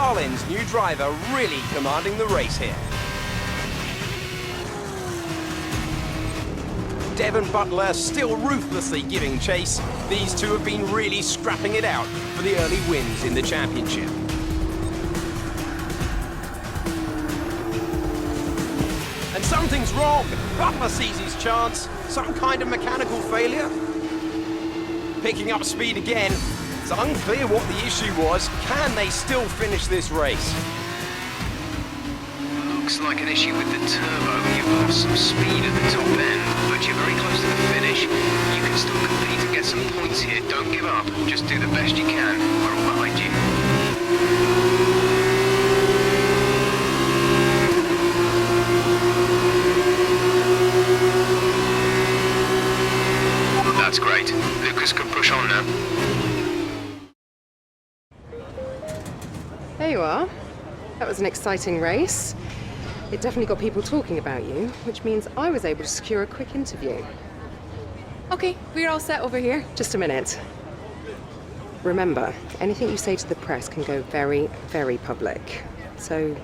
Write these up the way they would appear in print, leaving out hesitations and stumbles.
Carlin's new driver really commanding the race here. Devon Butler still ruthlessly giving chase. These two have been really scrapping it out for the early wins in the championship. And something's wrong. Butler sees his chance. Some kind of mechanical failure. Picking up speed again. It's unclear what the issue was. Can they still finish this race? Looks like an issue with the turbo. You've lost some speed at the top end, but you're very close to the finish. You can still compete and get some points here. Don't give up. Just do the best you can. We're all behind you. That's great. Lucas can push on now. There you are. That was an exciting race. It definitely got people talking about you, which means I was able to secure a quick interview. Okay, we're all set over here. Just a minute. Remember, anything you say to the press can go very, very public. So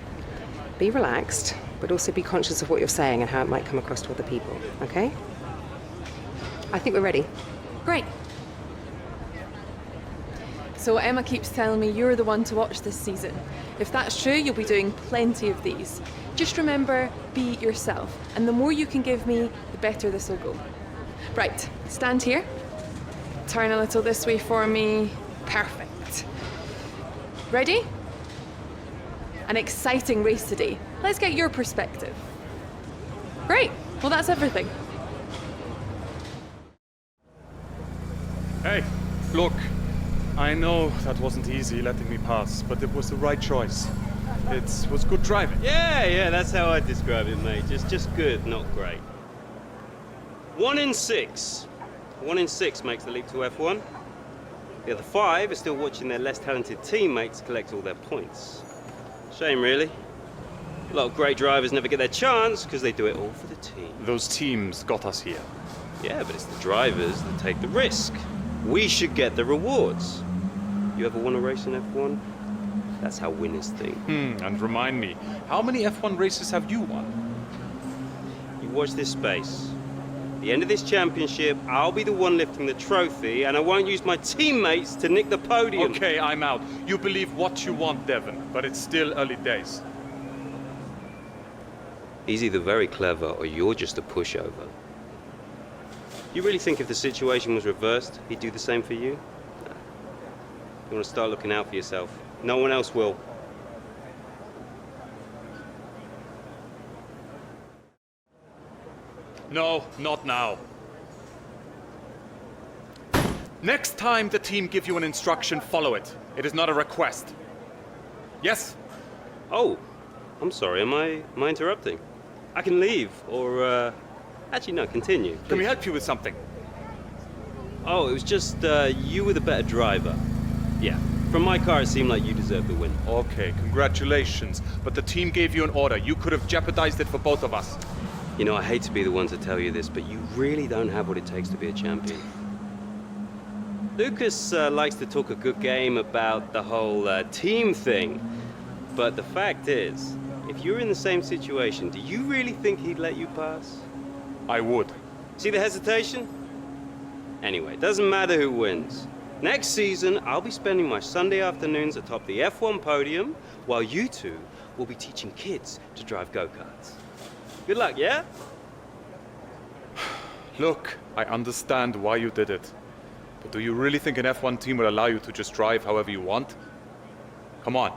be relaxed, but also be conscious of what you're saying and how it might come across to other people, okay? I think we're ready. Great. So Emma keeps telling me you're the one to watch this season. If that's true, you'll be doing plenty of these. Just remember, be yourself. And the more you can give me, the better this will go. Right, stand here. Turn a little this way for me. Perfect. Ready? An exciting race today. Let's get your perspective. Great, well that's everything. Hey, look. I know that wasn't easy letting me pass, but it was the right choice. It was good driving. Yeah, that's how I describe it, mate. Just good, not great. 1 in 6. 1 in 6 makes the leap to F1. The other 5 are still watching their less talented teammates collect all their points. Shame, really. A lot of great drivers never get their chance because they do it all for the team. Those teams got us here. Yeah, but it's the drivers that take the risk. We should get the rewards. You ever won a race in F1? That's how winners think. And remind me, how many F1 races have you won? You watch this space. At the end of this championship, I'll be the one lifting the trophy, and I won't use my teammates to nick the podium. Okay, I'm out. You believe what you want, Devon, but it's still early days. He's either very clever or you're just a pushover. You really think if the situation was reversed, he'd do the same for you? No. You want to start looking out for yourself. No one else will. No, not now. Next time the team give you an instruction, follow it. It is not a request. Yes? Oh, I'm sorry. Am I interrupting? I can leave, or actually no, continue. Can we help you with something? Oh, it was just you were the better driver. Yeah. From my car, it seemed like you deserved the win. Okay, congratulations. But the team gave you an order. You could have jeopardized it for both of us. You know, I hate to be the one to tell you this, but you really don't have what it takes to be a champion. Lucas likes to talk a good game about the whole team thing. But the fact is, if you're in the same situation, do you really think he'd let you pass? I would. See the hesitation? Anyway, it doesn't matter who wins. Next season, I'll be spending my Sunday afternoons atop the F1 podium, while you two will be teaching kids to drive go-karts. Good luck, yeah? Look, I understand why you did it. But do you really think an F1 team will allow you to just drive however you want? Come on.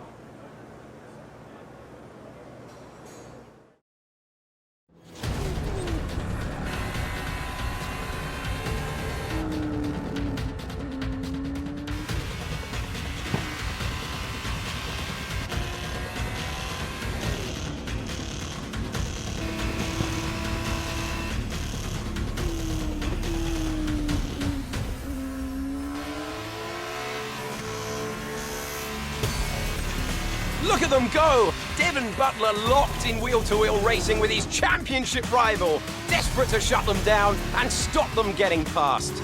Look at them go! Devon Butler locked in wheel-to-wheel racing with his championship rival, desperate to shut them down and stop them getting past.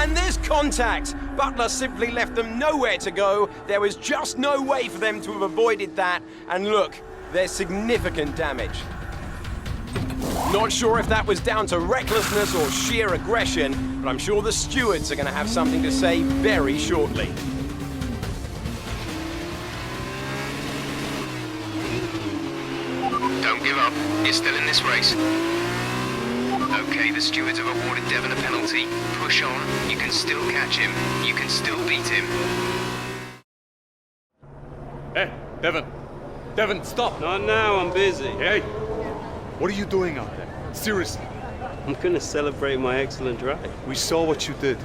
And there's contact. Butler simply left them nowhere to go. There was just no way for them to have avoided that. And look, there's significant damage. Not sure if that was down to recklessness or sheer aggression, but I'm sure the stewards are going to have something to say very shortly. Don't give up. You're still in this race. Okay, the stewards have awarded Devon a penalty. Push on. You can still catch him. You can still beat him. Hey, Devon! Devon, stop! Not now, I'm busy. Hey! What are you doing out there? Seriously? I'm gonna celebrate my excellent drive. We saw what you did.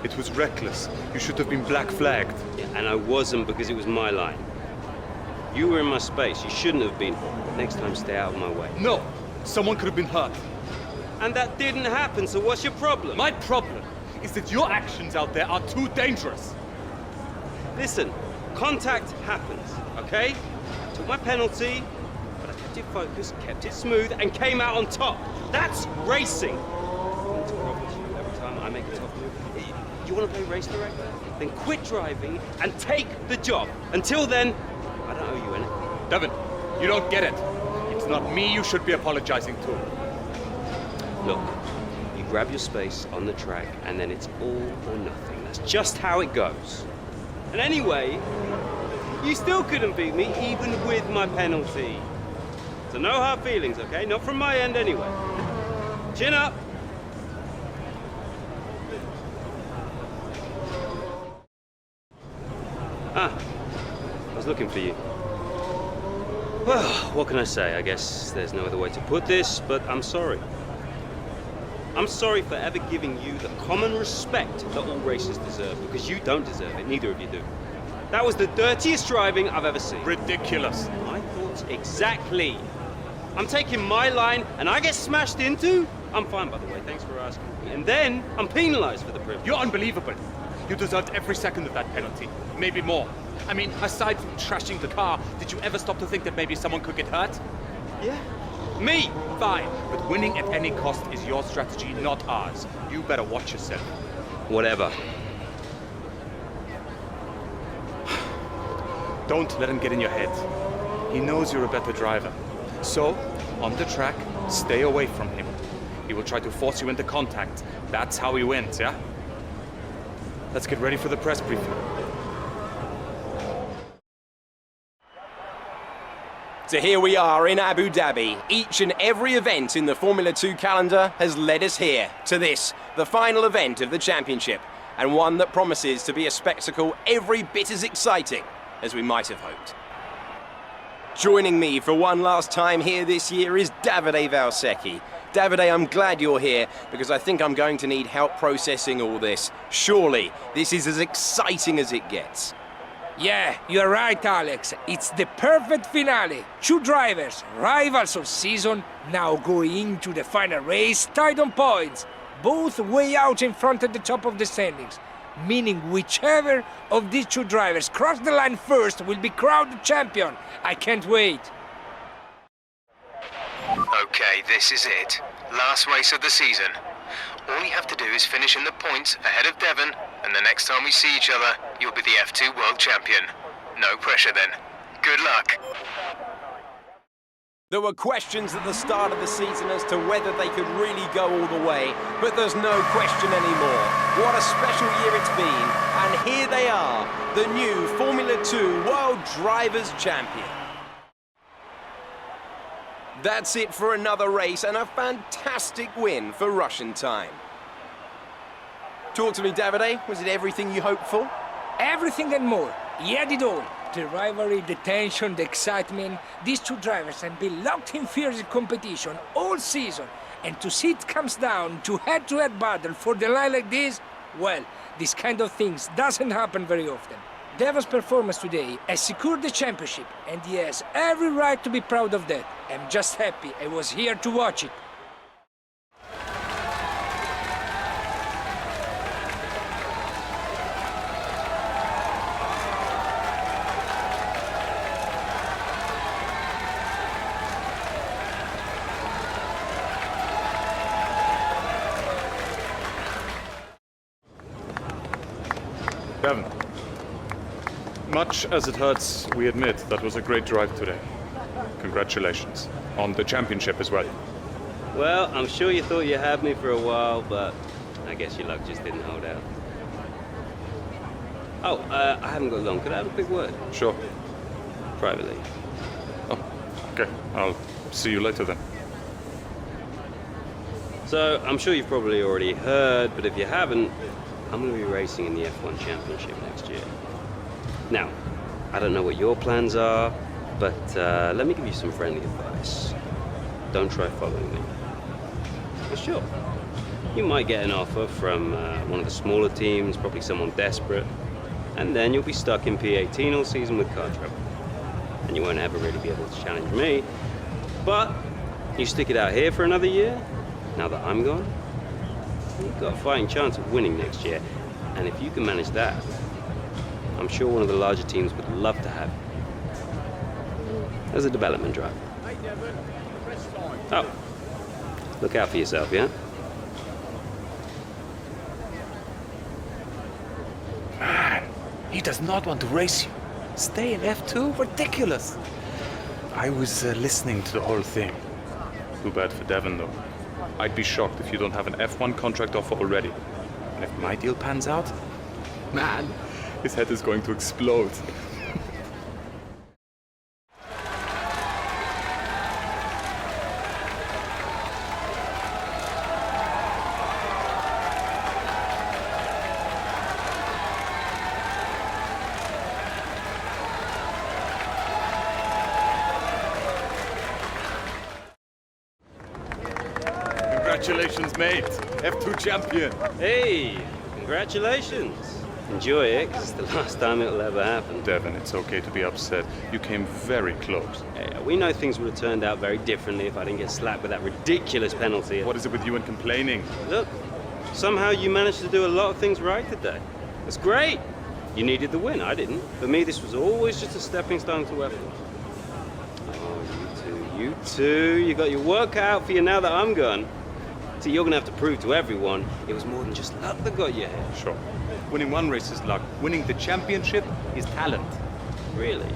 It was reckless. You should have been black flagged. Yeah, and I wasn't because it was my line. You were in my space. You shouldn't have been. Next time, stay out of my way. No! Someone could have been hurt. And that didn't happen, so what's your problem? My problem is that your actions out there are too dangerous. Listen, contact happens, okay? Took my penalty, but I kept it focused, kept it smooth, and came out on top. That's racing. It's a problem to you every time I make a tough move. You want to play race director? Then quit driving and take the job. Until then, I don't owe you anything. Devon, you don't get it. It's not me you should be apologizing to. Look, you grab your space on the track, and then it's all or nothing. That's just how it goes. And anyway, you still couldn't beat me, even with my penalty. So no hard feelings, okay? Not from my end anyway. Chin up. I was looking for you. Well, what can I say? I guess there's no other way to put this, but I'm sorry. I'm sorry for ever giving you the common respect that all racers deserve, because you don't deserve it, neither of you do. That was the dirtiest driving I've ever seen. Ridiculous. My thoughts exactly. I'm taking my line and I get smashed into? I'm fine, by the way, thanks for asking. And then I'm penalized for the privilege. You're unbelievable. You deserved every second of that penalty. Maybe more. I mean, aside from trashing the car, did you ever stop to think that maybe someone could get hurt? Yeah. Me? Fine, but winning at any cost is your strategy, not ours. You better watch yourself. Whatever. Don't let him get in your head. He knows you're a better driver. So, on the track, stay away from him. He will try to force you into contact. That's how he wins, yeah? Let's get ready for the press briefing. So here we are in Abu Dhabi. Each and every event in the Formula 2 calendar has led us here, to this, the final event of the championship, and one that promises to be a spectacle every bit as exciting as we might have hoped. Joining me for one last time here this year is Davide Valsecchi. Davide, I'm glad you're here, because I think I'm going to need help processing all this. Surely, this is as exciting as it gets. Yeah, you're right, Alex. It's the perfect finale. Two drivers, rivals of season, now going into the final race tied on points, both way out in front at the top of the standings, meaning whichever of these two drivers cross the line first will be crowned the champion. I can't wait. Okay, this is it. Last race of the season. All you have to do is finish in the points ahead of Devon, and the next time we see each other, you'll be the F2 World Champion. No pressure then. Good luck. There were questions at the start of the season as to whether they could really go all the way, but there's no question anymore. What a special year it's been, and here they are, the new Formula 2 World Drivers' Champion. That's it for another race and a fantastic win for Russian time. Talk to me, Davide. Was it everything you hoped for? Everything and more. He had it all. The rivalry, the tension, the excitement. These two drivers have been locked in fierce competition all season. And to see it comes down to head-to-head battle for the line like this, well, this kind of things doesn't happen very often. Devon's performance today has secured the championship, and he has every right to be proud of that. I'm just happy I was here to watch it. Devon, much as it hurts, we admit that was a great drive today. Congratulations. On the championship as well. Well, I'm sure you thought you had me for a while, but I guess your luck just didn't hold out. Oh, I haven't got long. Could I have a quick word? Sure. Privately. Oh, okay. I'll see you later then. So, I'm sure you've probably already heard, but if you haven't, I'm going to be racing in the F1 Championship next year. Now, I don't know what your plans are, but let me give you some friendly advice. Don't try following me. For sure. You might get an offer from one of the smaller teams, probably someone desperate, and then you'll be stuck in P18 all season with car trouble. And you won't ever really be able to challenge me. But you stick it out here for another year, now that I'm gone, you've got a fighting chance of winning next year. And if you can manage that, I'm sure one of the larger teams would love to have you as a development driver. Oh, look out for yourself, yeah? Man, he does not want to race you. Stay in F2? Ridiculous. I was listening to the whole thing. Too bad for Devon, though. I'd be shocked if you don't have an F1 contract offer already. And if my deal pans out, man, his head is going to explode. Congratulations, mate. F2 champion. Hey, congratulations. Enjoy it, because it's the last time it'll ever happen. Devon, it's okay to be upset. You came very close. Hey, we know things would have turned out very differently if I didn't get slapped with that ridiculous penalty. What is it with you and complaining? Look, somehow you managed to do a lot of things right today. That's great. You needed the win, I didn't. For me, this was always just a stepping stone to F1. Oh, you two. You got your work cut out for you now that I'm gone. See, you're gonna have to prove to everyone it was more than just luck that got you here. Sure. Winning one race is luck. Winning the championship is talent. Really?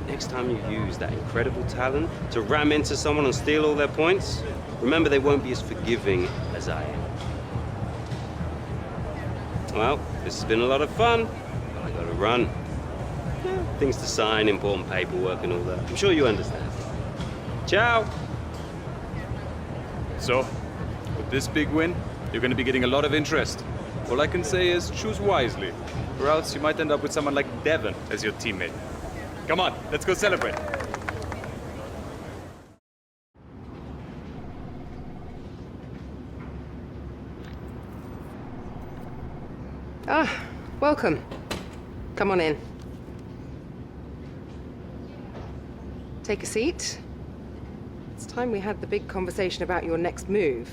Next time you use that incredible talent to ram into someone and steal all their points, remember they won't be as forgiving as I am. Well, this has been a lot of fun, but I gotta run. Yeah, things to sign, important paperwork and all that. I'm sure you understand. Ciao! So, with this big win, you're going to be getting a lot of interest. All I can say is choose wisely, or else you might end up with someone like Devon as your teammate. Come on, let's go celebrate. Ah, welcome. Come on in. Take a seat. It's time we had the big conversation about your next move.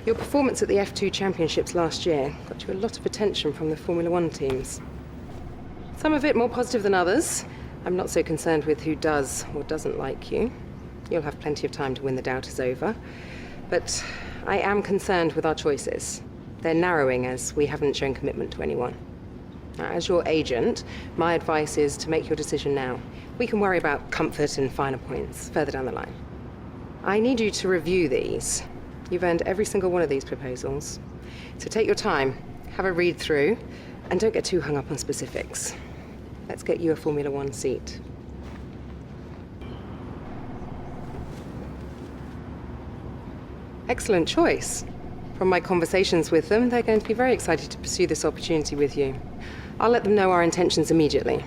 Your performance at the F2 Championships last year got you a lot of attention from the Formula One teams. Some of it more positive than others. I'm not so concerned with who does or doesn't like you. You'll have plenty of time to win the doubters over. But I am concerned with our choices. They're narrowing as we haven't shown commitment to anyone. Now, as your agent, my advice is to make your decision now. We can worry about comfort and finer points further down the line. I need you to review these. You've earned every single one of these proposals. So take your time, have a read through, and don't get too hung up on specifics. Let's get you a Formula One seat. Excellent choice. From my conversations with them, they're going to be very excited to pursue this opportunity with you. I'll let them know our intentions immediately.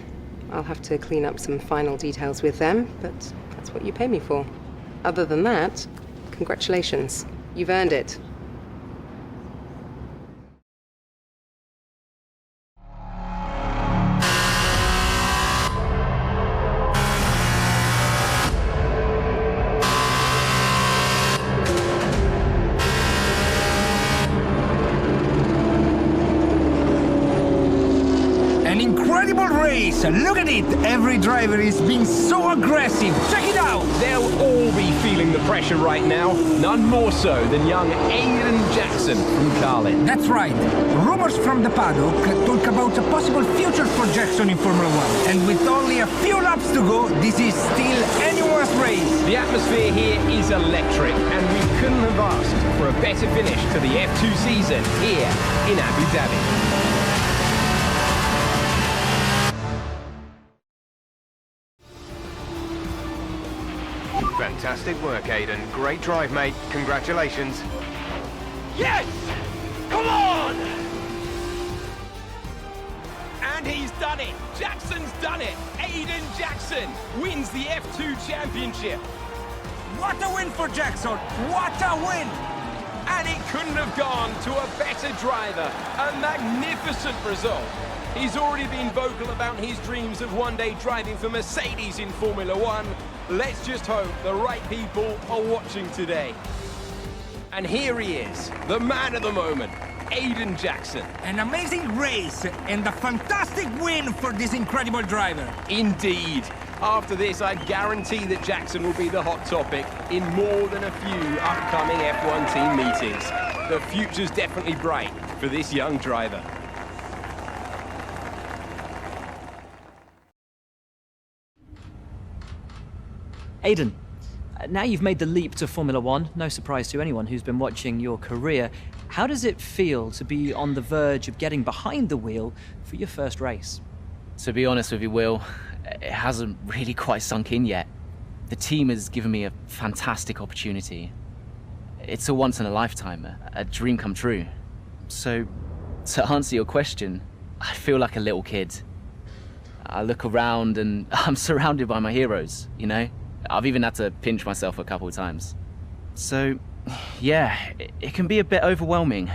I'll have to clean up some final details with them, but that's what you pay me for. Other than that, congratulations. You've earned it. Incredible race! Look at it! Every driver is being so aggressive! Check it out! They'll all be feeling the pressure right now, none more so than young Aiden Jackson from Carlin. That's right. Rumors from the paddock talk about a possible future for Jackson in Formula 1. And with only a few laps to go, this is still anyone's race. The atmosphere here is electric, and we couldn't have asked for a better finish to the F2 season here in Abu Dhabi. Fantastic work, Aiden. Great drive, mate. Congratulations. Yes! Come on! And he's done it! Jackson's done it! Aiden Jackson wins the F2 championship! What a win for Jackson! What a win! And it couldn't have gone to a better driver. A magnificent result. He's already been vocal about his dreams of one day driving for Mercedes in Formula 1. Let's just hope the right people are watching today. And here he is, the man of the moment, Aiden Jackson. An amazing race and a fantastic win for this incredible driver. Indeed. After this, I guarantee that Jackson will be the hot topic in more than a few upcoming F1 team meetings. The future's definitely bright for this young driver. Aiden, now you've made the leap to Formula 1, no surprise to anyone who's been watching your career. How does it feel to be on the verge of getting behind the wheel for your first race? To be honest with you, Will, it hasn't really quite sunk in yet. The team has given me a fantastic opportunity. It's a once in a lifetime, a dream come true. So, to answer your question, I feel like a little kid. I look around and I'm surrounded by my heroes, you know? I've even had to pinch myself a couple of times. So, yeah, it can be a bit overwhelming.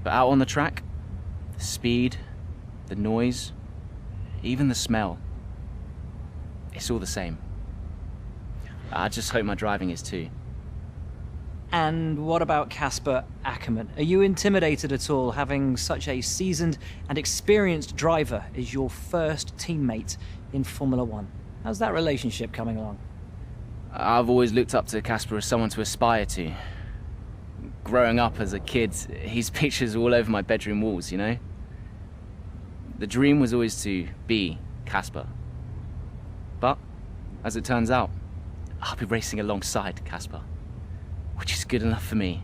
But out on the track, the speed, the noise, even the smell, it's all the same. I just hope my driving is too. And what about Casper Ackerman? Are you intimidated at all having such a seasoned and experienced driver as your first teammate in Formula 1? How's that relationship coming along? I've always looked up to Casper as someone to aspire to. Growing up as a kid, his pictures were all over my bedroom walls, you know? The dream was always to be Casper. But, as it turns out, I'll be racing alongside Casper, which is good enough for me.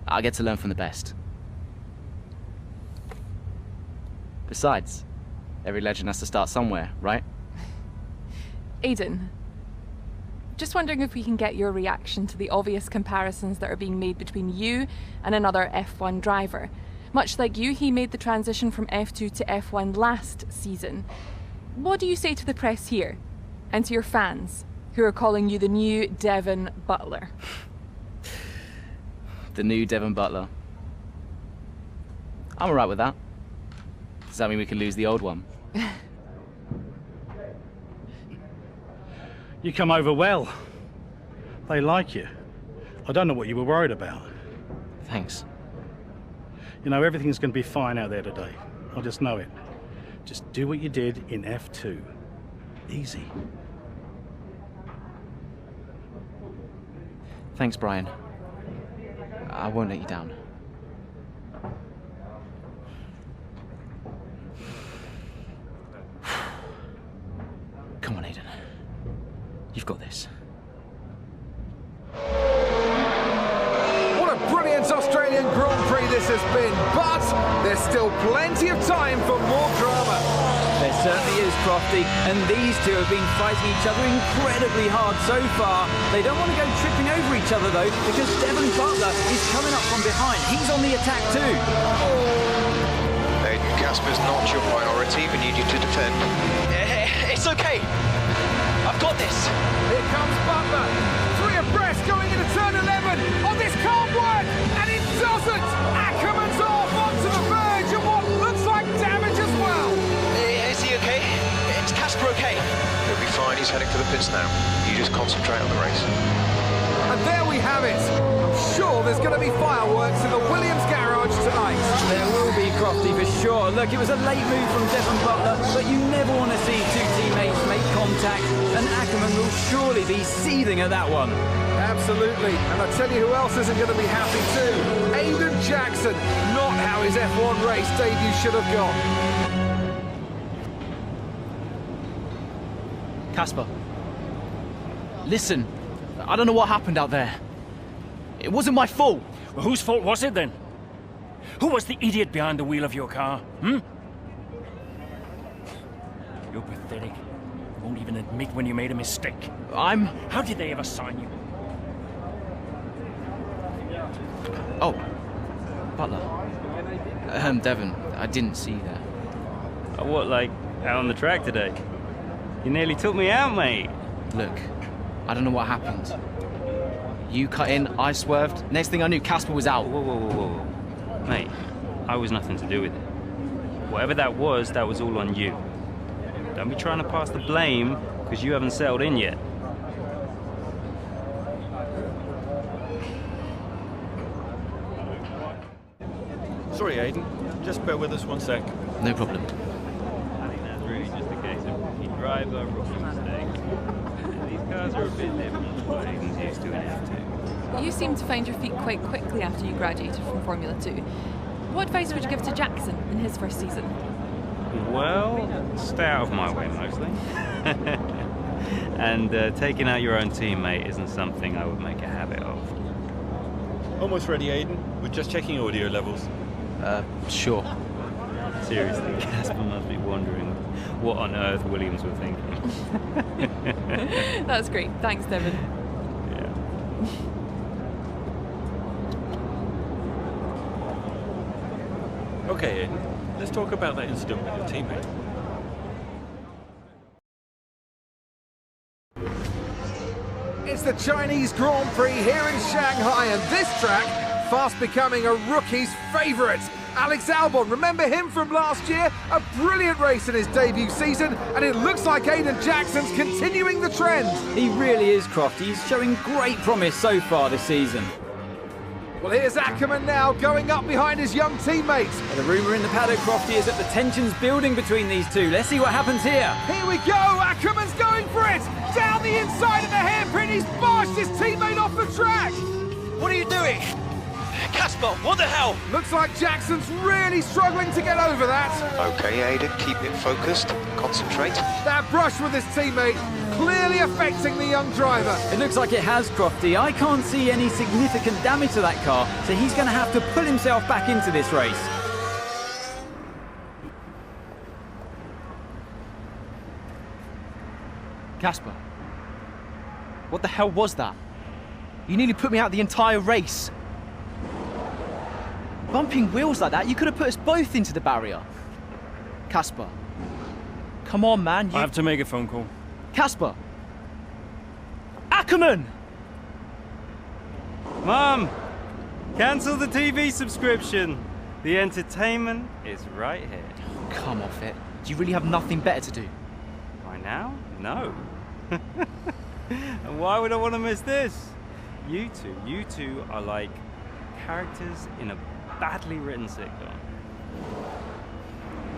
I get to learn from the best. Besides, every legend has to start somewhere, right? Aiden, just wondering if we can get your reaction to the obvious comparisons that are being made between you and another F1 driver. Much like you, he made the transition from F2 to F1 last season. What do you say to the press here, and to your fans, who are calling you the new Devon Butler? The new Devon Butler. I'm alright with that. Does that mean we can lose the old one? You come over well. They like you. I don't know what you were worried about. Thanks. You know, everything's going to be fine out there today. I just know it. Just do what you did in F2. Easy. Thanks, Brian. I won't let you down. Come on, Aiden. You've got this. What a brilliant Australian Grand Prix this has been, but there's still plenty of time for more drama. There certainly is, Crofty, and these two have been fighting each other incredibly hard so far. They don't want to go tripping over each other, though, because Devon Butler is coming up from behind. He's on the attack, too. Aiden, Casper's not your priority. We need you to defend. It's okay. I've got this. Here comes Butler. 3 abreast going into turn 11. Oh, this can't work, and it doesn't. Ackerman's off onto the verge of what looks like damage as well. Is he okay? Is Casper okay? He'll be fine. He's heading for the pits now. You just concentrate on the race. And there we have it. I'm sure there's going to be fireworks in the Williams garage tonight. There will be, Crofty, for sure. Look, it was a late move from Devon Butler, but you never want to see two teammates make contact, and Ackerman will surely be seething at that one. Absolutely, and I tell you who else isn't going to be happy too. Aiden Jackson, not how his F1 race debut should have gone. Casper, listen, I don't know what happened out there. It wasn't my fault. Well, whose fault was it then? Who was the idiot behind the wheel of your car, hmm? You're pathetic. You won't even admit when you made a mistake. How did they ever sign you? Oh, Butler. Devon, I didn't see that. What, like, out on the track today? You nearly took me out, mate. Look, I don't know what happened. You cut in, I swerved. Next thing I knew, Casper was out. Whoa. Mate, I was nothing to do with it. Whatever that was all on you. Don't be trying to pass the blame, because you haven't settled in yet. Sorry, Aiden. Just bear with us one sec. No problem. I think that's really just a case of rookie driver, rookie mistakes. These cars are a bit different from what Aiden's used to in F2. You seem to find your feet quite quickly after you graduated from Formula 2. What advice would you give to Jackson in his first season? Well, stay out of my way mostly. And taking out your own teammate isn't something I would make a habit of. Almost ready, Aiden. We're just checking audio levels. Sure. Seriously, Casper must be wondering what on earth Williams were thinking. That's great. Thanks, Devon. Yeah. Okay, Aiden. Let's talk about that incident with your teammate. It's the Chinese Grand Prix here in Shanghai, and this track fast becoming a rookie's favourite. Alex Albon, remember him from last year? A brilliant race in his debut season, and it looks like Aiden Jackson's continuing the trend. He really is, Crofty. He's showing great promise so far this season. Well, here's Ackerman now, going up behind his young teammates. Well, the rumour in the paddock, Crofty, is that the tension's building between these two. Let's see what happens here. Here we go, Ackerman's going for it! Down the inside of the hairpin, he's barged his teammate off the track! What are you doing? Casper, what the hell? Looks like Jackson's really struggling to get over that. Okay, Aiden, keep it focused, concentrate. That brush with his teammate clearly affecting the young driver. It looks like it has, Crofty. I can't see any significant damage to that car, so he's going to have to pull himself back into this race. Casper, what the hell was that? You nearly put me out the entire race. Bumping wheels like that, you could have put us both into the barrier. Casper, come on, man. I have to make a phone call. Casper! Ackerman! Mum! Cancel the TV subscription. The entertainment is right here. Oh, come off it. Do you really have nothing better to do? Right now? No. And why would I want to miss this? You two are like characters in a badly written sitcom.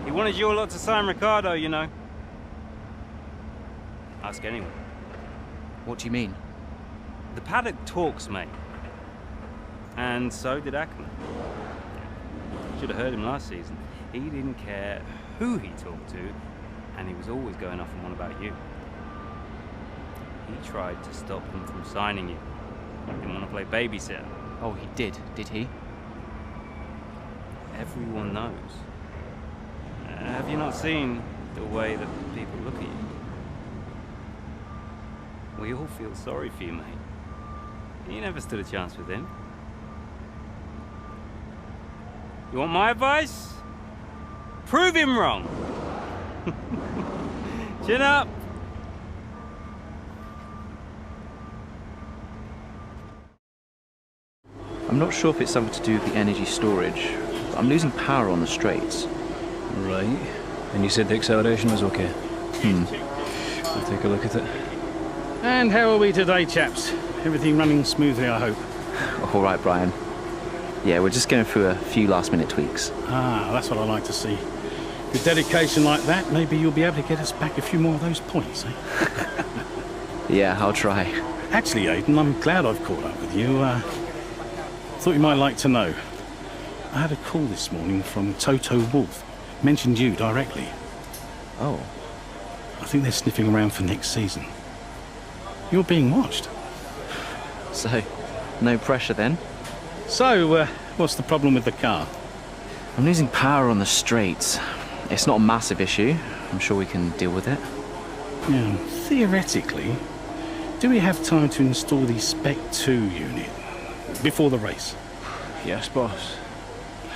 He wanted your lot to sign Ricardo, you know. Ask anyone. What do you mean? The paddock talks, mate. And so did Ackerman. Should have heard him last season. He didn't care who he talked to, and he was always going off and on about you. He tried to stop them from signing you. He didn't want to play babysitter. Oh, he did he? Everyone knows. Have you not seen the way that people look at you? We all feel sorry for you, mate. You never stood a chance with him. You want my advice? Prove him wrong. Chin up. I'm not sure if it's something to do with the energy storage, but I'm losing power on the straights. Right. And you said the acceleration was okay? I'll take a look at it. And how are we today, chaps? Everything running smoothly, I hope. All right, Brian. Yeah, we're just going through a few last-minute tweaks. Ah, that's what I like to see. With dedication like that, maybe you'll be able to get us back a few more of those points, eh? Yeah, I'll try. Actually, Aidan, I'm glad I've caught up with you. Thought you might like to know. I had a call this morning from Toto Wolff. Mentioned you directly. Oh. I think they're sniffing around for next season. You're being watched. So, no pressure then? So, what's the problem with the car? I'm losing power on the straights. It's not a massive issue. I'm sure we can deal with it. Yeah, theoretically, do we have time to install the Spec 2 unit before the race? Yes, boss.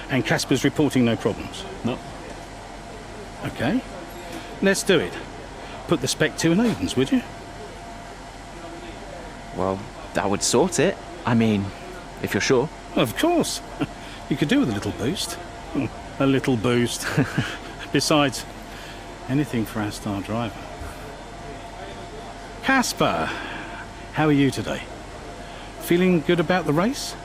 And Casper's reporting no problems? No. Okay. Let's do it. Put the Spec 2 in Aiden's, would you? Well, that would sort it. I mean, if you're sure. Of course. You could do with a little boost. A little boost. Besides, anything for our star driver. Casper, how are you today? Feeling good about the race?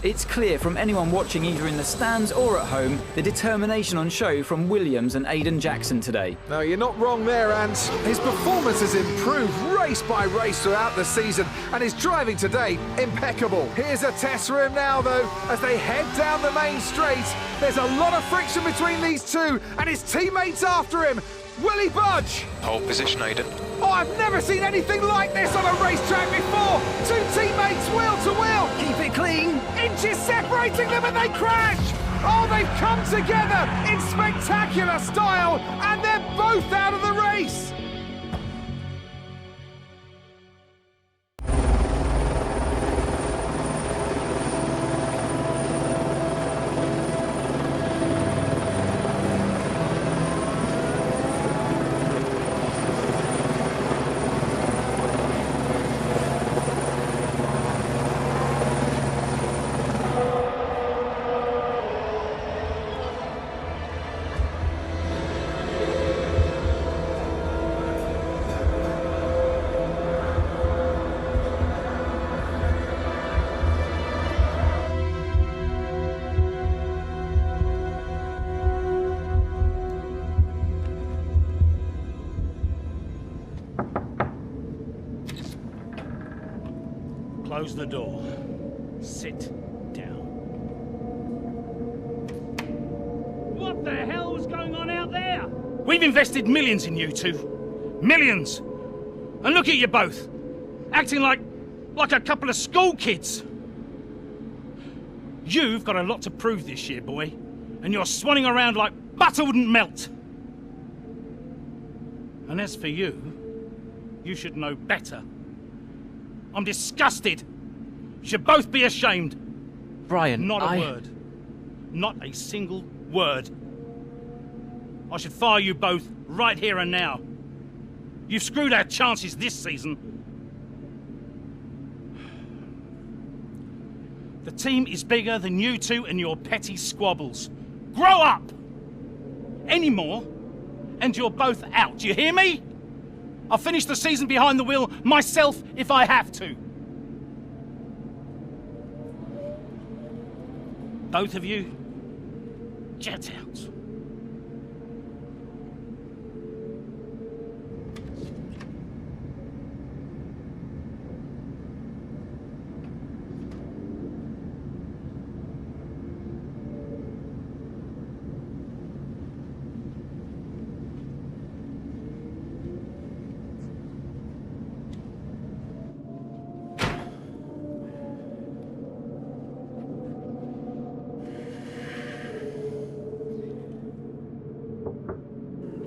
It's clear from anyone watching either in the stands or at home the determination on show from Williams and Aidan Jackson today. No, you're not wrong there, Ant. His performance has improved race by race throughout the season, and his driving today, impeccable. Here's a test for him now, though, as they head down the main straight. There's a lot of friction between these two, and his teammates after him. Will he budge? Pole position, Aidan. Oh, I've never seen anything like this on a racetrack before! Two teammates wheel to wheel! Keep it clean! Inches separating them and they crash! Oh, they've come together in spectacular style, and they're both out of the race! Close the door. Sit down. What the hell was going on out there? We've invested millions in you two. Millions! And look at you both. Acting like a couple of school kids. You've got a lot to prove this year, boy. And you're swanning around like butter wouldn't melt. And as for you, you should know better. I'm disgusted. You should both be ashamed. Brian, Not a word. Not a single word. I should fire you both right here and now. You've screwed our chances this season. The team is bigger than you two and your petty squabbles. Grow up! Any more, and you're both out. Do you hear me? I'll finish the season behind the wheel myself if I have to. Both of you, jet out.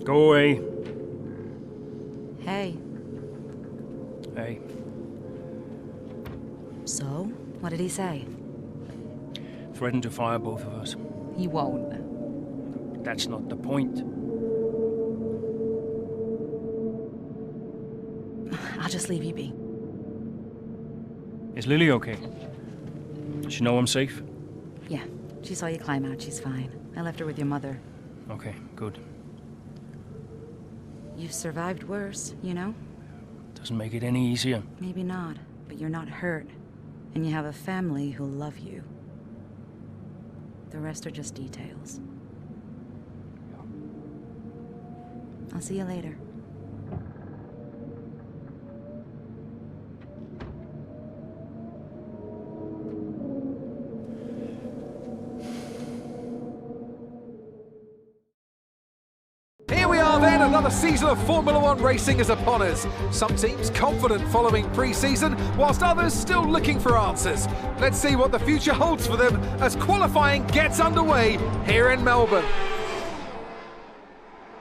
Go away. Hey. Hey. So, what did he say? Threatened to fire both of us. He won't. That's not the point. I'll just leave you be. Is Lily okay? Does she know I'm safe? Yeah, she saw you climb out. She's fine. I left her with your mother. Okay, good. You've survived worse, you know? Doesn't make it any easier. Maybe not, but you're not hurt. And you have a family who love you. The rest are just details. I'll see you later. Here we are then, another season of Formula One racing is upon us. Some teams confident following pre-season, whilst others still looking for answers. Let's see what the future holds for them as qualifying gets underway here in Melbourne.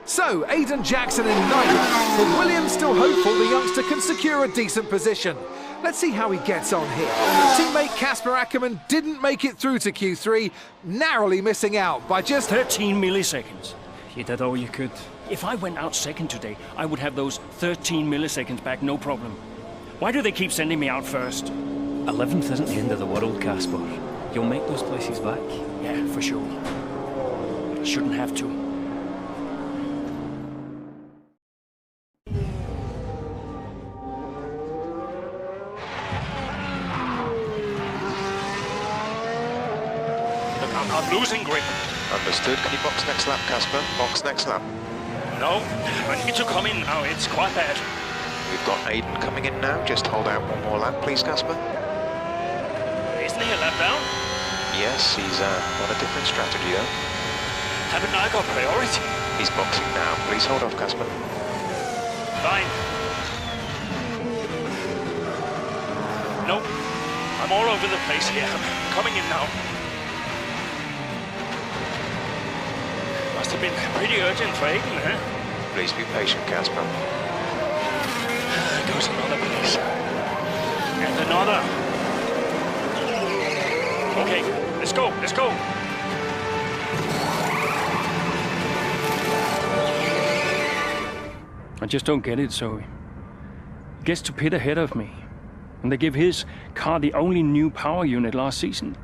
So, Aiden Jackson in ninth, but Williams still hopeful the youngster can secure a decent position. Let's see how he gets on here. Teammate Casper Ackerman didn't make it through to Q3, narrowly missing out by just 13 milliseconds. You did all you could. If I went out second today, I would have those 13 milliseconds back, no problem. Why do they keep sending me out first? 11th isn't the end of the world, Casper. You'll make those places back. Yeah, for sure. I shouldn't have to. I'm losing grip. Understood. Can you box next lap, Casper? Box next lap. No, I need to come in now. It's quite bad. We've got Aiden coming in now. Just hold out one more lap, please, Casper. Isn't he a lap down? Yes, he's on a different strategy, though. Haven't I got priority? He's boxing now. Please hold off, Casper. Fine. No, I'm all over the place here. I'm coming in now. Must have been pretty urgent for Aiden, huh? Please be patient, Casper. There goes another place. And another. Okay, let's go, let's go. I just don't get it, Zoe. He gets to pit ahead of me, and they give his car the only new power unit last season.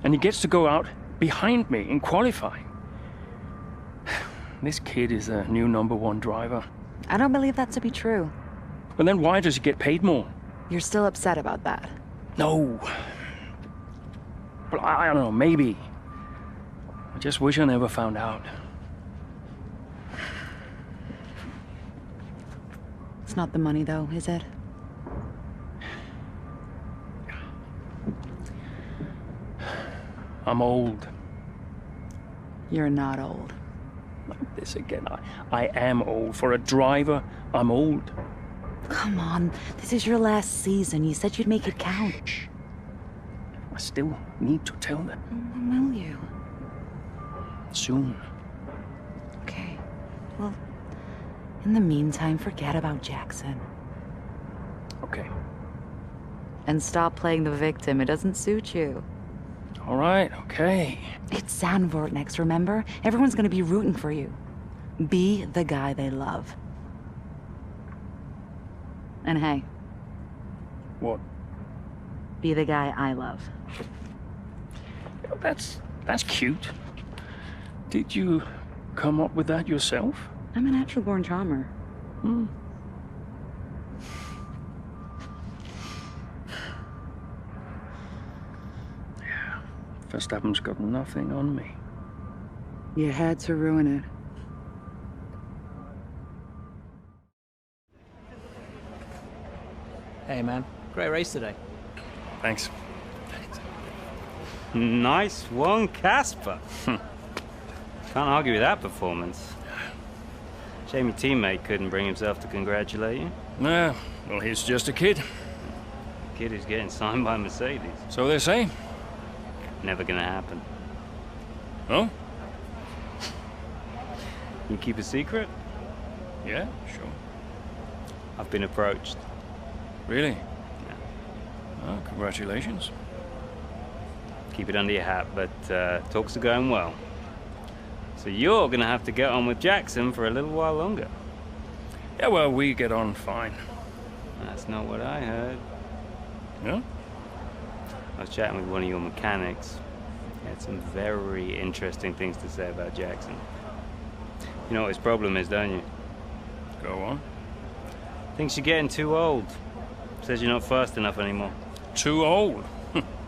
And he gets to go out behind me in qualifying. This kid is the new #1 driver. I don't believe that to be true. But then why does he get paid more? You're still upset about that. No. But I don't know, maybe. I just wish I never found out. It's not the money, though, is it? I'm old. You're not old. Like this again. I am old. For a driver, I'm old. Come on, this is your last season. You said you'd make it count. I still need to tell them. When will you? Soon. Okay. Well, in the meantime, forget about Jackson. Okay. And stop playing the victim. It doesn't suit you. All right, okay. It's Zandvoort next, remember? Everyone's gonna be rooting for you. Be the guy they love. And hey. What? Be the guy I love. That's cute. Did you come up with that yourself? I'm a natural-born charmer. Hmm. Yeah. Verstappen's got nothing on me. You had to ruin it. Hey man, great race today. Thanks. Nice one, Casper. Can't argue with that performance. Shame your teammate couldn't bring himself to congratulate you. Nah, well, he's just a kid. A kid who's getting signed by Mercedes. So they say. Never gonna happen. Oh? You keep a secret? Yeah, sure. I've been approached. Really? Yeah. Oh, congratulations. Keep it under your hat, but talks are going well. So you're gonna have to get on with Jackson for a little while longer. Yeah, well, we get on fine. That's not what I heard. Yeah? I was chatting with one of your mechanics. He had some very interesting things to say about Jackson. You know what his problem is, don't you? Go on. Thinks you're getting too old. Says you're not fast enough anymore. Too old?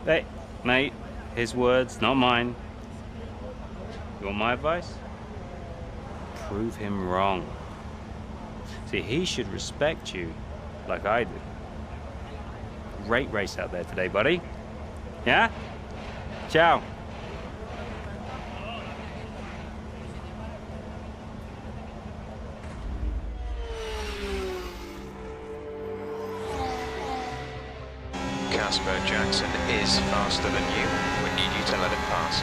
Hey, mate, his words, not mine. You want my advice? Prove him wrong. See, he should respect you like I do. Great race out there today, buddy. Yeah? Ciao. Casper Jackson is faster than you. We need you to let him pass.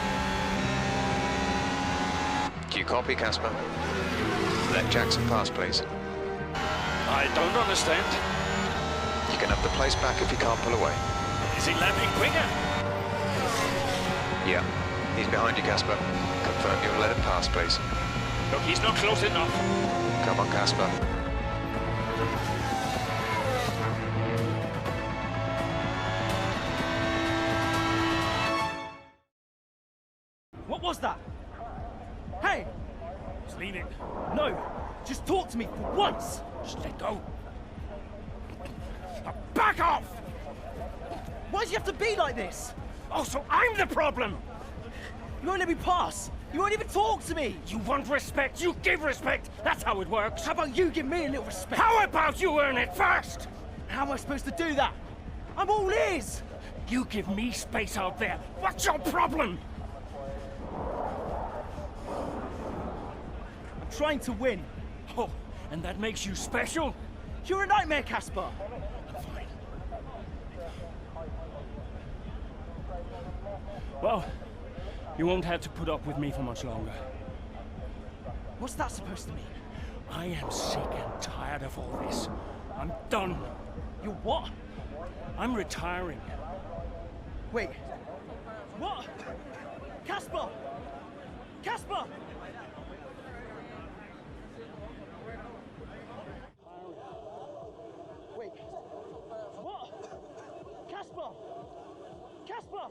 Do you copy, Casper? Let Jackson pass, please. I don't understand. You can have the place back if you can't pull away. Is he lapping quicker? Yeah. He's behind you, Casper. Confirm you'll let him pass, please. Look, he's not close enough. Come on, Casper. What was that? Hey! Just leave it. No! Just talk to me for once! Just let go. Now back off! Why do you have to be like this? Oh, so I'm the problem! You won't let me pass! You won't even talk to me! You want respect, you give respect! That's how it works! How about you give me a little respect? How about you earn it first? How am I supposed to do that? I'm all ears! You give me space out there. What's your problem? I'm trying to win. Oh, and that makes you special? You're a nightmare, Casper! Fine. Well, you won't have to put up with me for much longer. What's that supposed to mean? I am sick and tired of all this. I'm done. You're what? I'm retiring. Wait. What? Casper! Casper! Wait. What? Casper! Casper!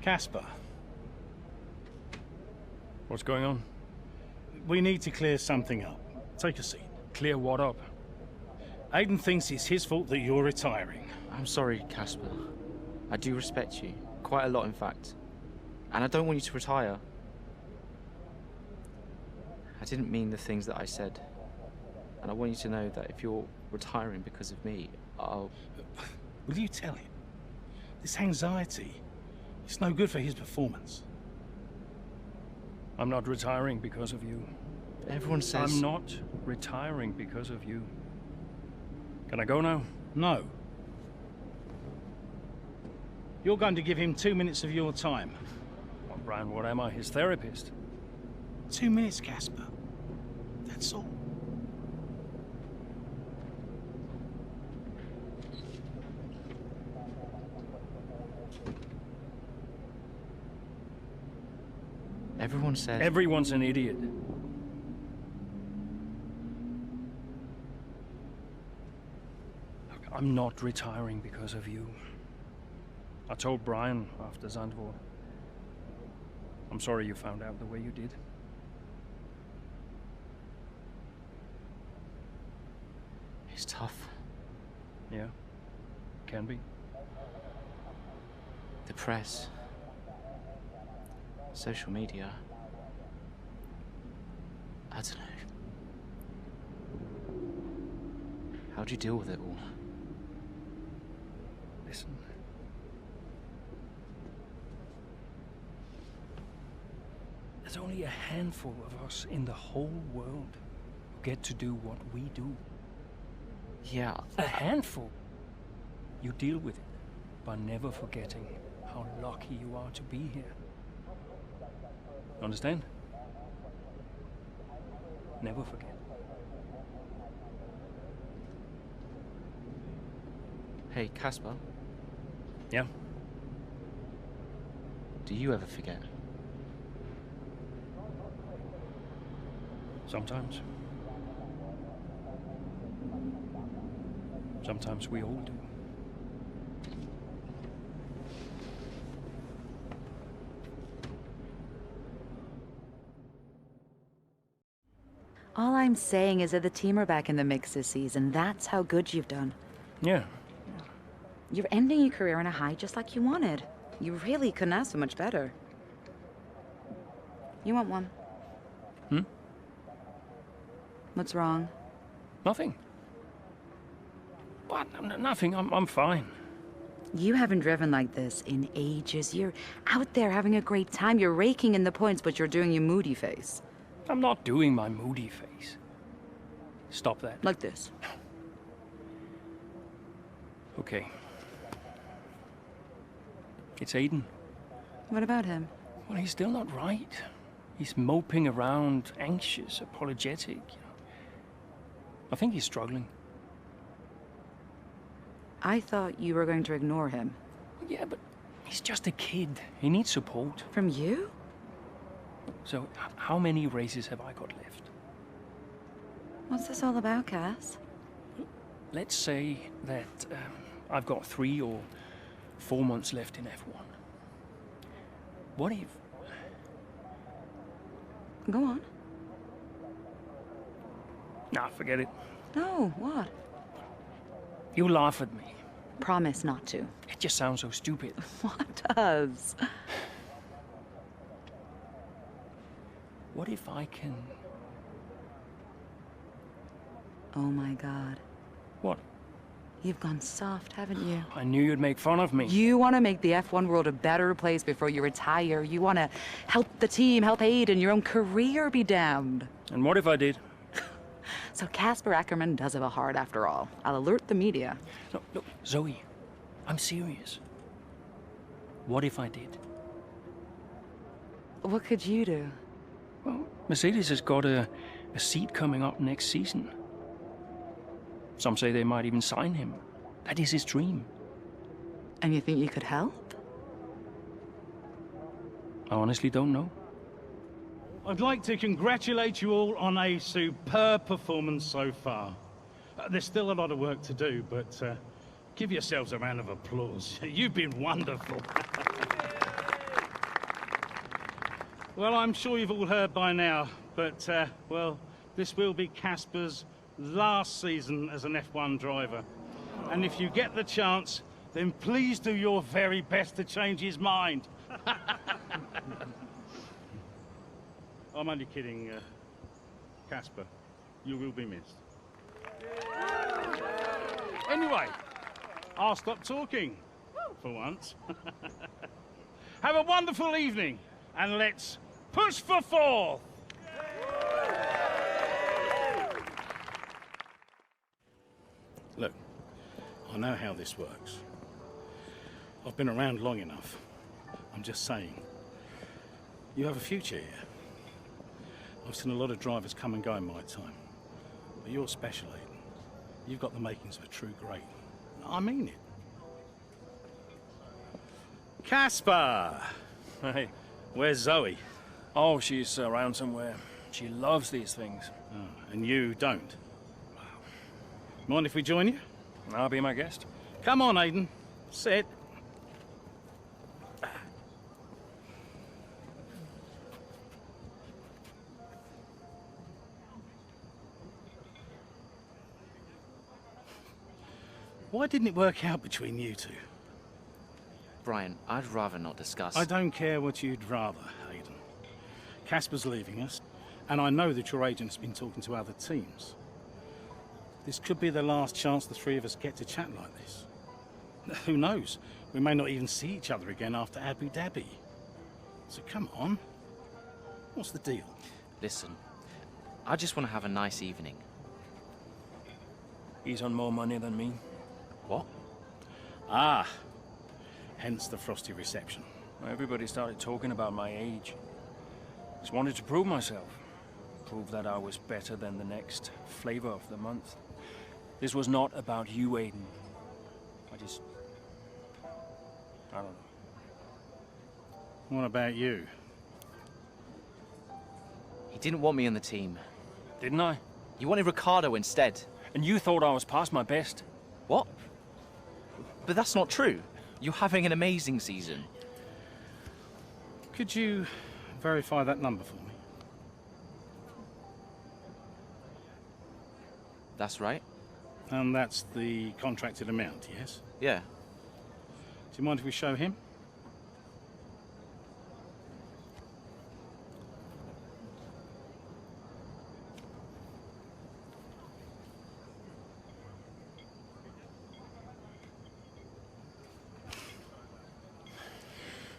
Casper, What's going on? we need to clear something up. Take a seat. Clear what up? Aiden thinks it's his fault that you're retiring. I'm sorry, Casper. I do respect you. Quite a lot, in fact. And I don't want you to retire. I didn't mean the things that I said. And I want you to know that if you're retiring because of me, I'll... Will you tell him? This anxiety, it's no good for his performance. I'm not retiring because of you. Everyone says... I'm not retiring because of you. Can I go now? No. You're going to give him 2 minutes of your time. Well, Brian, what am I? His therapist? 2 minutes, Casper. That's all. Everyone says... Everyone's an idiot. Look, I'm not retiring because of you. I told Brian after Zandvoort. I'm sorry you found out the way you did. It's tough. Yeah, can be. The press. Social media. I don't know. How do you deal with it all? Listen. There's only a handful of us in the whole world who get to do what we do. Yeah. A handful. You deal with it by never forgetting how lucky you are to be here. Understand? Never forget. Hey, Casper. Yeah? Do you ever forget? Sometimes. Sometimes we all do. All I'm saying is that the team are back in the mix this season. That's how good you've done. Yeah. You're ending your career on a high just like you wanted. You really couldn't ask for much better. You want one? Hmm? What's wrong? Nothing. What? Nothing. I'm fine. You haven't driven like this in ages. You're out there having a great time. You're raking in the points, but you're doing your moody face. I'm not doing my moody face. Stop that. Like this. Okay. It's Aiden. What about him? Well, he's still not right. He's moping around, anxious, apologetic. I think he's struggling. I thought you were going to ignore him. Yeah, but he's just a kid. He needs support. From you? So, how many races have I got left? What's this all about, Cass? Let's say that I've got 3 or 4 months left in F1. What if... Go on. Nah, forget it. No, what? You laugh at me. Promise not to. It just sounds so stupid. What does? What if I can... Oh my God. What? You've gone soft, haven't you? I knew you'd make fun of me. You want to make the F1 world a better place before you retire. You want to help the team, help Aiden, your own career be damned. And what if I did? So Casper Ackerman does have a heart after all. I'll alert the media. No, look, Zoe, I'm serious. What if I did? What could you do? Well, Mercedes has got a seat coming up next season. Some say they might even sign him. That is his dream. And you think you could help? I honestly don't know. I'd like to congratulate you all on a superb performance so far. There's still a lot of work to do, but give yourselves a round of applause. You've been wonderful. Well, I'm sure you've all heard by now, but, well, this will be Casper's last season as an F1 driver. And if you get the chance, then please do your very best to change his mind. I'm only kidding, Casper. You will be missed. Anyway, I'll stop talking, for once. Have a wonderful evening, and let's push for 4th! Look, I know how this works. I've been around long enough. I'm just saying, you have a future here. I've seen a lot of drivers come and go in my time. But you're special, Aiden. You've got the makings of a true great. I mean it. Casper! Hey. Where's Zoe? Oh, she's around somewhere. She loves these things. Oh, and you don't? Mind if we join you? I'll be my guest. Come on, Aiden. Sit. Why didn't it work out between you two? Brian, I'd rather not discuss. I don't care what you'd rather, Aiden. Casper's leaving us, and I know that your agent's been talking to other teams. This could be the last chance the three of us get to chat like this. Who knows? We may not even see each other again after Abu Dhabi. So come on. What's the deal? Listen, I just want to have a nice evening. He's on more money than me. What? Ah, hence the frosty reception. Everybody started talking about my age. Just wanted to prove myself. Prove that I was better than the next flavor of the month. This was not about you, Aiden. I don't know. What about you? He didn't want me on the team. Didn't I? You wanted Ricardo instead. And you thought I was past my best. What? But that's not true. You're having an amazing season. Could you verify that number for me? That's right. And that's the contracted amount, yes? Yeah. Do you mind if we show him?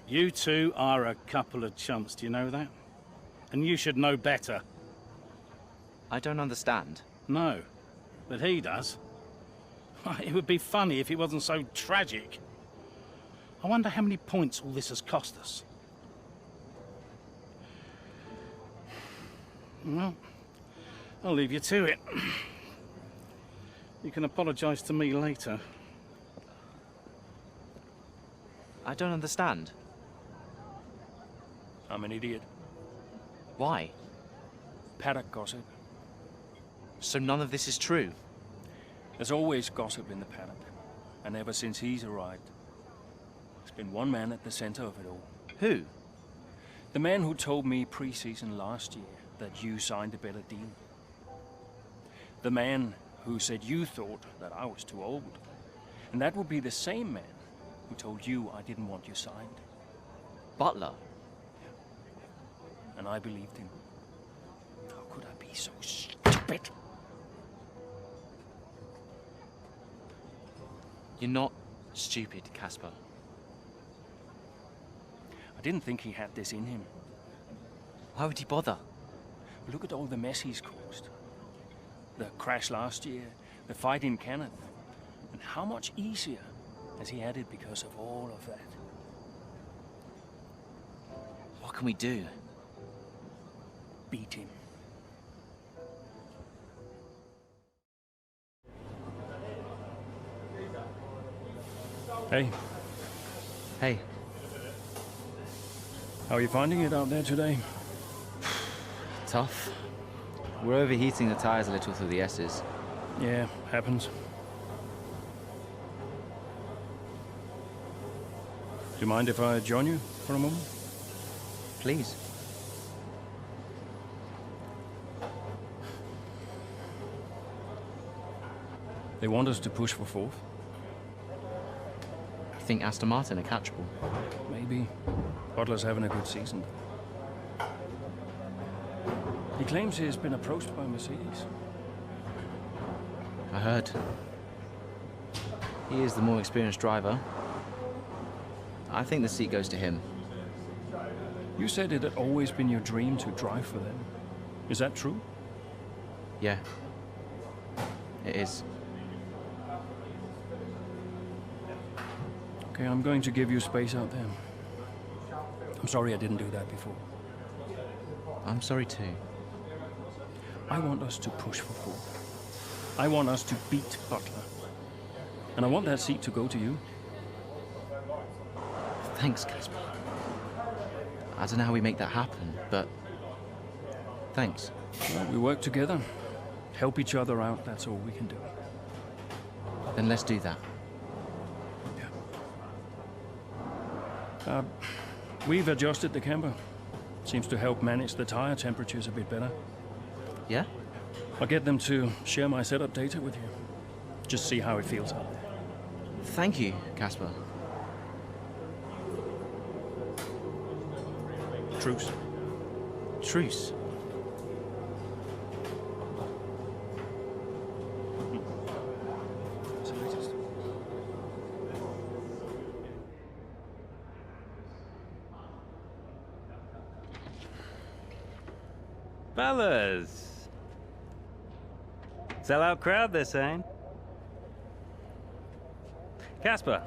You two are a couple of chumps, do you know that? And you should know better. I don't understand. No, but he does. It would be funny if it wasn't so tragic. I wonder how many points all this has cost us. Well, I'll leave you to it. You can apologise to me later. I don't understand. I'm an idiot. Why? Paddock gossip. So none of this is true? There's always gossip in the paddock. And ever since he's arrived, there's been one man at the center of it all. Who? The man who told me pre-season last year that you signed a better deal. The man who said you thought that I was too old. And that would be the same man who told you I didn't want you signed. Butler? And I believed him. How could I be so stupid? You're not stupid, Casper. I didn't think he had this in him. Why would he bother? Look at all the mess he's caused. The crash last year, the fight in Canada. And how much easier has he had it because of all of that? What can we do? Beat him. Hey. Hey. How are you finding it out there today? Tough. We're overheating the tires a little through the S's. Yeah, happens. Do you mind if I join you for a moment? Please. They want us to push for fourth. I think Aston Martin are catchable. Maybe. Butler's having a good season. He claims he has been approached by Mercedes. I heard. He is the more experienced driver. I think the seat goes to him. You said it had always been your dream to drive for them. Is that true? Yeah. It is. Okay, I'm going to give you space out there. I'm sorry I didn't do that before. I'm sorry too. I want us to push for fourth. I want us to beat Butler. And I want that seat to go to you. Thanks, Casper. I don't know how we make that happen, but thanks. Well, we work together. Help each other out, that's all we can do. Then let's do that. We've adjusted the camber. Seems to help manage the tire temperatures a bit better. Yeah? I'll get them to share my setup data with you. Just see how it feels out there. Thank you, Casper. Truce. Truce? Fellas! Sell-out crowd, they're saying. Casper,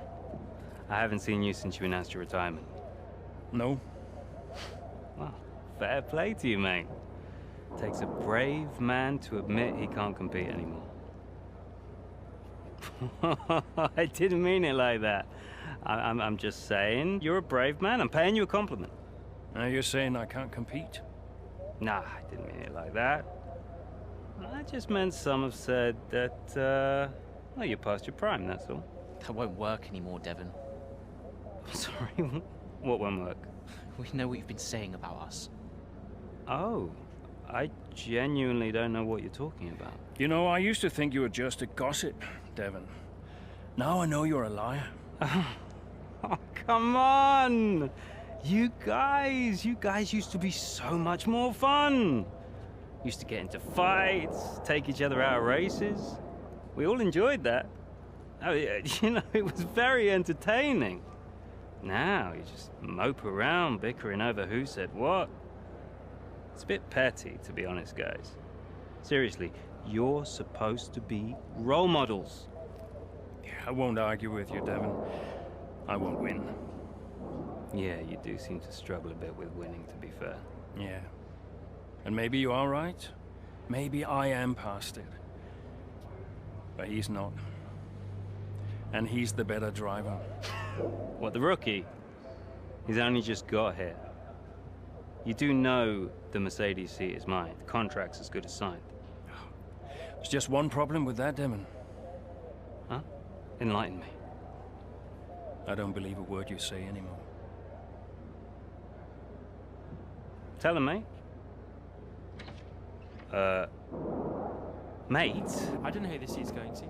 I haven't seen you since you announced your retirement. No. Well, fair play to you, mate. Takes a brave man to admit he can't compete anymore. I didn't mean it like that. I'm just saying, you're a brave man. I'm paying you a compliment. Now you're saying I can't compete? Nah, I didn't mean it like that. I just meant some have said that, well, you're past your prime, that's all. That won't work anymore, Devon. Sorry, what won't work? We know what you've been saying about us. Oh, I genuinely don't know what you're talking about. You know, I used to think you were just a gossip, Devon. Now I know you're a liar. Oh, come on! You guys used to be so much more fun. Used to get into fights, take each other out of races. We all enjoyed that. Oh, yeah, you know, it was very entertaining. Now you just mope around bickering over who said what. It's a bit petty, to be honest, guys. Seriously, you're supposed to be role models. Yeah, I won't argue with you, Devon. I won't win. Yeah, you do seem to struggle a bit with winning, to be fair. Yeah. And maybe you are right. Maybe I am past it. But he's not. And he's the better driver. What, the rookie? He's only just got here. You do know the Mercedes seat is mine. The contract's as good as signed. There's just one problem with that, Devon. Huh? Enlighten me. I don't believe a word you say anymore. Tell him, mate. Mate? I don't know who this is going to.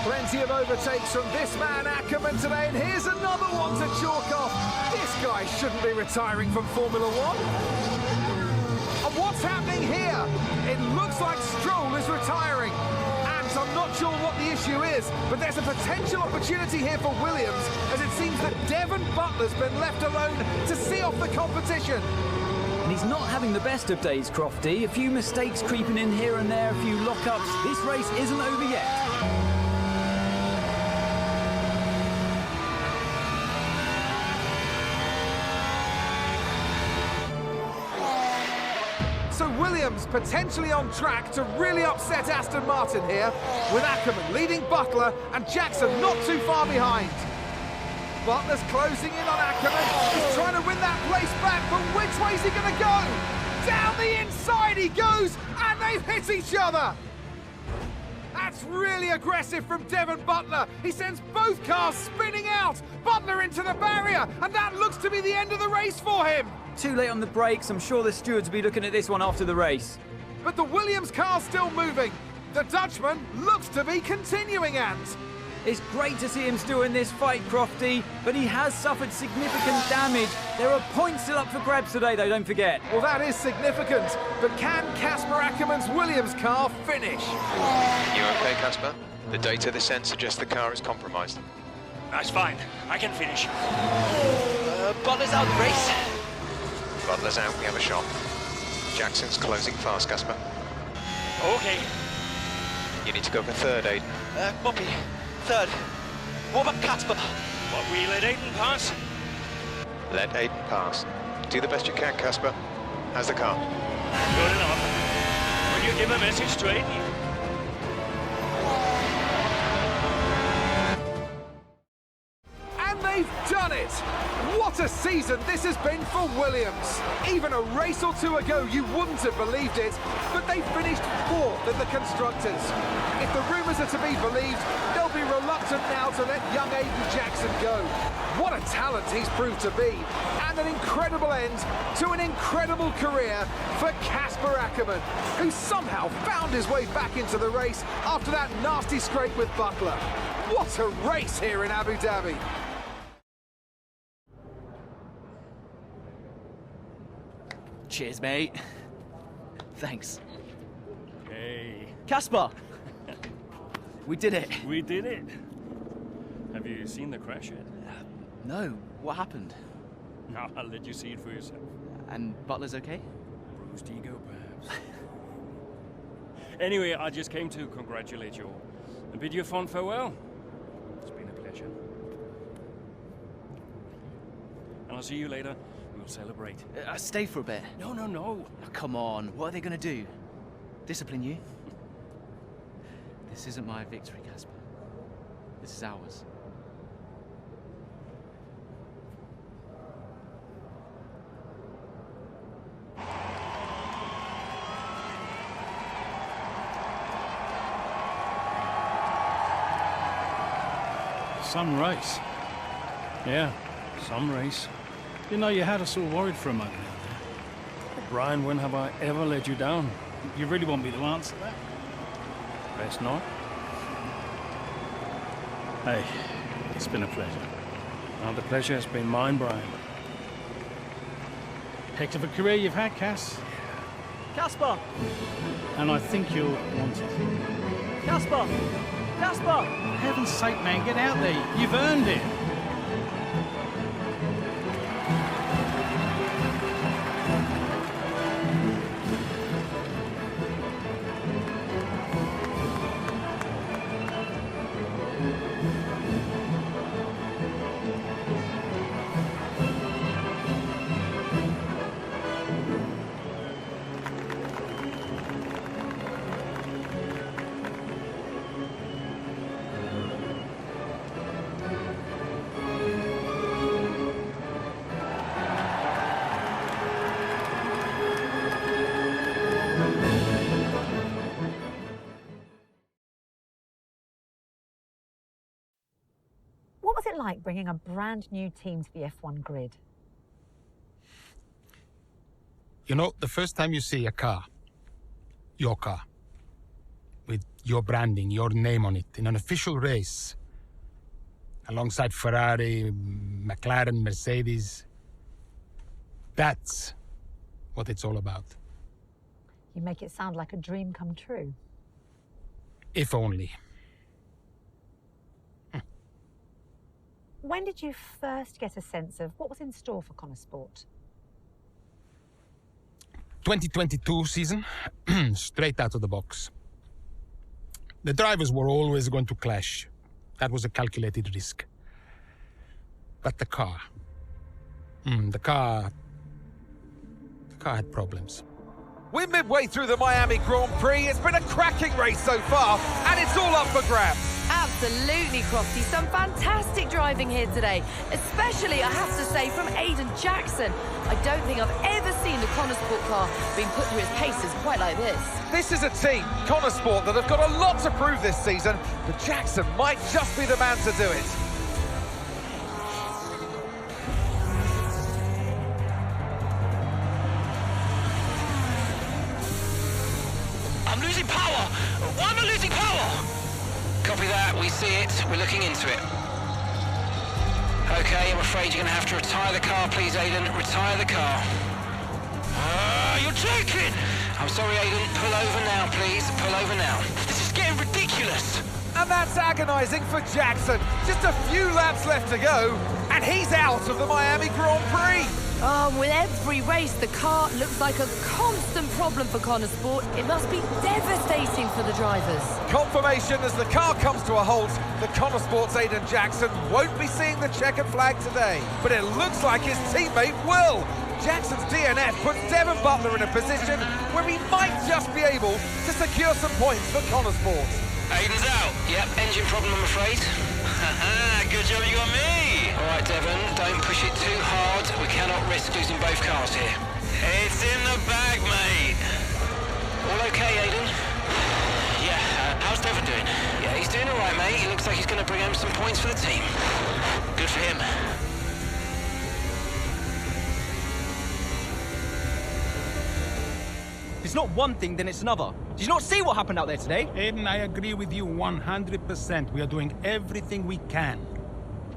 Plenty of overtakes from this man Ackerman today, and here's another one to chalk off. This guy shouldn't be retiring from Formula One. And what's happening here? It looks like Stroll is retiring. And I'm not sure what the issue is, but there's a potential opportunity here for Williams, as it seems that Devon Butler's been left alone to see off the competition. And he's not having the best of days, Crofty. A few mistakes creeping in here and there, a few lockups. This race isn't over yet. So Williams potentially on track to really upset Aston Martin here, with Ackerman leading Butler and Jackson not too far behind. Butler's closing in on Ackerman. He's trying to win that place back, but which way's he going to go? Down the inside he goes, and they've hit each other. That's really aggressive from Devon Butler. He sends both cars spinning out. Butler into the barrier, and that looks to be the end of the race for him. Too late on the brakes. I'm sure the stewards will be looking at this one after the race. But the Williams car's still moving. The Dutchman looks to be continuing, and it's great to see him still in this fight, Crofty, but he has suffered significant damage. There are points still up for grabs today, though, don't forget. Well, that is significant, but can Casper Ackerman's Williams car finish? You okay, Casper? The data this end suggests the car is compromised. That's fine. I can finish. Butler's out the race. Butler's out, we have a shot. Jackson's closing fast, Casper. Okay. You need to go for third, Aiden. Copy. Third. What about Casper? What, we let Aiden pass? Let Aiden pass. Do the best you can, Casper. How's the car? Good enough. Will you give a message to Aiden? And they've done it! What a season this has been for Williams. Even a race or two ago you wouldn't have believed it, but they finished fourth in the Constructors. If the rumours are to be believed, they'll be reluctant now to let young Aiden Jackson go. What a talent he's proved to be, and an incredible end to an incredible career for Casper Ackerman, who somehow found his way back into the race after that nasty scrape with Butler. What a race here in Abu Dhabi. Cheers, mate. Thanks. Hey. Casper! We did it. We did it. Have you seen the crash yet? No. What happened? No, I'll let you see it for yourself. And Butler's okay? Bruised ego, perhaps. Anyway, I just came to congratulate you all and bid you a fond farewell. It's been a pleasure. And I'll see you later. We'll celebrate. Stay for a bit. No, no, no. Oh, come on. What are they going to do? Discipline you? This isn't my victory, Casper. This is ours. some race. Yeah, some race. You know, you had us all worried for a moment out there. Brian, when have I ever let you down? You really want me to answer that? Best not. Hey, it's been a pleasure. Oh, the pleasure has been mine, Brian. Heck of a career you've had, Cass. Casper! And I think you'll want it. Casper! Casper! For heaven's sake, man, get out there. You've earned it. What was it like bringing a brand new team to the F1 grid? You know, the first time you see a car, your car, with your branding, your name on it, in an official race, alongside Ferrari, McLaren, Mercedes, that's what it's all about. You make it sound like a dream come true. If only. When did you first get a sense of what was in store for Motorsport? 2022 season, straight out of the box. The drivers were always going to clash. That was a calculated risk. But the car... The car had problems. We're midway through the Miami Grand Prix. It's been a cracking race so far, and it's all up for grabs. Absolutely, Crofty. Some fantastic driving here today, especially, I have to say, from Aiden Jackson. I don't think I've ever seen the Motorsport car being put through its paces quite like this. This is a team, Motorsport, that have got a lot to prove this season, but Jackson might just be the man to do it. I'm losing power! Why am I losing power? Copy that, we see it, we're looking into it. Okay, I'm afraid you're going to have to retire the car, please, Aiden. Retire the car. You're joking! I'm sorry, Aiden. Pull over now, please. Pull over now. This is getting ridiculous. And that's agonising for Jackson. Just a few laps left to go, and he's out of the Miami Grand Prix. With every race, the car looks like a constant problem for Motorsport. It must be devastating for the drivers. Confirmation as the car comes to a halt. The Motorsport's Aiden Jackson won't be seeing the checkered flag today, but it looks like his teammate will. Jackson's DNF puts Devon Butler in a position where he might just be able to secure some points for Motorsport. Aiden's out. Yep, engine problem, I'm afraid. Good job you got me. All right, Devon, don't push it too hard. We cannot risk losing both cars here. It's in the bag, mate. All okay, Aiden? Yeah, how's Devon doing? Yeah, he's doing all right, mate. He looks like he's going to bring home some points for the team. Good for him. If it's not one thing, then it's another. Did you not see what happened out there today? Aiden, I agree with you 100%. We are doing everything we can.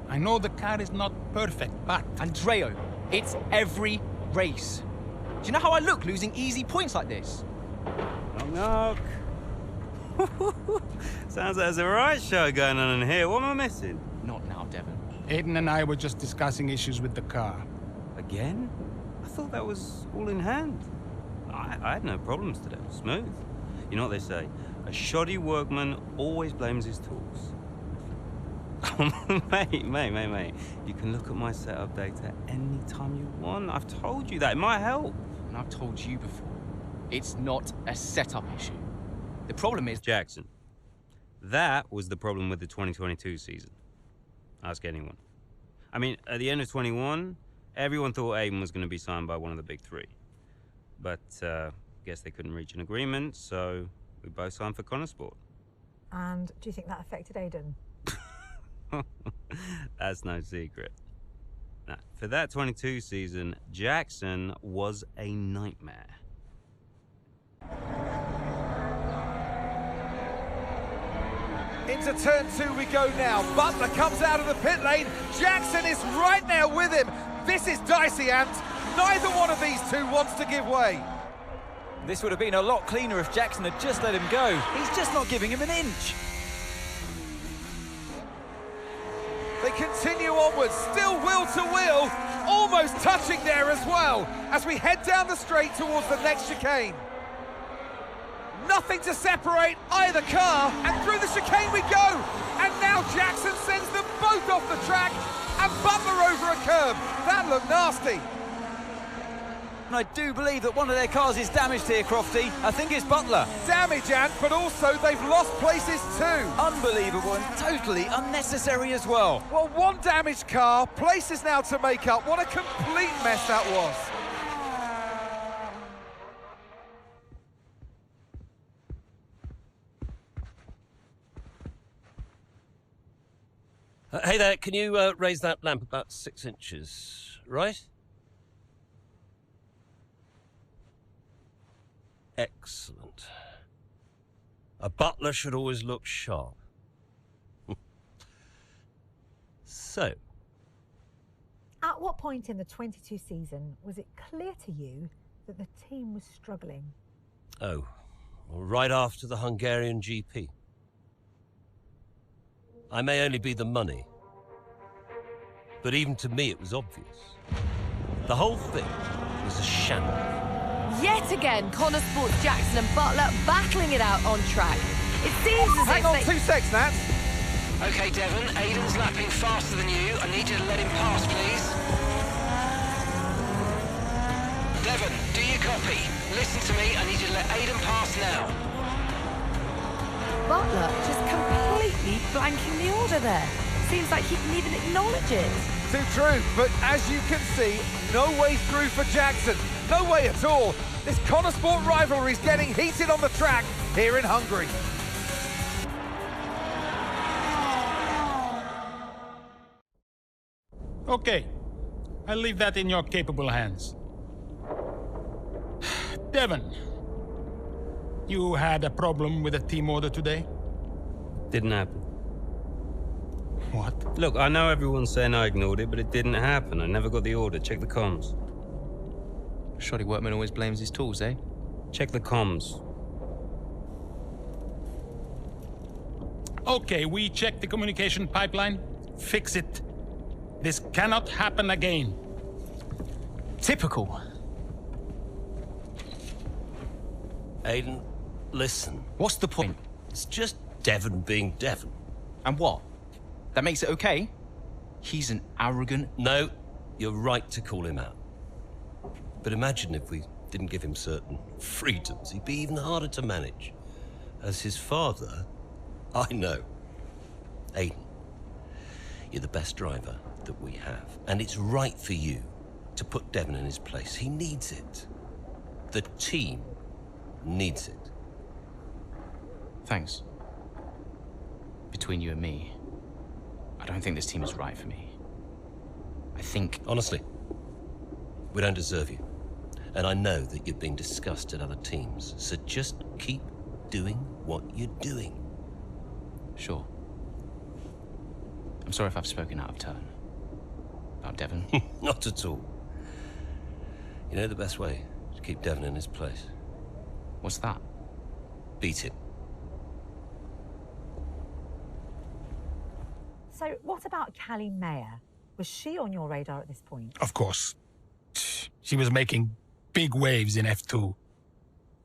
I know the car is not perfect, but... Andreo, it's every race. Do you know how I look losing easy points like this? Knock, knock. Sounds like there's a right show going on in here. What am I missing? Not now, Devon. Aiden and I were just discussing issues with the car. Again? I thought that was all in hand. I had no problems today. Smooth. You know what they say? A shoddy workman always blames his tools. mate. You can look at my setup data anytime you want. I've told you that. It might help. And I've told you before. It's not a setup issue. The problem is... Jackson. That was the problem with the 2022 season. Ask anyone. I mean, at the end of 21, everyone thought Aiden was going to be signed by one of the big three. But, guess they couldn't reach an agreement, so we both signed for Motorsport. And do you think that affected Aiden? That's no secret. Now, for that 22 season, Jackson was a nightmare. Into turn 2 we go now. Butler comes out of the pit lane. Jackson is right now with him. This is dicey, Ant. Neither one of these two wants to give way. This would have been a lot cleaner if Jackson had just let him go. He's just not giving him an inch. They continue onwards, still wheel to wheel, almost touching there as well, as we head down the straight towards the next chicane. Nothing to separate either car, and through the chicane we go. And now Jackson sends them both off the track, and Butler over a curb. That looked nasty. And I do believe that one of their cars is damaged here, Crofty. I think it's Butler. Damage, Ant, but also they've lost places too. Unbelievable and totally unnecessary as well. Well, one damaged car, places now to make up. What a complete mess that was. Hey there, can you raise that lamp about 6 inches, right? Excellent. A butler should always look sharp. So. At what point in the 22 season was it clear to you that the team was struggling? Oh, well, right after the Hungarian GP. I may only be the money, but even to me it was obvious. The whole thing was a shambles. Yet again, Motorsports, Jackson and Butler battling it out on track. It seems as Hang if on they... 2 seconds, Nat. Okay, Devon, Aiden's lapping faster than you. I need you to let him pass, please. Devon, do you copy? Listen to me, I need you to let Aiden pass now. Butler just completely blanking the order there. Seems like he didn't even acknowledge it. Too true, but as you can see, no way through for Jackson. No way at all. This Motorsport rivalry is getting heated on the track here in Hungary. Okay, I'll leave that in your capable hands. Devon, you had a problem with a team order today? Didn't happen. What? Look, I know everyone's saying I ignored it, but it didn't happen. I never got the order. Check the comms. Shoddy workman always blames his tools, eh? Check the comms. Okay, we checked the communication pipeline. Fix it. This cannot happen again. Typical. Aiden, listen. What's the point? It's just Devon being Devon. And what? That makes it okay? He's an arrogant... No, you're right to call him out. But imagine if we didn't give him certain freedoms. He'd be even harder to manage. As his father, I know. Aiden, you're the best driver that we have. And it's right for you to put Devon in his place. He needs it. The team needs it. Thanks. Between you and me, I don't think this team is right for me. I think... Honestly, we don't deserve you. And I know that you're being discussed at other teams, so just keep doing what you're doing. Sure. I'm sorry if I've spoken out of turn. About Devon. Not at all. You know the best way to keep Devon in his place? What's that? Beat it. So what about Callie Mayer? Was she on your radar at this point? Of course. She was making big waves in F2.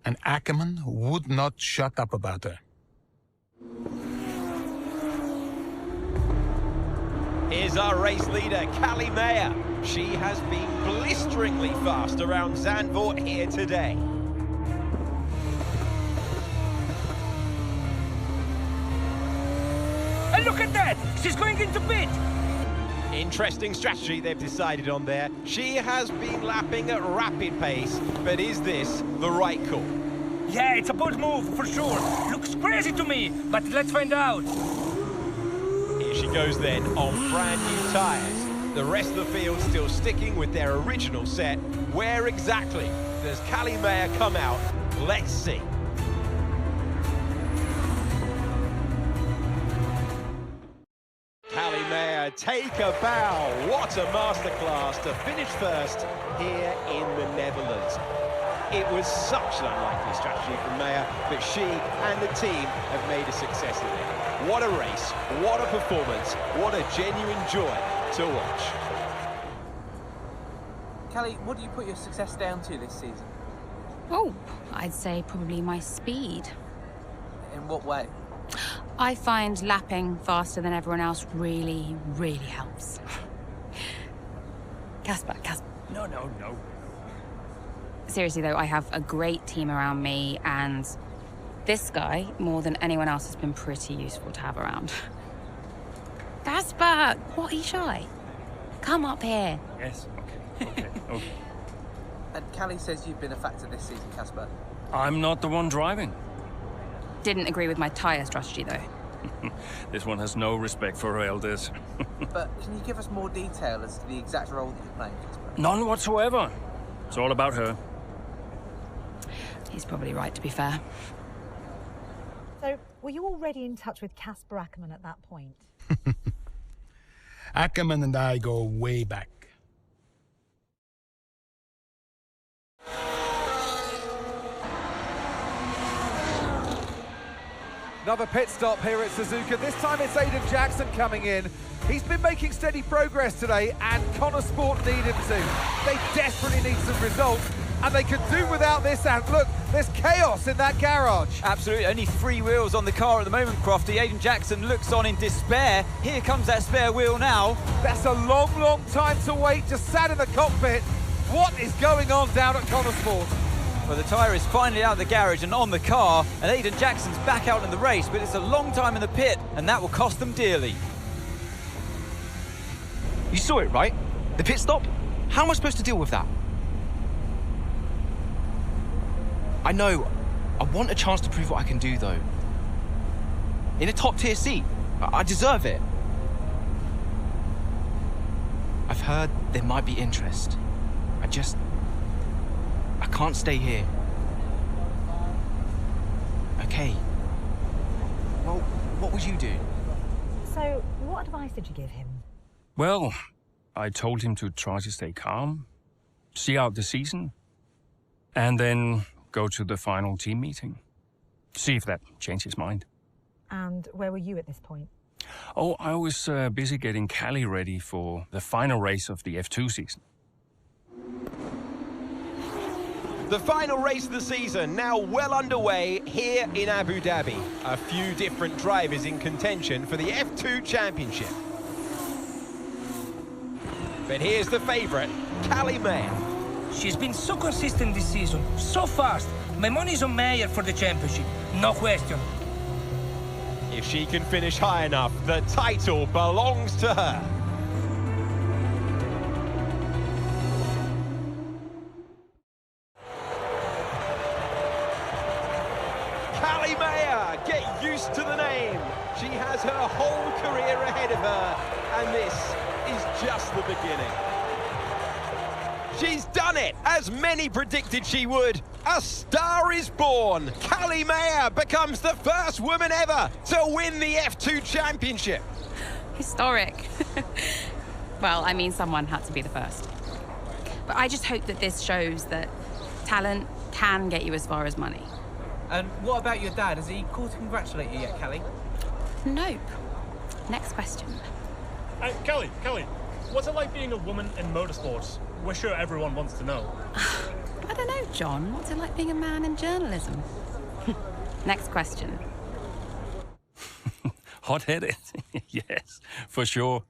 And Ackerman would not shut up about her. Here's our race leader, Callie Mayer. She has been blisteringly fast around Zandvoort here today. And look at that! She's going into pit! Interesting strategy they've decided on there. She has been lapping at rapid pace, but is this the right call? Yeah, it's a bold move, for sure. Looks crazy to me, but let's find out. Here in she goes then on brand new tyres. The rest of the field still sticking with their original set. Where exactly does Callie Mayer come out? Let's see. Callie Mayer, take a bow. What a masterclass to finish first here in the Netherlands. It was such an unlikely strategy from Mayer, but she and the team have made a success of it. What a race, what a performance, what a genuine joy to watch. Callie, what do you put your success down to this season? Oh, I'd say probably my speed. In what way? I find lapping faster than everyone else really, really helps. Casper. No. Seriously though, I have a great team around me, and this guy, more than anyone else, has been pretty useful to have around. Casper, what are you shy? Come up here. Yes, okay. And Callie says you've been a factor this season, Casper. I'm not the one driving. Didn't agree with my tyre strategy though. This one has no respect for her elders. But can you give us more detail as to the exact role that you're playing, Casper? None whatsoever. It's all about her. He's probably right, to be fair. So, were you already in touch with Casper Ackerman at that point? Ackerman and I go way back. Another pit stop here at Suzuka. This time it's Aiden Jackson coming in. He's been making steady progress today, and Motorsport need him to. They desperately need some results, and they could do without this. And look, there's chaos in that garage. Absolutely, only 3 wheels on the car at the moment, Crofty. Aiden Jackson looks on in despair. Here comes that spare wheel now. That's a long, long time to wait, just sat in the cockpit. What is going on down at Motorsport? Well, the tyre is finally out of the garage and on the car, and Aiden Jackson's back out in the race, but it's a long time in the pit, and that will cost them dearly. You saw it, right? The pit stop? How am I supposed to deal with that? I know. I want a chance to prove what I can do, though. In a top-tier seat. I deserve it. I've heard there might be interest. I can't stay here. Okay. Well, what would you do? So, what advice did you give him? Well, I told him to try to stay calm, see out the season, and then go to the final team meeting. See if that changed his mind. And where were you at this point? Oh, I was busy getting Callie ready for the final race of the F2 season. The final race of the season now well underway here in Abu Dhabi. A few different drivers in contention for the F2 Championship. But here's the favourite, Callie Mayer. She's been so consistent this season, so fast. My money's on Mayer for the championship, no question. If she can finish high enough, the title belongs to her. Callie Mayer, get used to the name. She has her whole career ahead of her, and this is just the beginning. She's done it, as many predicted she would. A star is born. Callie Mayer becomes the first woman ever to win the F2 Championship. Historic. Well, I mean, someone had to be the first. But I just hope that this shows that talent can get you as far as money. And what about your dad? Has he called to congratulate you yet, Callie? Nope. Next question. Callie, what's it like being a woman in motorsports? We're sure everyone wants to know. I don't know, John. What's it like being a man in journalism? Next question. Hot-headed, yes, for sure.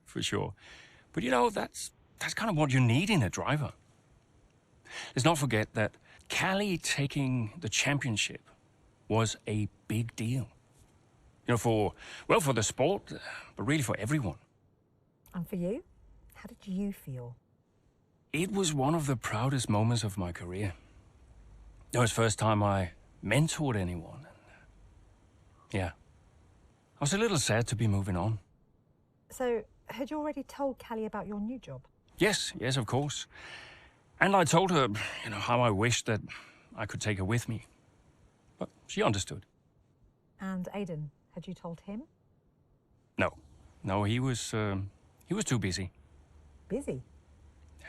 But you know, that's kind of what you need in a driver. Let's not forget that Callie taking the championship was a big deal. You know, for the sport, but really for everyone. And for you? How did you feel? It was one of the proudest moments of my career. It was the first time I mentored anyone. Yeah. I was a little sad to be moving on. So, had you already told Callie about your new job? Yes, of course. And I told her, how I wished that I could take her with me. But she understood. And Aidan, had you told him? No, he was too busy. Busy?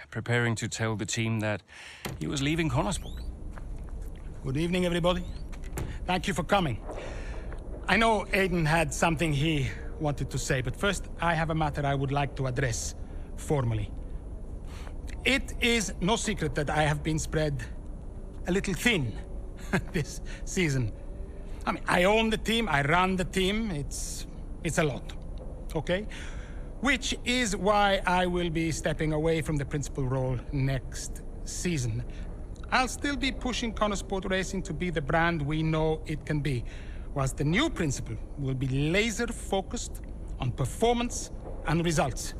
Preparing to tell the team that he was leaving Motorsport. Good evening, everybody. Thank you for coming. I know Aidan had something he wanted to say, but first I have a matter I would like to address formally. It is no secret that I have been spread a little thin this season. I mean, I own the team, I run the team, it's a lot, okay? Which is why I will be stepping away from the principal role next season. I'll still be pushing Motorsport Racing to be the brand we know it can be, whilst the new principal will be laser focused on performance and results.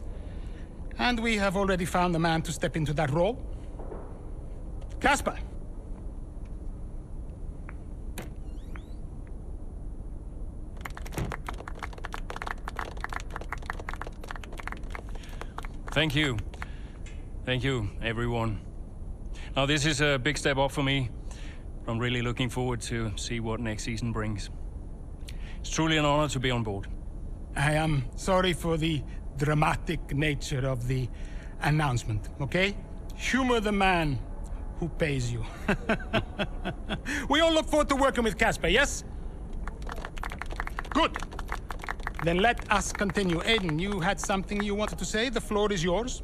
And we have already found a man to step into that role. Casper. Thank you. Thank you, everyone. Now, this is a big step up for me. I'm really looking forward to see what next season brings. It's truly an honor to be on board. I am sorry for the dramatic nature of the announcement, okay? Humor the man who pays you. We all look forward to working with Casper, yes? Good. Then let us continue. Aidan, you had something you wanted to say? The floor is yours.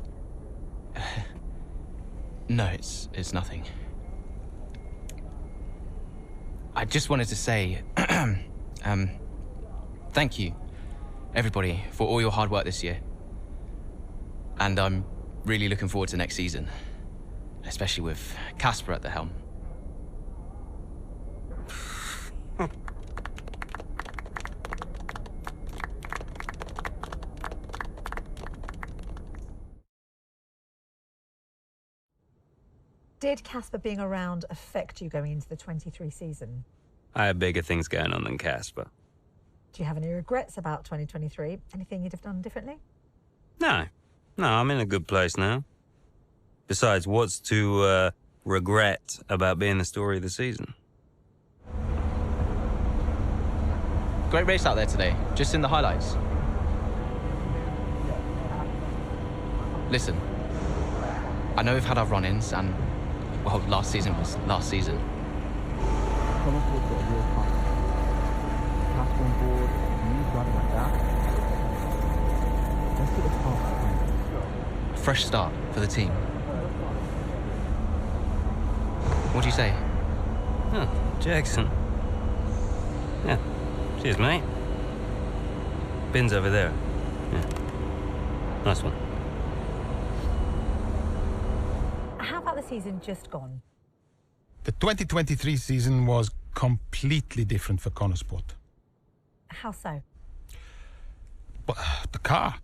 No, it's nothing. I just wanted to say, thank you, everybody, for all your hard work this year. And I'm really looking forward to next season, especially with Casper at the helm. Did Casper being around affect you going into the 23 season? I have bigger things going on than Casper. Do you have any regrets about 2023? Anything you'd have done differently? No, I'm in a good place now. Besides, what's to regret about being the story of the season? Great race out there today, just in the highlights. Listen, I know we've had our run-ins and, well, last season was last season. A fresh start for the team. What do you say? Huh, Jackson. Yeah, cheers, mate. Bin's over there. Yeah, nice one. How about the season just gone? The 2023 season was completely different for Motorsport. How so? Well, the car,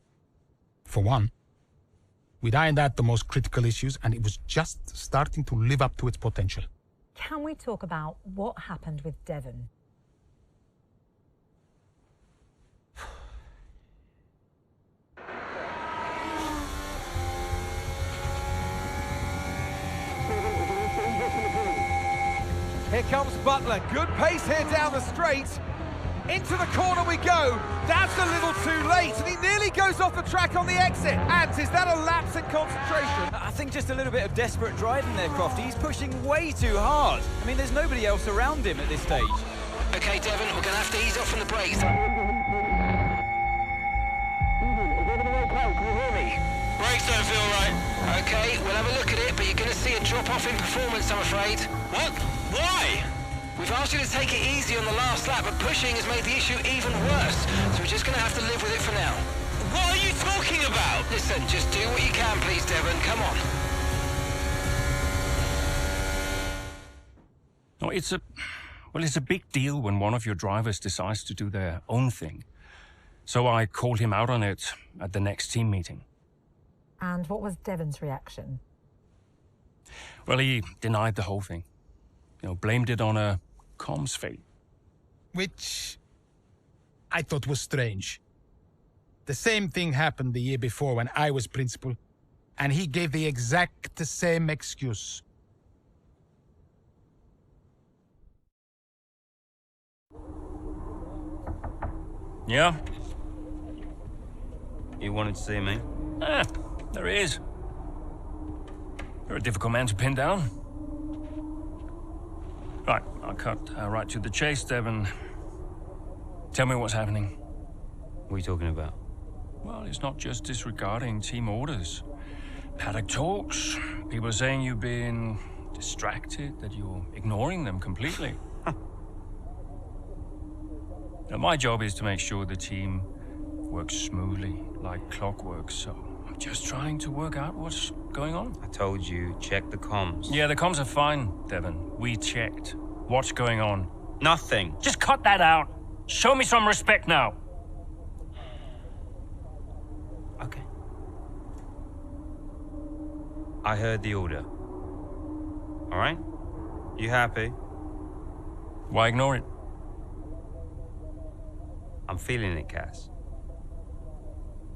for one. We'd ironed out the most critical issues, and it was just starting to live up to its potential. Can we talk about what happened with Devon? Here comes Butler. Good pace here down the straight. Into the corner we go. That's a little too late, and he nearly goes off the track on the exit. And is that a lapse in concentration? I think just a little bit of desperate driving there, Crofty. He's pushing way too hard. I mean, there's nobody else around him at this stage. Okay, Devon, we're going to have to ease off from the brakes. Brakes don't feel right. Okay, we'll have a look at it, but you're going to see a drop-off in performance, I'm afraid. What? Why? We've asked you to take it easy on the last lap, but pushing has made the issue even worse, so we're just going to have to live with it for now. What are you talking about? Listen, just do what you can, please, Devon. Come on. No, it's a big deal when one of your drivers decides to do their own thing. So I called him out on it at the next team meeting. And what was Devon's reaction? Well, he denied the whole thing. Blamed it on a comms fail. Which I thought was strange. The same thing happened the year before when I was principal, and he gave the exact same excuse. Yeah? You wanted to see me? There he is. You're a difficult man to pin down. Right, I'll cut right to the chase, Devon. Tell me what's happening. What are you talking about? Well, it's not just disregarding team orders. Paddock talks. People are saying you've been distracted, that you're ignoring them completely. Now, my job is to make sure the team works smoothly, like clockwork, so I'm just trying to work out what's going on. I told you, check the comms. Yeah, the comms are fine, Devon. We checked. What's going on? Nothing. Just cut that out. Show me some respect now. Okay. I heard the order. All right? You happy? Why ignore it? I'm feeling it, Cass.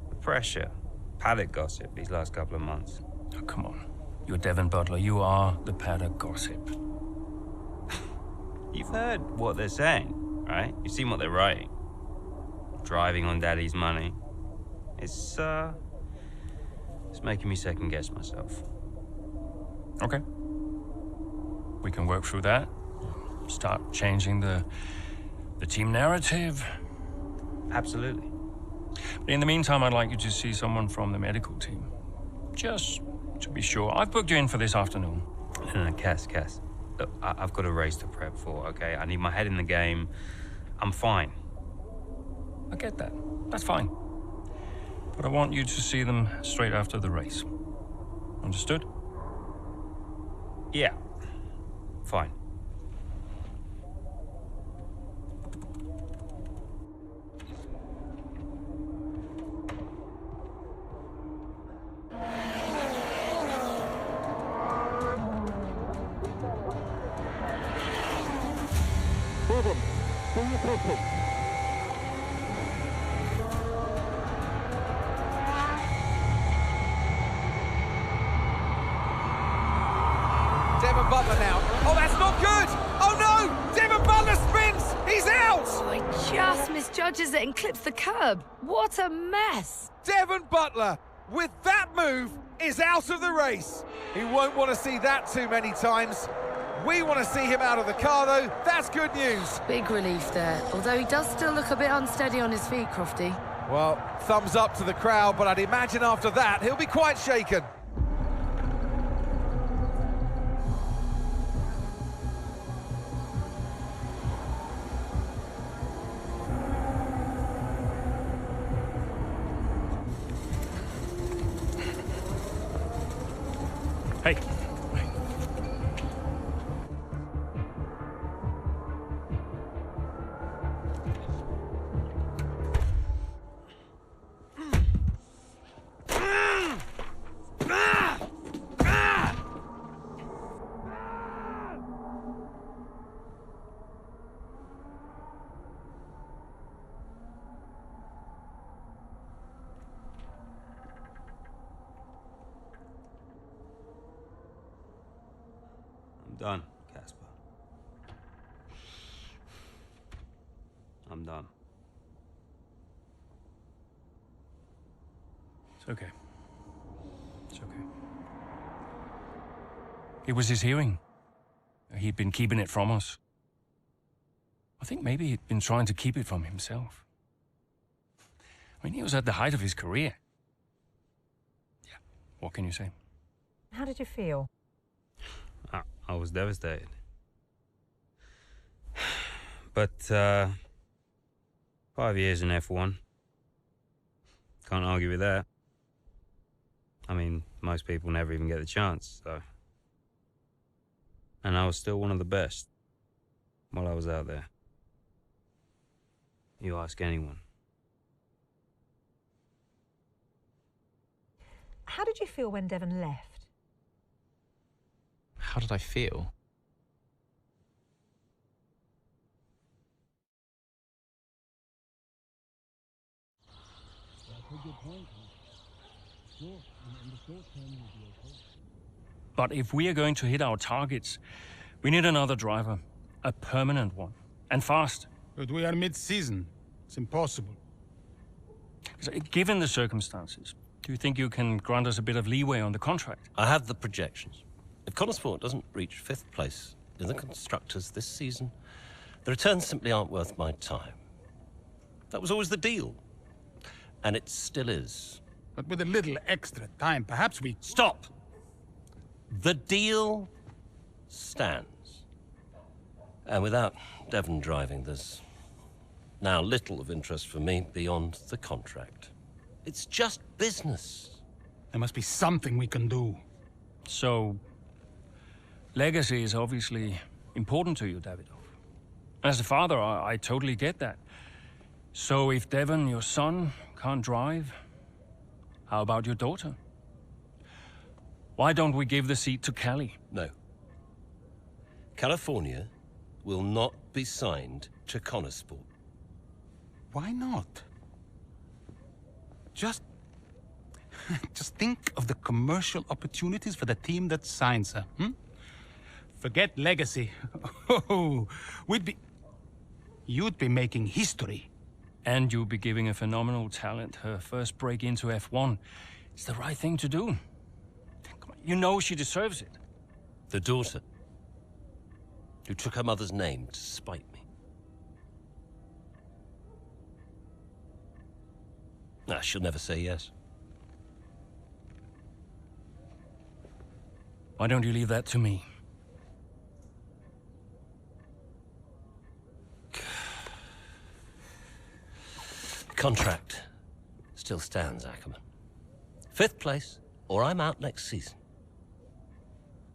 The pressure, paddock gossip these last couple of months. Oh, come on. You're Devon Butler. You are the paddock gossip. You've heard what they're saying, right? You've seen what they're writing. Driving on Daddy's money. It's making me second guess myself. Okay. We can work through that. Start changing the team narrative. Absolutely. But in the meantime, I'd like you to see someone from the medical team. Just to be sure. I've booked you in for this afternoon. No, Cass. Look, I've got a race to prep for, okay? I need my head in the game. I'm fine. I get that. That's fine. But I want you to see them straight after the race. Understood? Yeah. Fine. Devon Butler now. Oh, that's not good! Oh no! Devon Butler spins! He's out! Oh, he just misjudges it and clips the curb. What a mess! Devon Butler, with that move, is out of the race. He won't want to see that too many times. We want to see him out of the car, though. That's good news. Big relief there, although he does still look a bit unsteady on his feet, Crofty. Well, thumbs up to the crowd, but I'd imagine after that, he'll be quite shaken. Hey. I'm done, Casper. I'm done. It's okay. It's okay. It was his hearing. He'd been keeping it from us. I think maybe he'd been trying to keep it from himself. I mean, he was at the height of his career. Yeah, what can you say? How did you feel? I was devastated. But, 5 years in F1. Can't argue with that. I mean, most people never even get the chance, so. And I was still one of the best while I was out there. You ask anyone. How did you feel when Devon left? How did I feel? But if we are going to hit our targets, we need another driver. A permanent one. And fast. But we are mid-season. It's impossible. So, given the circumstances, do you think you can grant us a bit of leeway on the contract? I have the projections. If Motorsport doesn't reach 5th place in the Constructors this season, the returns simply aren't worth my time. That was always the deal. And it still is. But with a little extra time, perhaps we... Stop! The deal stands. And without Devon driving, there's now little of interest for me beyond the contract. It's just business. There must be something we can do. So, legacy is obviously important to you, Davidov. As a father, I totally get that. So if Devon, your son, can't drive, how about your daughter? Why don't we give the seat to Callie? No. California will not be signed to Motorsport. Why not? Just think of the commercial opportunities for the team that signs her, Forget legacy. Oh, you'd be making history. And you'll be giving a phenomenal talent her first break into F1. It's the right thing to do. Come on, you know she deserves it. The daughter, who took her mother's name to spite me. Nah, she'll never say yes. Why don't you leave that to me? Contract still stands, Ackerman. 5th place, or I'm out next season.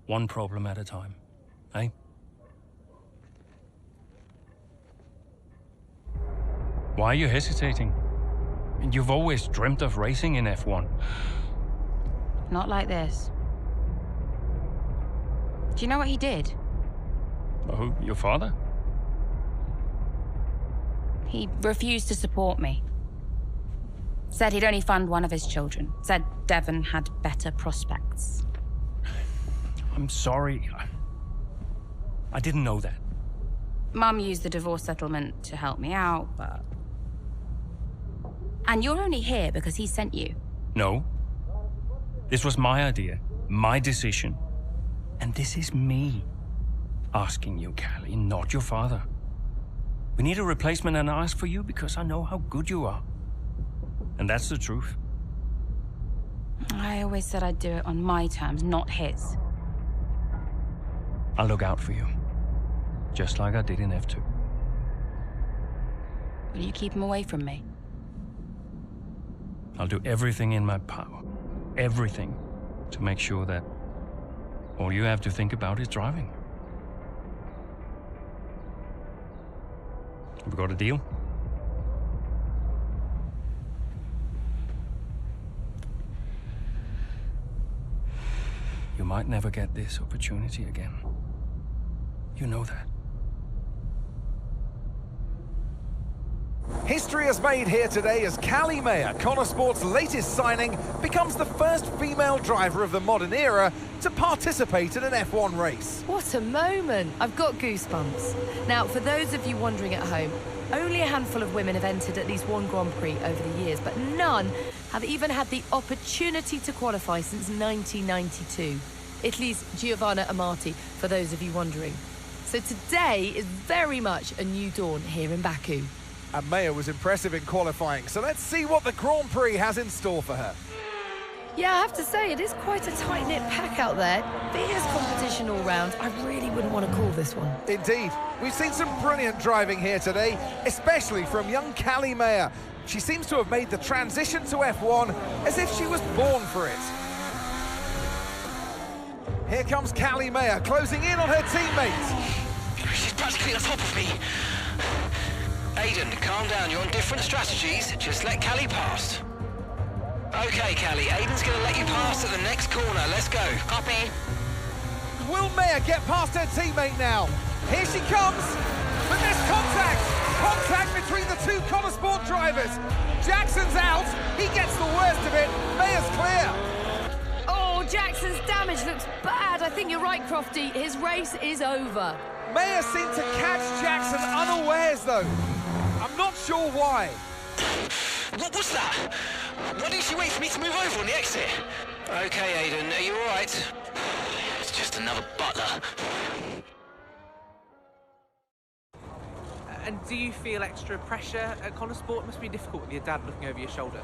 One problem at a time, eh? Why are you hesitating? You've always dreamt of racing in F1. Not like this. Do you know what he did? Oh, your father? He refused to support me. Said he'd only fund one of his children. Said Devon had better prospects. I'm sorry. I didn't know that. Mum used the divorce settlement to help me out, but... And you're only here because he sent you. No. This was my idea, my decision. And this is me asking you, Callie, not your father. We need a replacement, and I ask for you because I know how good you are. And that's the truth. I always said I'd do it on my terms, not his. I'll look out for you. Just like I did in F2. Will you keep him away from me? I'll do everything in my power. Everything. To make sure that all you have to think about is driving. Have we got a deal? You might never get this opportunity again. You know that. History is made here today as Callie Mayer, Motorsport's latest signing, becomes the first female driver of the modern era to participate in an F1 race. What a moment! I've got goosebumps. Now, for those of you wondering at home, only a handful of women have entered at least one Grand Prix over the years, but none have even had the opportunity to qualify since 1992. Italy's Giovanna Amati, for those of you wondering. So today is very much a new dawn here in Baku. And Mayer was impressive in qualifying, so let's see what the Grand Prix has in store for her. Yeah, I have to say, it is quite a tight-knit pack out there. Fierce competition all round. I really wouldn't want to call this one. Indeed. We've seen some brilliant driving here today, especially from young Callie Mayer. She seems to have made the transition to F1 as if she was born for it. Here comes Callie Mayer, closing in on her teammates. She's practically on top of me. Aiden, calm down. You're on different strategies. Just let Callie pass. Okay, Callie. Aiden's going to let you pass at the next corner. Let's go. Copy. Will Mayer get past her teammate now? Here she comes. But there's contact. Contact between the two motorsport drivers. Jackson's out. He gets the worst of it. Mayer's clear. Oh, Jackson's damage looks bad. I think you're right, Crofty. His race is over. Mayer seemed to catch Jackson unawares, though. I'm not sure why. What was that? Why didn't you wait for me to move over on the exit? Okay, Aiden, are you all right? It's just another butler. And do you feel extra pressure at Motorsport? It must be difficult with your dad looking over your shoulder.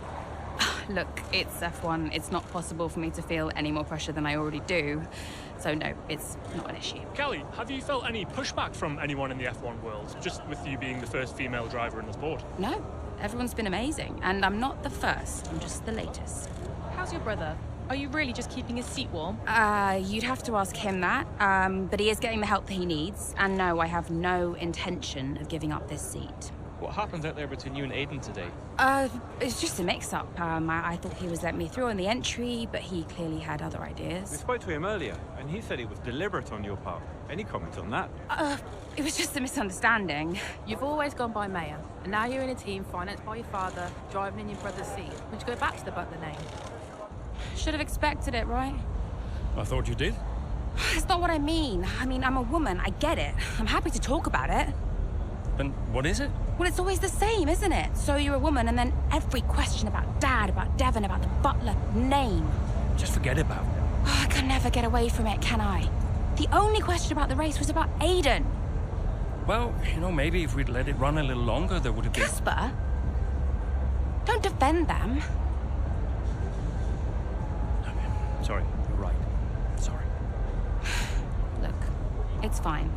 Look, it's F1. It's not possible for me to feel any more pressure than I already do. So no, it's not an issue. Kelly, have you felt any pushback from anyone in the F1 world, just with you being the first female driver in the sport? No, everyone's been amazing. And I'm not the first, I'm just the latest. How's your brother? Are you really just keeping his seat warm? You'd have to ask him that. But he is getting the help that he needs. And no, I have no intention of giving up this seat. What happened out there between you and Aiden today? It's just a mix-up. I thought he was letting me through on the entry, but he clearly had other ideas. We spoke to him earlier, and he said it was deliberate on your part. Any comment on that? It was just a misunderstanding. You've always gone by Mayer, and now you're in a team financed by your father, driving in your brother's seat. Would you go back to the butler name? Should have expected it, right? I thought you did. That's not what I mean. I mean, I'm a woman, I get it. I'm happy to talk about it. Then what is it? Well, it's always the same, isn't it? So you're a woman, and then every question about Dad, about Devon, about the butler, name. Just forget about it. Oh, I can never get away from it, can I? The only question about the race was about Aiden. Well, you know, maybe if we'd let it run a little longer, there would have been... Casper? Don't defend them. Sorry, you're right. Sorry. Look, it's fine.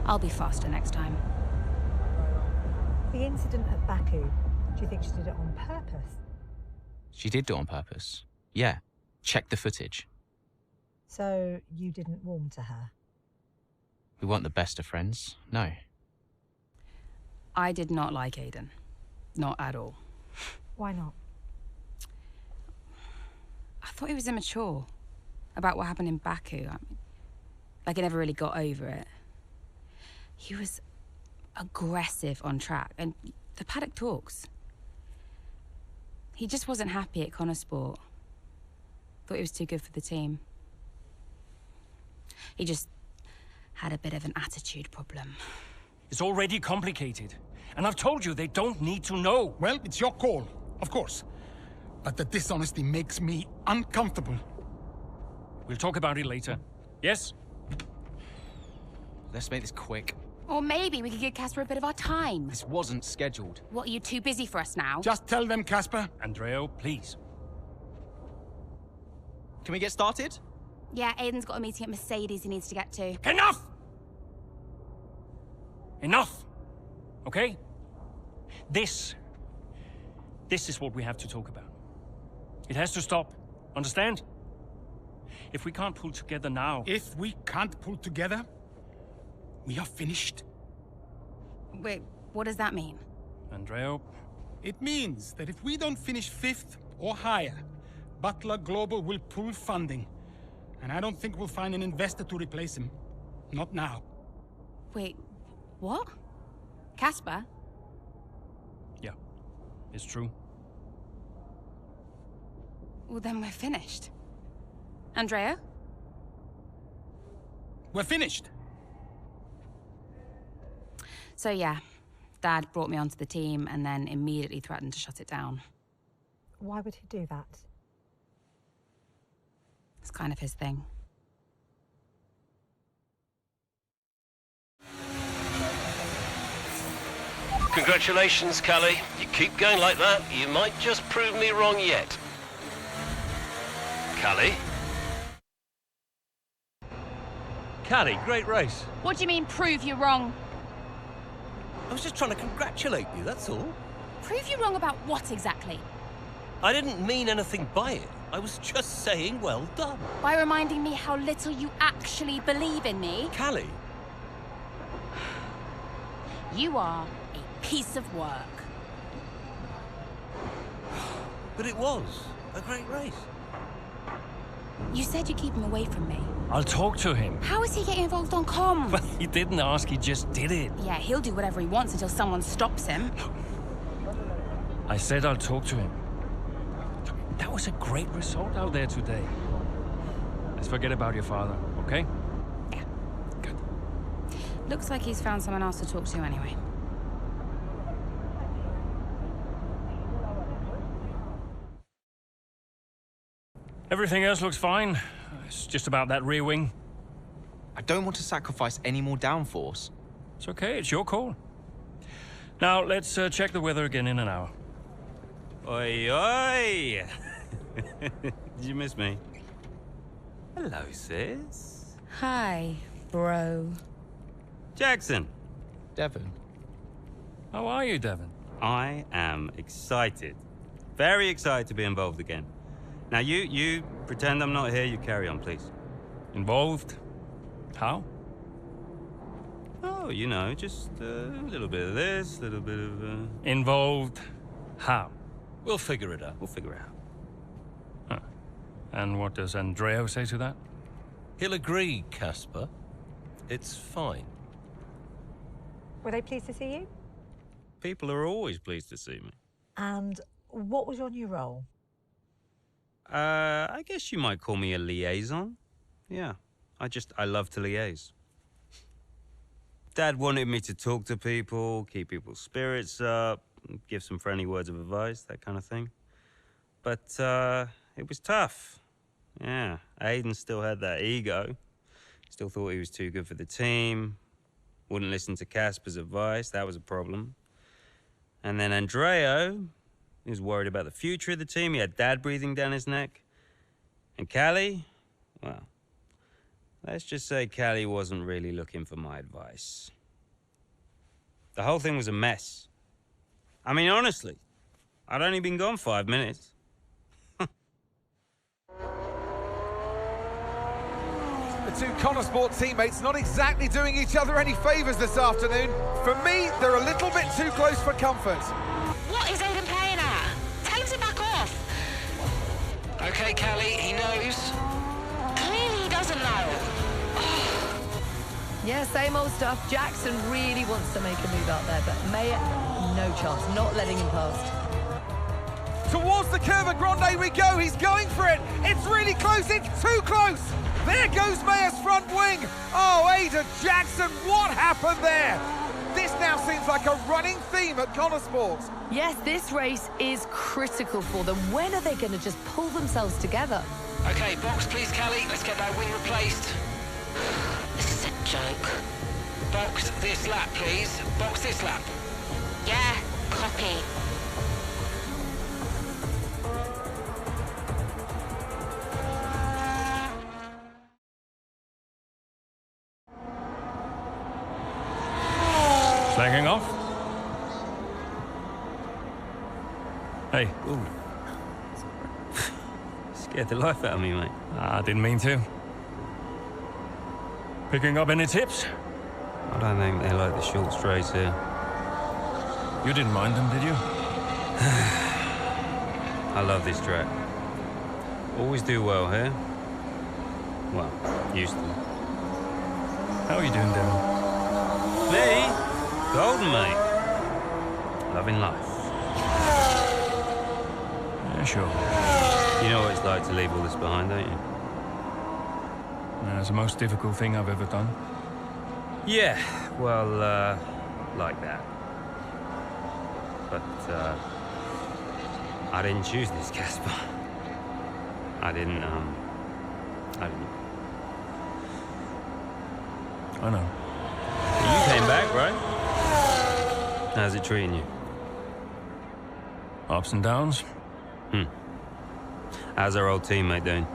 I'll be faster next time. The incident at Baku, do you think she did it on purpose? She did do it on purpose. Yeah. Check the footage. So you didn't warm to her? We weren't the best of friends, no. I did not like Aiden. Not at all. Why not? I thought he was immature about what happened in Baku. I mean, like, he never really got over it. He was aggressive on track, and the paddock talks. He just wasn't happy at Motorsport. Thought he was too good for the team. He just had a bit of an attitude problem. It's already complicated. And I've told you they don't need to know. Well, it's your call, of course. But the dishonesty makes me uncomfortable. We'll talk about it later. Yes? Let's make this quick. Or maybe we could give Casper a bit of our time. This wasn't scheduled. What, are you too busy for us now? Just tell them, Casper. Andreo, please. Can we get started? Yeah, Aiden's got a meeting at Mercedes he needs to get to. Enough! Enough! Okay? This is what we have to talk about. It has to stop. Understand? If we can't pull together now... If we can't pull together, we are finished. Wait, what does that mean? Andreo? It means that if we don't finish 5th or higher, Butler Global will pull funding. And I don't think we'll find an investor to replace him. Not now. Wait, what? Casper? Yeah, it's true. Well, then we're finished. Andrea? We're finished. So yeah, Dad brought me onto the team and then immediately threatened to shut it down. Why would he do that? It's kind of his thing. Congratulations, Callie. You keep going like that, you might just prove me wrong yet. Callie? Callie, great race. What do you mean, prove you wrong? I was just trying to congratulate you, that's all. Prove you wrong about what exactly? I didn't mean anything by it. I was just saying well done. By reminding me how little you actually believe in me. Callie? You are a piece of work. But it was a great race. You said you'd keep him away from me. I'll talk to him. How is he getting involved on comms? Well, he didn't ask, he just did it. Yeah, he'll do whatever he wants until someone stops him. I said I'll talk to him. That was a great result out there today. Let's forget about your father, okay? Looks like he's found someone else to talk to anyway. Everything else looks fine. It's just about that rear wing. I don't want to sacrifice any more downforce. It's okay, it's your call. Now, let's check the weather again in an hour. Oi, oi! Did you miss me? Hello, sis. Hi, bro. Jackson. Devon. How are you, Devon? I am excited. Very excited to be involved again. Now, you pretend I'm not here, you carry on, please. Involved? How? Oh, you know, just a little bit of this, a little bit of... Involved? How? We'll figure it out. We'll figure it out. Huh. And what does Andreo say to that? He'll agree, Casper. It's fine. Were they pleased to see you? People are always pleased to see me. And what was your new role? I guess you might call me a liaison. Yeah, I love to liaise. Dad wanted me to talk to people, keep people's spirits up, give some friendly words of advice, that kind of thing. But it was tough. Yeah, Aiden still had that ego. Still thought he was too good for the team. Wouldn't listen to Casper's advice, that was a problem. And then Andreo, he was worried about the future of the team. He had Dad breathing down his neck. And Callie, well, let's just say Callie wasn't really looking for my advice. The whole thing was a mess. I mean, honestly, I'd only been gone 5 minutes. The two Motorsport teammates not exactly doing each other any favours this afternoon. For me, they're a little bit too close for comfort. What is Aiden playing at? Tell him to back off. Okay, Callie, he knows. Clearly he doesn't know. Yeah, same old stuff. Jackson really wants to make a move out there, but Maya, no chance. Not letting him past. Towards the Curva Grande we go. He's going for it. It's really close. It's too close. There goes Maya's front wing. Oh, Aiden Jackson, what happened there? This now seems like a running theme at Motorsports. Yes, this race is critical for them. When are they going to just pull themselves together? Okay, box please, Callie. Let's get that wing replaced. This is a joke. Box this lap, please. Box this lap. Yeah, copy. Slacking off? Hey. Ooh. Scared the life out of me, mate. I didn't mean to. Picking up any tips? I don't think they like the short straights here. You didn't mind them, did you? I love this track. Always do well here. Well, used to. How are you doing, Devon? Me? Golden, mate. Loving life. Yeah, sure. You know what it's like to leave all this behind, don't you? Yeah, it's the most difficult thing I've ever done. Yeah, well, like that. But, I didn't choose this, Casper. I didn't. I know. You came back, right? How's it treating you? Ups and downs. How's our old teammate doing?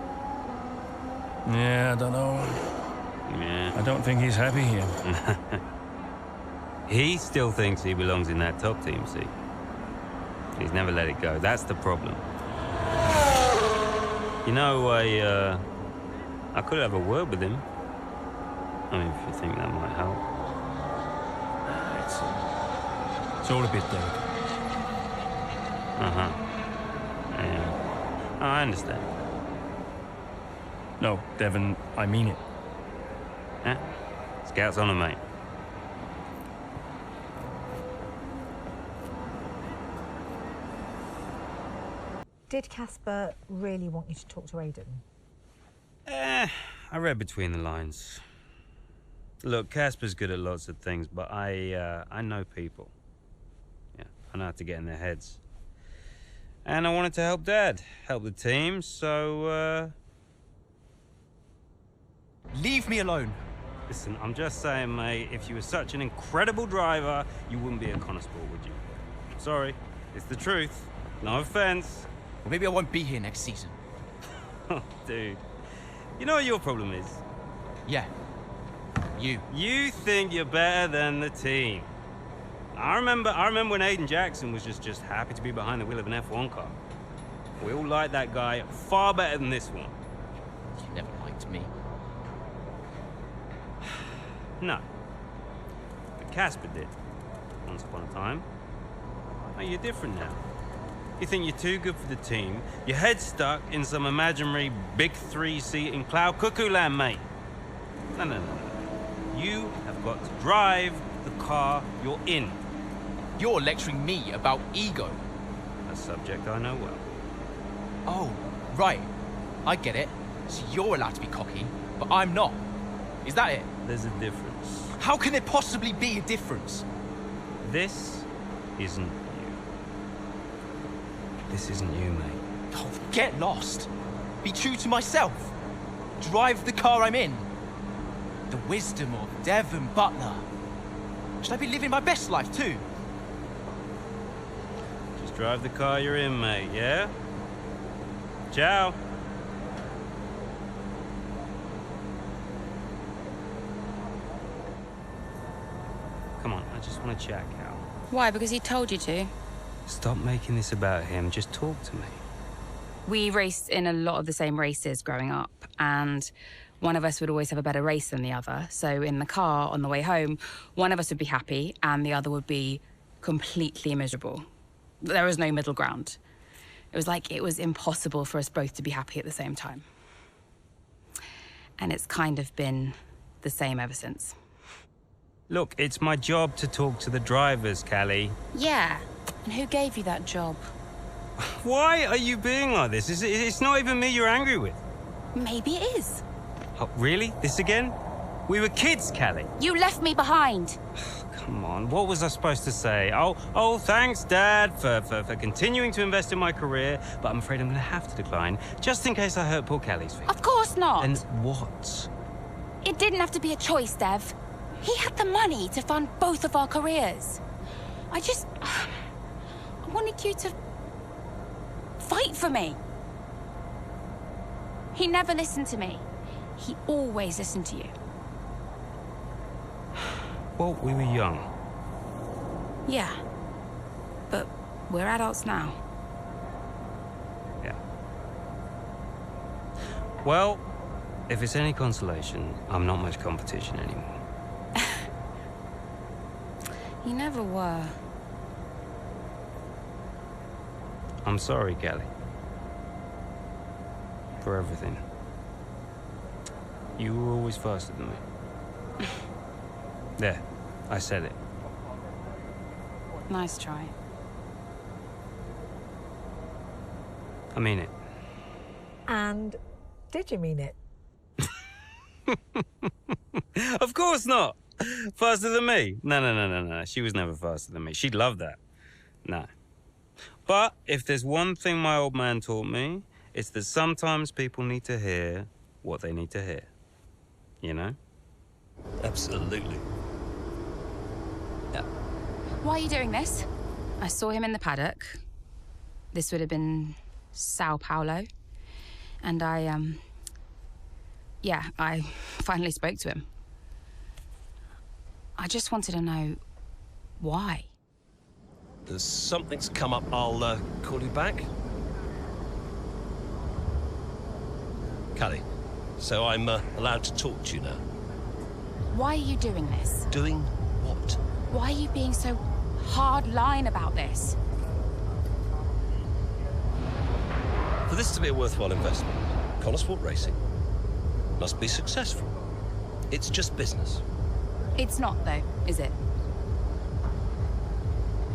Yeah, I don't know. Yeah. I don't think he's happy here. He still thinks he belongs in that top team, see? He's never let it go. That's the problem. You know, I could have a word with him. I mean, if you think that might help. It's all a bit dead. Uh-huh. Yeah. Oh, I understand. No, Devon, I mean it. Yeah? Scouts on 'em, mate. Did Casper really want you to talk to Aidan? I read between the lines. Look, Casper's good at lots of things, but I know people. Yeah, I know how to get in their heads. And I wanted to help Dad, help the team, so, Leave me alone. Listen, I'm just saying, mate, if you were such an incredible driver, you wouldn't be a Conosport, would you? Sorry, it's the truth. No offense. Well, maybe I won't be here next season. Oh, dude. You know what your problem is? Yeah. You. You think you're better than the team. I remember when Aidan Jackson was just happy to be behind the wheel of an F1 car. We all liked that guy far better than this one. You never liked me. No. But Casper did. Once upon a time. Oh, you're different now. You think you're too good for the team. Your head's stuck in some imaginary big 3-seat in cloud cuckoo land, mate. No. You have got to drive the car you're in. You're lecturing me about ego. A subject I know well. Oh, right. I get it. So you're allowed to be cocky, but I'm not. Is that it? There's a difference. How can there possibly be a difference? This isn't you. This isn't you, mate. Oh, get lost. Be true to myself. Drive the car I'm in. The wisdom of Devon Butler. Should I be living my best life too? Just drive the car you're in, mate, yeah? Ciao. Come on, I just want to chat, Cal. Why? Because he told you to? Stop making this about him. Just talk to me. We raced in a lot of the same races growing up, and one of us would always have a better race than the other. So in the car on the way home, one of us would be happy and the other would be completely miserable. There was no middle ground. It was like it was impossible for us both to be happy at the same time. And it's kind of been the same ever since. Look, it's my job to talk to the drivers, Callie. Yeah, and who gave you that job? Why are you being like this? It's not even me you're angry with. Maybe it is. Oh, really? This again? We were kids, Callie. You left me behind. Come on, what was I supposed to say? Oh, thanks, Dad, for continuing to invest in my career, but I'm afraid I'm going to have to decline, just in case I hurt poor Callie's feelings. Of course not. And what? It didn't have to be a choice, Dev. He had the money to fund both of our careers. I wanted you to fight for me. He never listened to me. He always listened to you. Well, we were young. Yeah. But we're adults now. Yeah. Well, if it's any consolation, I'm not much competition anymore. You never were. I'm sorry, Callie. For everything. You were always faster than me. There, I said it. Nice try. I mean it. And did you mean it? Of course not! Faster than me? No. She was never faster than me. She'd love that. No. But if there's one thing my old man taught me, it's that sometimes people need to hear what they need to hear. You know? Absolutely. Yeah. Why are you doing this? I saw him in the paddock. This would have been Sao Paulo. And I finally spoke to him. I just wanted to know why. There's something's come up. I'll call you back. Callie, so I'm allowed to talk to you now. Why are you doing this? Doing what? Why are you being so hard-line about this? For this to be a worthwhile investment, Conosport Racing, must be successful. It's just business. It's not, though, is it?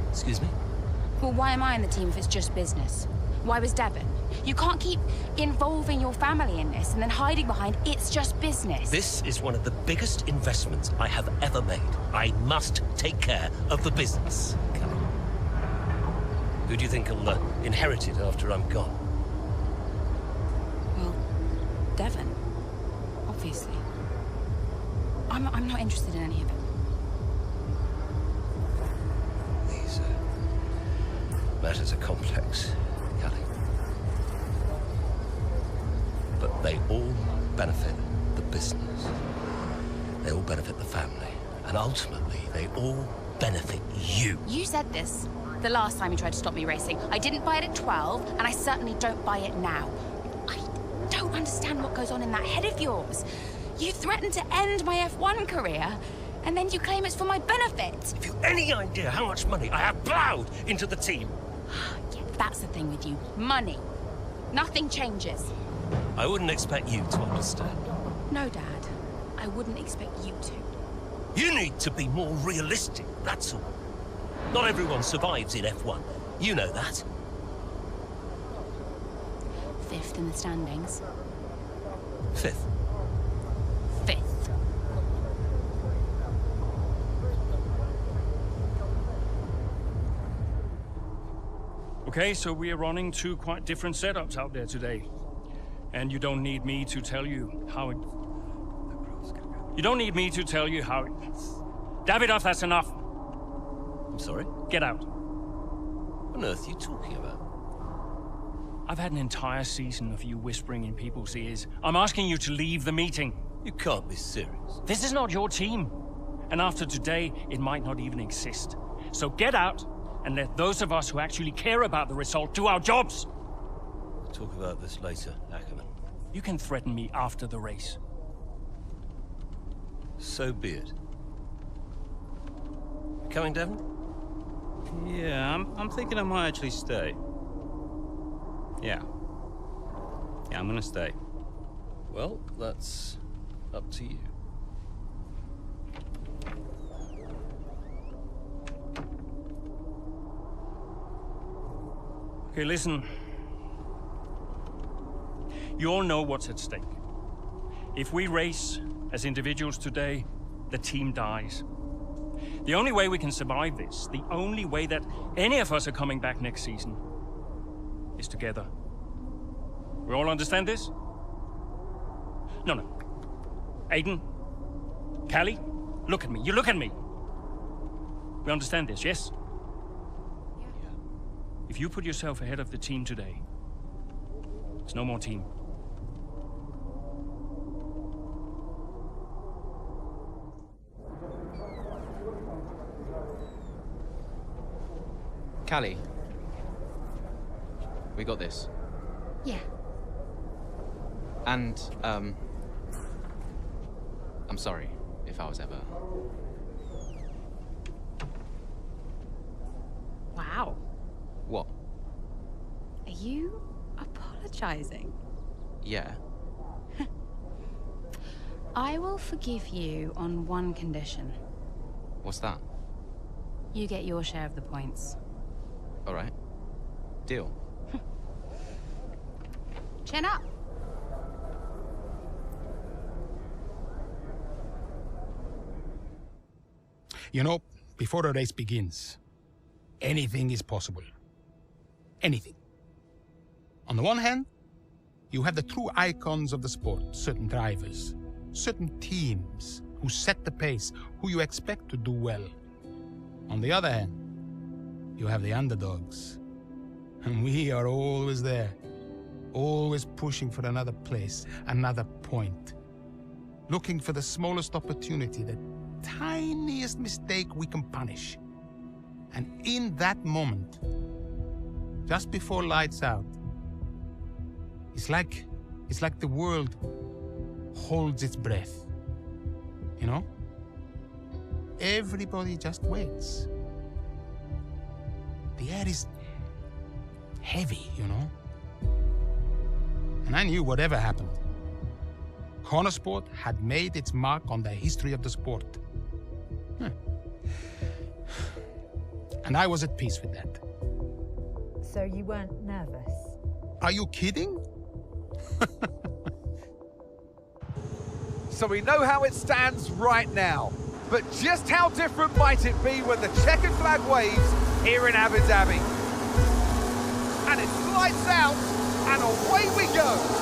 Excuse me? Well, why am I in the team if it's just business? Why was Devon? You can't keep involving your family in this and then hiding behind it's just business. This is one of the biggest investments I have ever made. I must take care of the business. Kelly. Who do you think will inherit it after I'm gone? Well, Devon. Obviously. I'm not interested in any of it. These matters are complex, Kelly. But they all benefit the business. They all benefit the family. And ultimately, they all benefit you. You said this the last time you tried to stop me racing. I didn't buy it at 12, and I certainly don't buy it now. I don't understand what goes on in that head of yours. You threatened to end my F1 career, and then you claim it's for my benefit. Have you any idea how much money I have plowed into the team? Yeah, that's the thing with you. Money. Nothing changes. I wouldn't expect you to understand. No, Dad. I wouldn't expect you to. You need to be more realistic, that's all. Not everyone survives in F1. You know that. 5th in the standings. 5th. 5th. Okay, so we are running two quite different setups out there today. And you don't need me to tell you how it... You don't need me to tell you how it... Davidoff, that's enough. I'm sorry? Get out. What on earth are you talking about? I've had an entire season of you whispering in people's ears. I'm asking you to leave the meeting. You can't be serious. This is not your team. And after today, it might not even exist. So get out and let those of us who actually care about the result do our jobs. We'll talk about this later, Ackerman. You can threaten me after the race. So be it. Coming, Devon? Yeah, I'm thinking I might actually stay. Yeah, I'm gonna stay. Well, that's up to you. Okay, listen. You all know what's at stake. If we race as individuals today, the team dies. The only way we can survive this, the only way that any of us are coming back next season, is together. We all understand this? No. Aiden, Callie, look at me. You look at me. We understand this, yes? Yeah. If you put yourself ahead of the team today, there's no more team. Callie, we got this. Yeah. And, I'm sorry if I was ever... Wow. What? Are you apologizing? Yeah. I will forgive you on one condition. What's that? You get your share of the points. All right. Deal. Chin up. You know, before a race begins, anything is possible. Anything. On the one hand, you have the true icons of the sport, certain drivers, certain teams who set the pace, who you expect to do well. On the other hand, you have the underdogs. And we are always there, always pushing for another place, another point. Looking for the smallest opportunity, the tiniest mistake we can punish. And in that moment, just before lights out, it's like the world holds its breath. You know? Everybody just waits. The air is heavy, you know? And I knew whatever happened, Motorsport had made its mark on the history of the sport. And I was at peace with that. So you weren't nervous? Are you kidding? So we know how it stands right now. But just how different might it be when the checkered flag waves here in Abu Dhabi? And it's lights out, and away we go.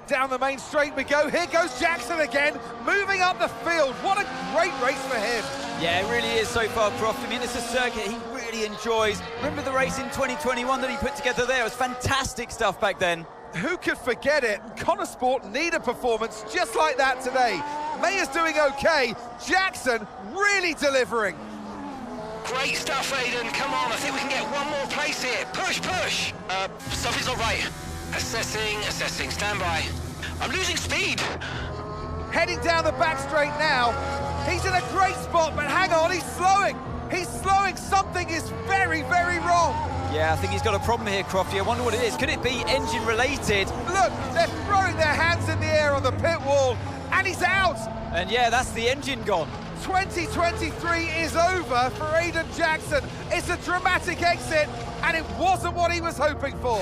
Down the main straight we go. Here goes Jackson again, moving up the field. What a great race for him. Yeah, it really is so far, Croft. I mean, it's a circuit he really enjoys. Remember the race in 2021 that he put together there? It was fantastic stuff back then. Who could forget it? Sport need a performance just like that today. Mayer's doing okay. Jackson really delivering. Great stuff, Aiden. Come on, I think we can get one more place here. Push, push. Something's not right. Assessing, stand by. I'm losing speed. Heading down the back straight now. He's in a great spot, but hang on, he's slowing. He's slowing. Something is very, very wrong. Yeah, I think he's got a problem here, Crofty. I wonder what it is. Could it be engine related? Look, they're throwing their hands in the air on the pit wall, and he's out. And yeah, that's the engine gone. 2023 is over for Aiden Jackson. It's a dramatic exit, and it wasn't what he was hoping for.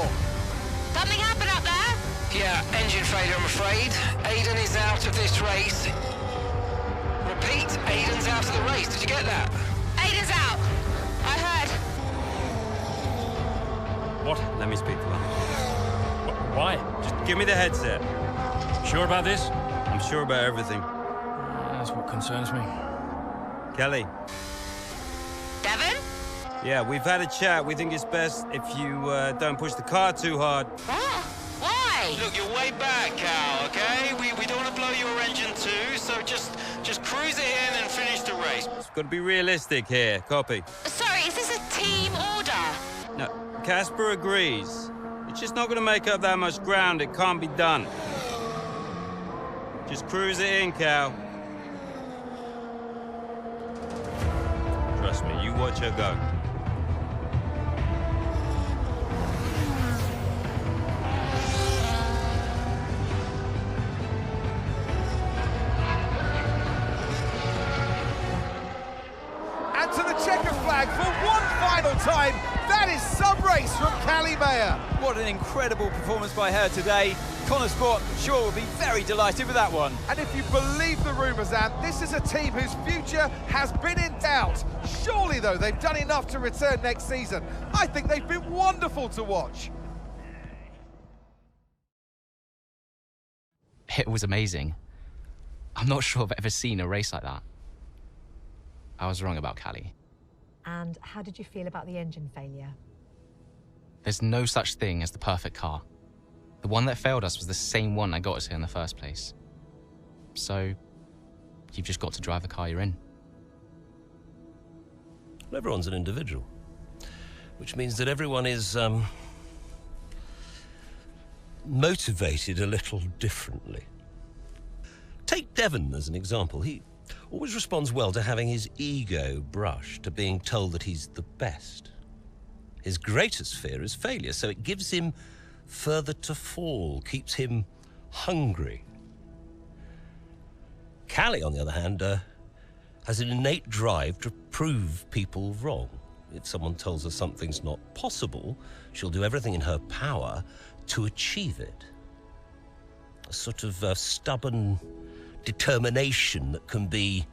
Something happened up there? Yeah, engine failure, I'm afraid. Aiden is out of this race. Repeat, Aiden's out of the race. Did you get that? Aiden's out. I heard. What? Let me speak to her. Why? Just give me the headset. Sure about this? I'm sure about everything. That's what concerns me. Kelly. Devon? Yeah, we've had a chat. We think it's best if you don't push the car too hard. What? Why? Look, you're way back, Cal, okay? We don't want to blow your engine too, so just cruise it in and finish the race. It's got to be realistic here. Copy. Sorry, is this a team order? No, Casper agrees. It's just not going to make up that much ground. It can't be done. Just cruise it in, Cal. Trust me, you watch her go. And to the checker flag for one final time. That is some race from Callie Mayer. What an incredible performance by her today. Sport sure will be very delighted with that one. And if you believe the rumours, Anne, this is a team whose future has been in doubt. Surely, though, they've done enough to return next season. I think they've been wonderful to watch. It was amazing. I'm not sure I've ever seen a race like that. I was wrong about Callie. And how did you feel about the engine failure? There's no such thing as the perfect car. The one that failed us was the same one that got us here in the first place. So, you've just got to drive the car you're in. Well, everyone's an individual, which means that everyone is motivated a little differently. Take Devon as an example. He always responds well to having his ego brushed, to being told that he's the best. His greatest fear is failure, so it gives him further to fall, keeps him hungry. Callie, on the other hand, has an innate drive to prove people wrong. If someone tells her something's not possible, she'll do everything in her power to achieve it. A sort of stubborn determination that can be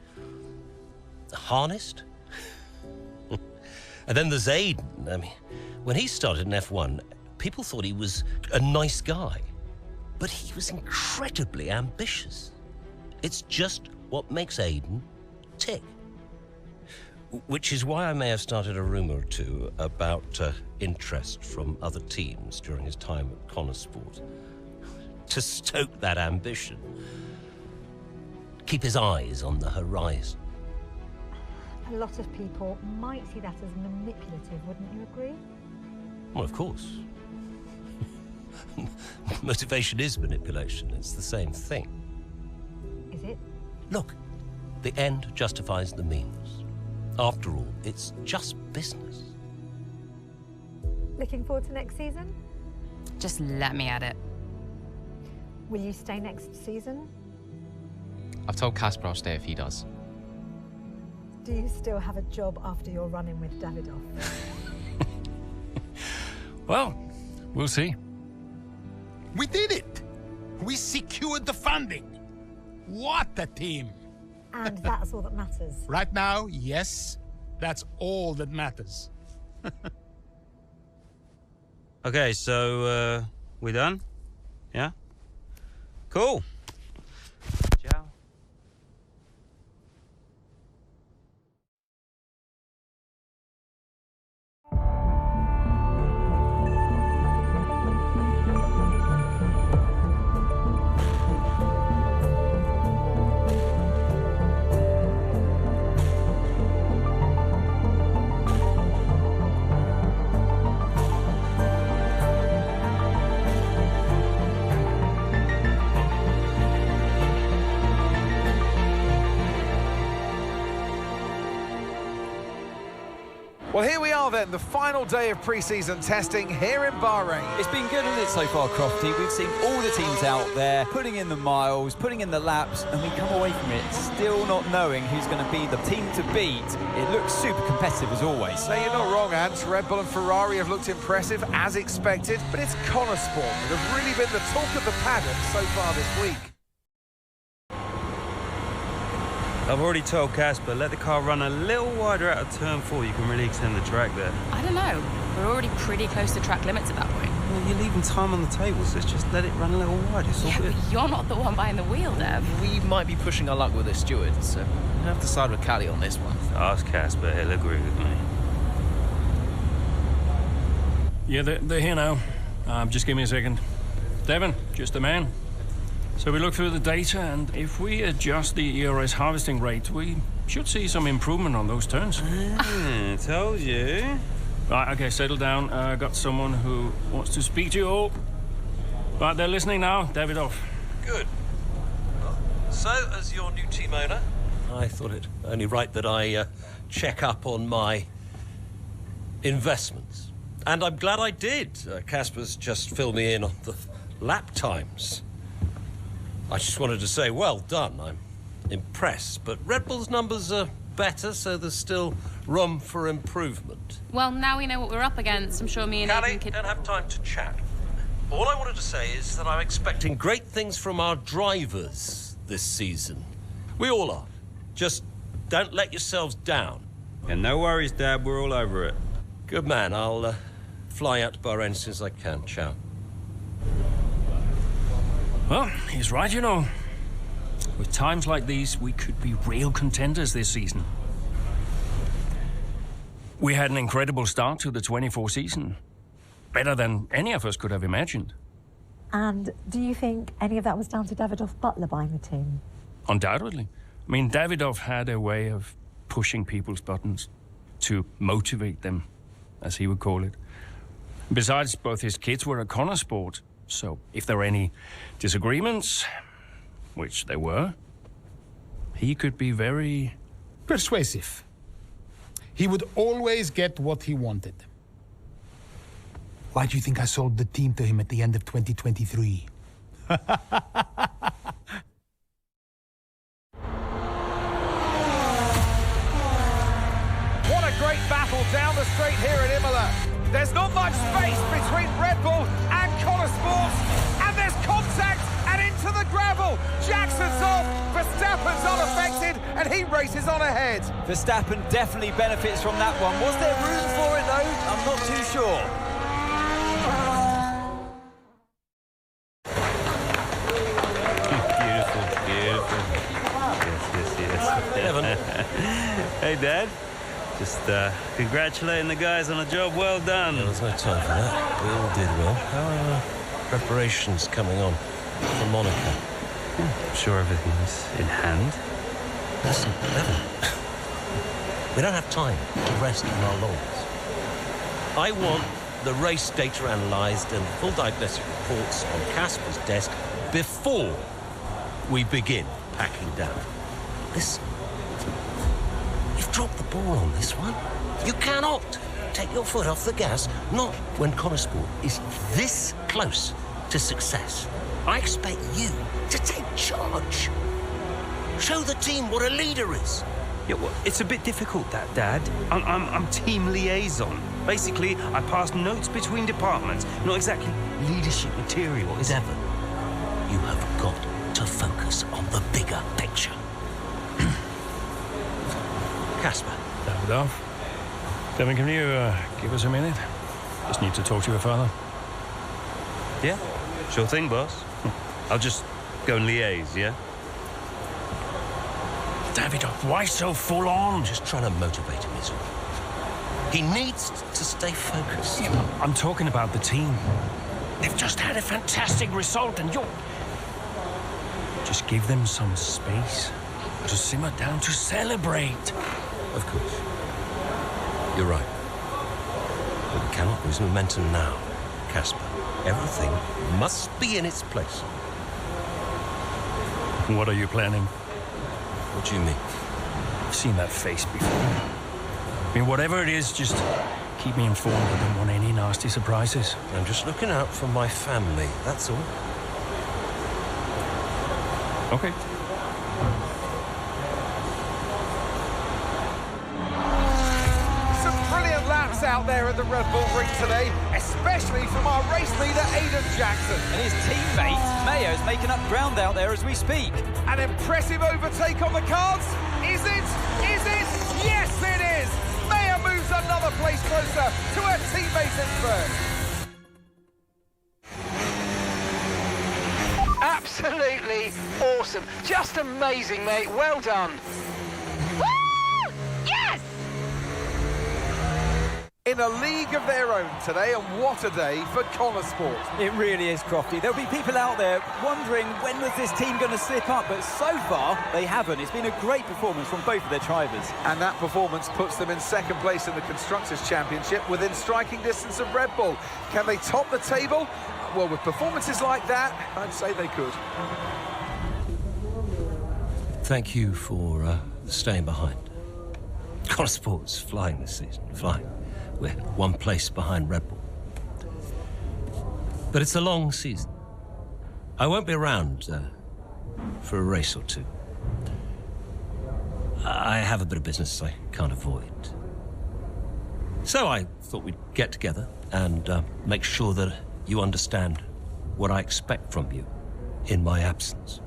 harnessed. And then there's Aiden. I mean, when he started in F1, people thought he was a nice guy, but he was incredibly ambitious. It's just what makes Aiden tick. Which is why I may have started a rumor or two about interest from other teams during his time at Motorsport, to stoke that ambition. Keep his eyes on the horizon. A lot of people might see that as manipulative, wouldn't you agree? Well, of course. Motivation is manipulation. It's the same thing. Is it? Look, the end justifies the means. After all, it's just business. Looking forward to next season? Just let me at it. Will you stay next season? I've told Casper I'll stay if he does. Do you still have a job after your run-in with Davidoff? Well, we'll see. We did it! We secured the funding! What a team! And that's all that matters. Right now, yes, that's all that matters. Okay, so, we done? Yeah? Cool. Ciao. Well, here we are then, the final day of pre-season testing here in Bahrain. It's been good, hasn't it, so far, Crofty? We've seen all the teams out there, putting in the miles, putting in the laps, and we come away from it still not knowing who's going to be the team to beat. It looks super competitive as always. No, you're not wrong, Ant. Red Bull and Ferrari have looked impressive, as expected, but it's Connor Sport that have really been the talk of the paddock so far this week. I've already told Casper, let the car run a little wider out of turn 4. You can really extend the track there. I don't know. We're already pretty close to track limits at that point. Well, you're leaving time on the table, so just let it run a little wider. It's all good. But you're not the one behind the wheel, Dev. We might be pushing our luck with the steward, so we'll have to side with Callie on this one. Ask Casper, he'll agree with me. Yeah, they're here now. Just give me a second. Devon, just the man. So we look through the data, and if we adjust the ERS harvesting rate, we should see some improvement on those turns. Told you. Right, okay, settle down. Got someone who wants to speak to you all. Right, they're listening now. Davidoff. Good. Well, so, as your new team owner, I thought it only right that I check up on my investments. And I'm glad I did. Casper's just filled me in on the lap times. I just wanted to say, well done. I'm impressed. But Red Bull's numbers are better, so there's still room for improvement. Well, now we know what we're up against. I'm sure me and Callie, Aidan could... don't have time to chat. All I wanted to say is that I'm expecting great things from our drivers this season. We all are. Just don't let yourselves down. And no worries, Dad. We're all over it. Good man. I'll fly out to Bahrain as soon as I can. Ciao. Well, he's right, you know. With times like these, we could be real contenders this season. We had an incredible start to the 24 season. Better than any of us could have imagined. And do you think any of that was down to Davidoff Butler buying the team? Undoubtedly. I mean, Davidoff had a way of pushing people's buttons to motivate them, as he would call it. Besides, both his kids were at Connor Sport, so if there were any disagreements, which there were, he could be very... persuasive. He would always get what he wanted. Why do you think I sold the team to him at the end of 2023? What a great battle down the straight here at Imola. There's not much space between Red Bull and Connor Sports, and there's contact and into the gravel. Jackson's off, Verstappen's unaffected, and he races on ahead. Verstappen definitely benefits from that one. Was there room for it though? I'm not too sure. Hey, Dad. Just congratulating the guys on a job well done. There's no time for that. We all did well. How are preparations coming on for Monaco? I'm sure everything's in hand. Listen, Evan, we don't have time to rest on our laurels. I want the race data analysed and full diagnostic reports on Casper's desk before we begin packing down. Listen, You've dropped the ball on this one. You cannot take your foot off the gas, not when Connosport is this close to success. I expect you to take charge. Show the team what a leader is. Yeah, well, it's a bit difficult, that, Dad. I'm team liaison. Basically, I pass notes between departments. Not exactly leadership material, is Devon, you have got to focus on the bigger picture. Casper. Davidoff. Devon, can you give us a minute? Just need to talk to your father. Yeah, sure thing, boss. I'll just go and liaise, yeah? Davidoff, why so full on? Just trying to motivate him, is all. He needs to stay focused. Yeah, I'm talking about the team. They've just had a fantastic result and you're... Just give them some space to simmer down, to celebrate. Of course. You're right. But we cannot lose momentum now, Casper. Everything must be in its place. What are you planning? What do you mean? I've seen that face before. I mean, whatever it is, just keep me informed. I don't want any nasty surprises. I'm just looking out for my family, that's all. Okay. Some brilliant laps out there at the Red Bull Ring today, especially from our race leader, Aidan Jackson. And his teammate, Mayo's making up ground out there as we speak. An impressive overtake on the cards. Is it? Is it? Yes, it is. Mayo moves another place closer to her teammate in first. Absolutely awesome. Just amazing, mate. Well done. Woo! Yes! In a league of their own today, and what a day for Connosport. It really is, Crofty. There'll be people out there wondering when was this team going to slip up, but so far they haven't. It's been a great performance from both of their drivers. And that performance puts them in second place in the Constructors' Championship within striking distance of Red Bull. Can they top the table? Well, with performances like that, I'd say they could. Thank you for staying behind. Connosport's flying this season, flying. We're one place behind Red Bull. But it's a long season. I won't be around for a race or two. I have a bit of business I can't avoid. So I thought we'd get together and make sure that you understand what I expect from you in my absence.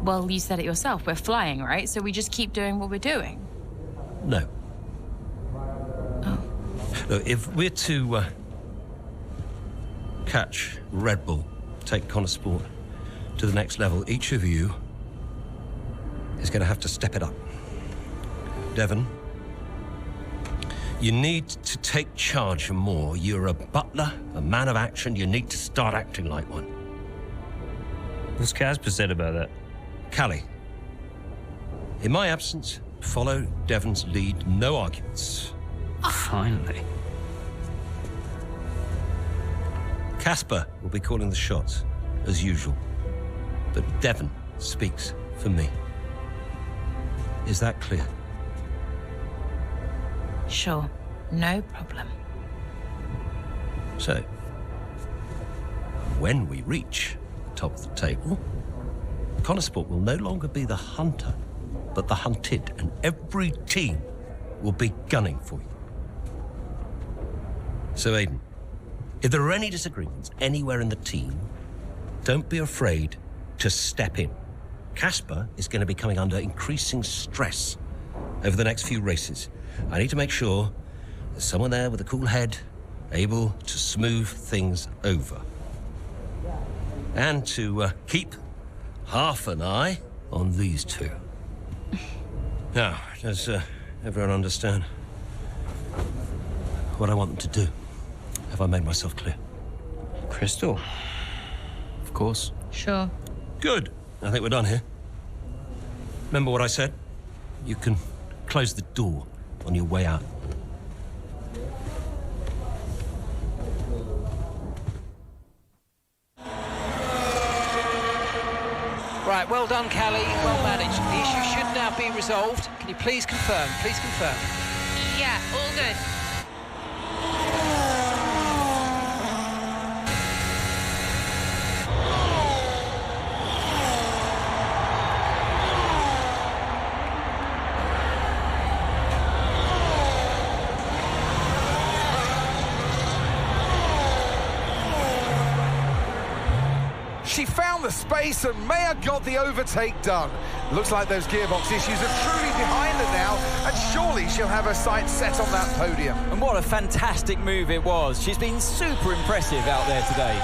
Well, you said it yourself. We're flying, right? So we just keep doing what we're doing. No. Look, if we're to catch Red Bull, take Connosport to the next level, each of you is going to have to step it up. Devon, you need to take charge more. You're a butler, a man of action. You need to start acting like one. What's Casper said about that? Callie, in my absence, follow Devon's lead. No arguments. Finally. Casper will be calling the shots, as usual. But Devon speaks for me. Is that clear? Sure. No problem. So, when we reach the top of the table, Connosport will no longer be the hunter, but the hunted, and every team will be gunning for you. So, Aidan, if there are any disagreements anywhere in the team, don't be afraid to step in. Casper is going to be coming under increasing stress over the next few races. I need to make sure there's someone there with a cool head, able to smooth things over. And to keep half an eye on these two. Now, does everyone understand what I want them to do? Have I made myself clear? Crystal. Of course. Sure. Good. I think we're done here. Remember what I said? You can close the door on your way out. Right, well done, Callie. Well managed. The issue should now be resolved. Can you please confirm? Please confirm. Yeah, all good. She found the space and Maya got the overtake done. Looks like those gearbox issues are truly behind her now, and surely she'll have her sights set on that podium. And what a fantastic move it was. She's been super impressive out there today.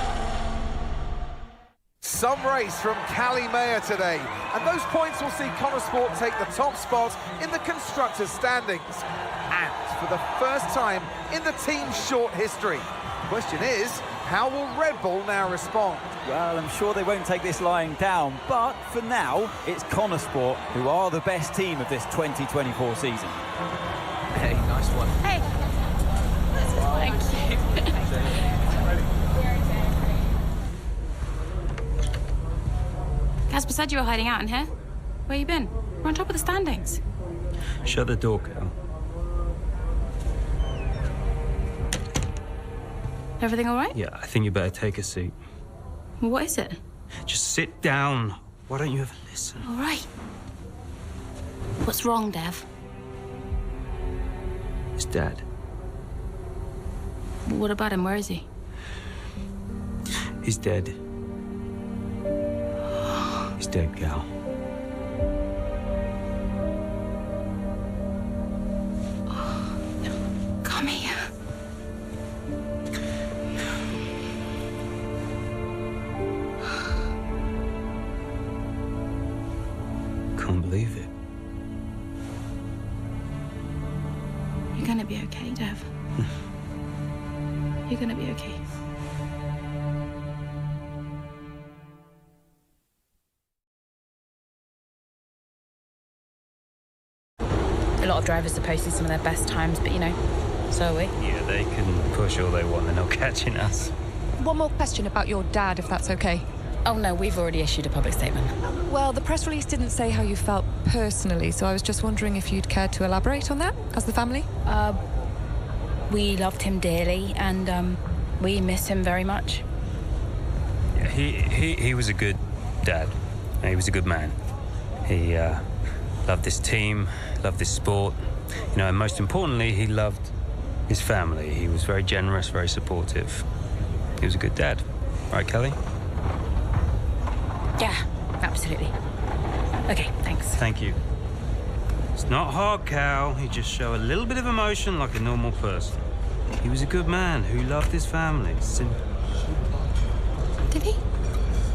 Some race from Callie Mayer today, and those points will see Motorsport take the top spot in the constructors' standings. And for the first time in the team's short history. The question is, how will Red Bull now respond? Well, I'm sure they won't take this lying down, but for now, it's Motorsport who are the best team of this 2024 season. Hey, nice one. Hey. Thank you. Casper said you were hiding out in here. Where you been? We're on top of the standings. Shut the door, Cal. Everything all right? Yeah, I think you better take a seat. What is it? Just sit down. Why don't you ever listen? All right. What's wrong, Dev? It's Dad. What about him? Where is he? He's dead. He's dead, Cal. Come here. Can't believe it. You're gonna be okay, Dev. You're gonna be okay. A lot of drivers are posting some of their best times, but you know, so are we. Yeah, they can push all they want, they're not catching us. One more question about your dad, if that's okay. Oh no, we've already issued a public statement. Well, the press release didn't say how you felt personally, so I was just wondering if you'd care to elaborate on that, as the family? We loved him dearly, and we miss him very much. Yeah, he was a good dad. He was a good man. He loved this team, loved this sport. You know, and most importantly, he loved his family. He was very generous, very supportive. He was a good dad. Right, Kelly? Yeah, absolutely. Okay, thanks. Thank you. It's not hard, Cal. You just show a little bit of emotion like a normal person. He was a good man who loved his family. Simple. Did he?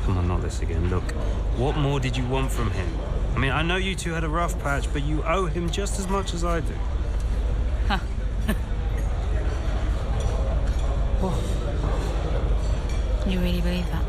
Come on, not this again. Look, what more did you want from him? I mean, I know you two had a rough patch, but you owe him just as much as I do. Huh. You really believe that?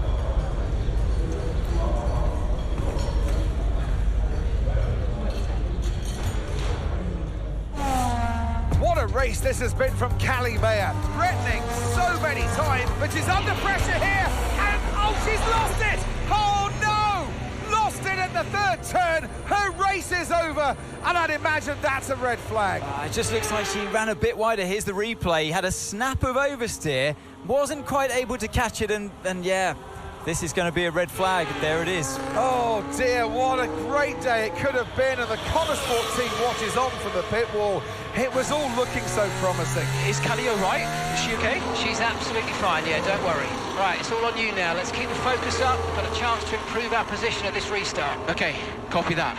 What a race this has been from Callie Mayer. Threatening so many times, but she's under pressure here. And, oh, she's lost it! Oh, no! Lost it at the third turn. Her race is over. And I'd imagine that's a red flag. It just looks like she ran a bit wider. Here's the replay. Had a snap of oversteer. Wasn't quite able to catch it, and yeah, this is going to be a red flag. There it is. Oh dear, what a great day it could have been, and the Motorsport team watches on from the pit wall. It was all looking so promising. Is Callie all right? Is she okay? She's absolutely fine, yeah, don't worry. Right, it's all on you now. Let's keep the focus up. We've got a chance to improve our position at this restart. Okay, copy that.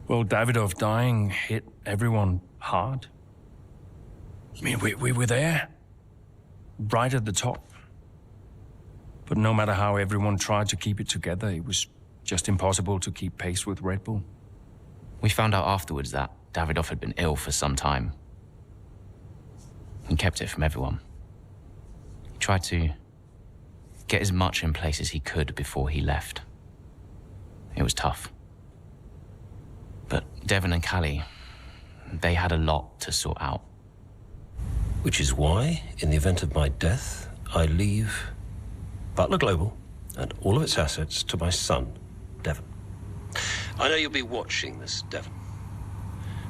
Well, Davidoff dying hit everyone hard. I mean, we were there, right at the top. But no matter how everyone tried to keep it together, it was just impossible to keep pace with Red Bull. We found out afterwards that Davidoff had been ill for some time. He kept it from everyone. He tried to get as much in place as he could before he left. It was tough. But Devon and Callie, they had a lot to sort out. Which is why, in the event of my death, I leave Butler Global and all of its assets to my son, Devon. I know you'll be watching this, Devon.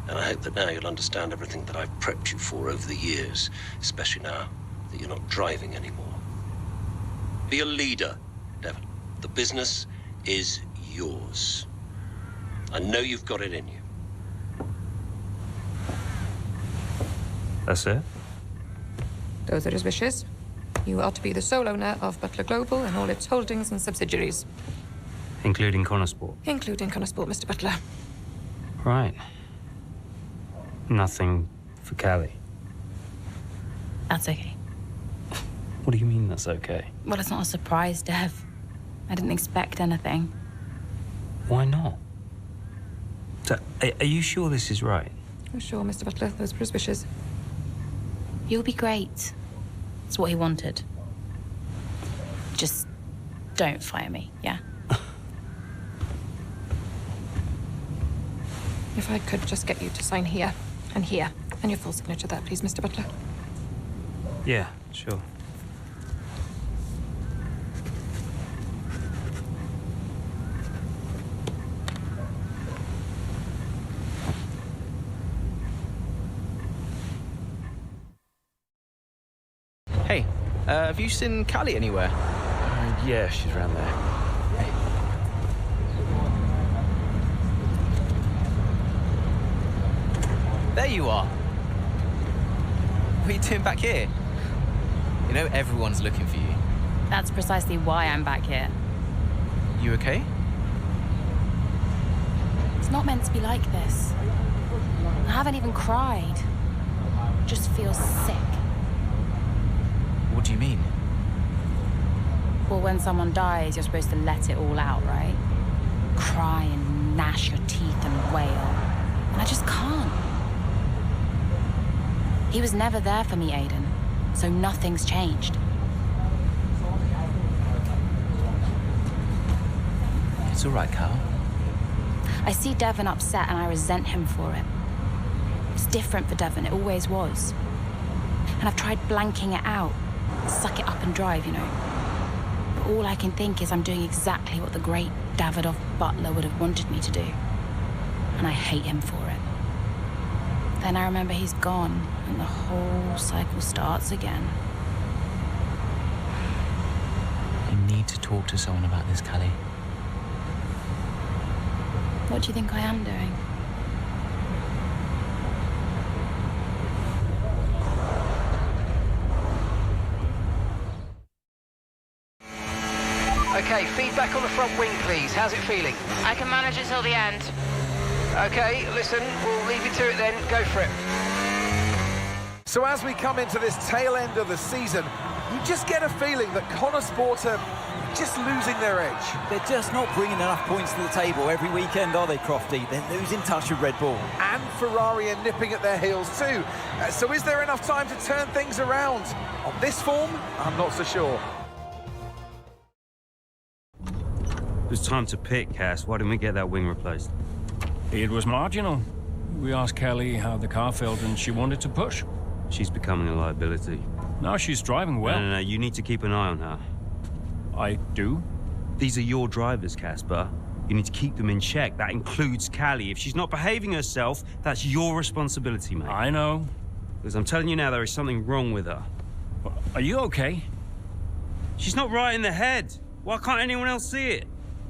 And I hope that now you'll understand everything that I've prepped you for over the years, especially now that you're not driving anymore. Be a leader, Devon. The business is yours. I know you've got it in you. That's it? Those are his wishes. You are to be the sole owner of Butler Global and all its holdings and subsidiaries. Including Connorsport? Including Connorsport, Mr. Butler. Right. Nothing for Callie. That's okay. What do you mean that's okay? Well, it's not a surprise, Dev. I didn't expect anything. Why not? So, are you sure this is right? Oh, sure, Mr. Butler. Those were his wishes. You'll be great. It's what he wanted. Just don't fire me, yeah? If I could just get you to sign here, and your full signature there, please, Mr. Butler. Yeah, sure. Hey, have you seen Callie anywhere? Yeah, she's around there. There you are. What are you doing back here? You know everyone's looking for you. That's precisely why I'm back here. You okay? It's not meant to be like this. I haven't even cried. Just feel sick. What do you mean? Well, when someone dies, you're supposed to let it all out, right? Cry and gnash your teeth and wail. And I just can't. He was never there for me, Aiden, so nothing's changed. It's all right, Carl. I see Devon upset and I resent him for it. It's different for Devon, it always was. And I've tried blanking it out, suck it up and drive, you know. But all I can think is I'm doing exactly what the great Davidoff Butler would have wanted me to do. And I hate him for it. Then I remember he's gone, and the whole cycle starts again. You need to talk to someone about this, Callie. What do you think I am doing? Okay, feedback on the front wing, please. How's it feeling? I can manage it till the end. Okay, listen, we'll leave you to it then. Go for it. So as we come into this tail end of the season, you just get a feeling that Connorsport are just losing their edge. They're just not bringing enough points to the table every weekend, are they, Crofty? They're losing touch with Red Bull. And Ferrari are nipping at their heels too. So is there enough time to turn things around? On this form, I'm not so sure. It was time to pick, Cass. Why didn't we get that wing replaced? It was marginal. We asked Callie how the car felt and she wanted to push. She's becoming a liability. Now she's driving well. No, you need to keep an eye on her. I do? These are your drivers, Casper. You need to keep them in check. That includes Callie. If she's not behaving herself, that's your responsibility, mate. I know. Because I'm telling you now, there is something wrong with her. Are you okay? She's not right in the head. Why can't anyone else see it?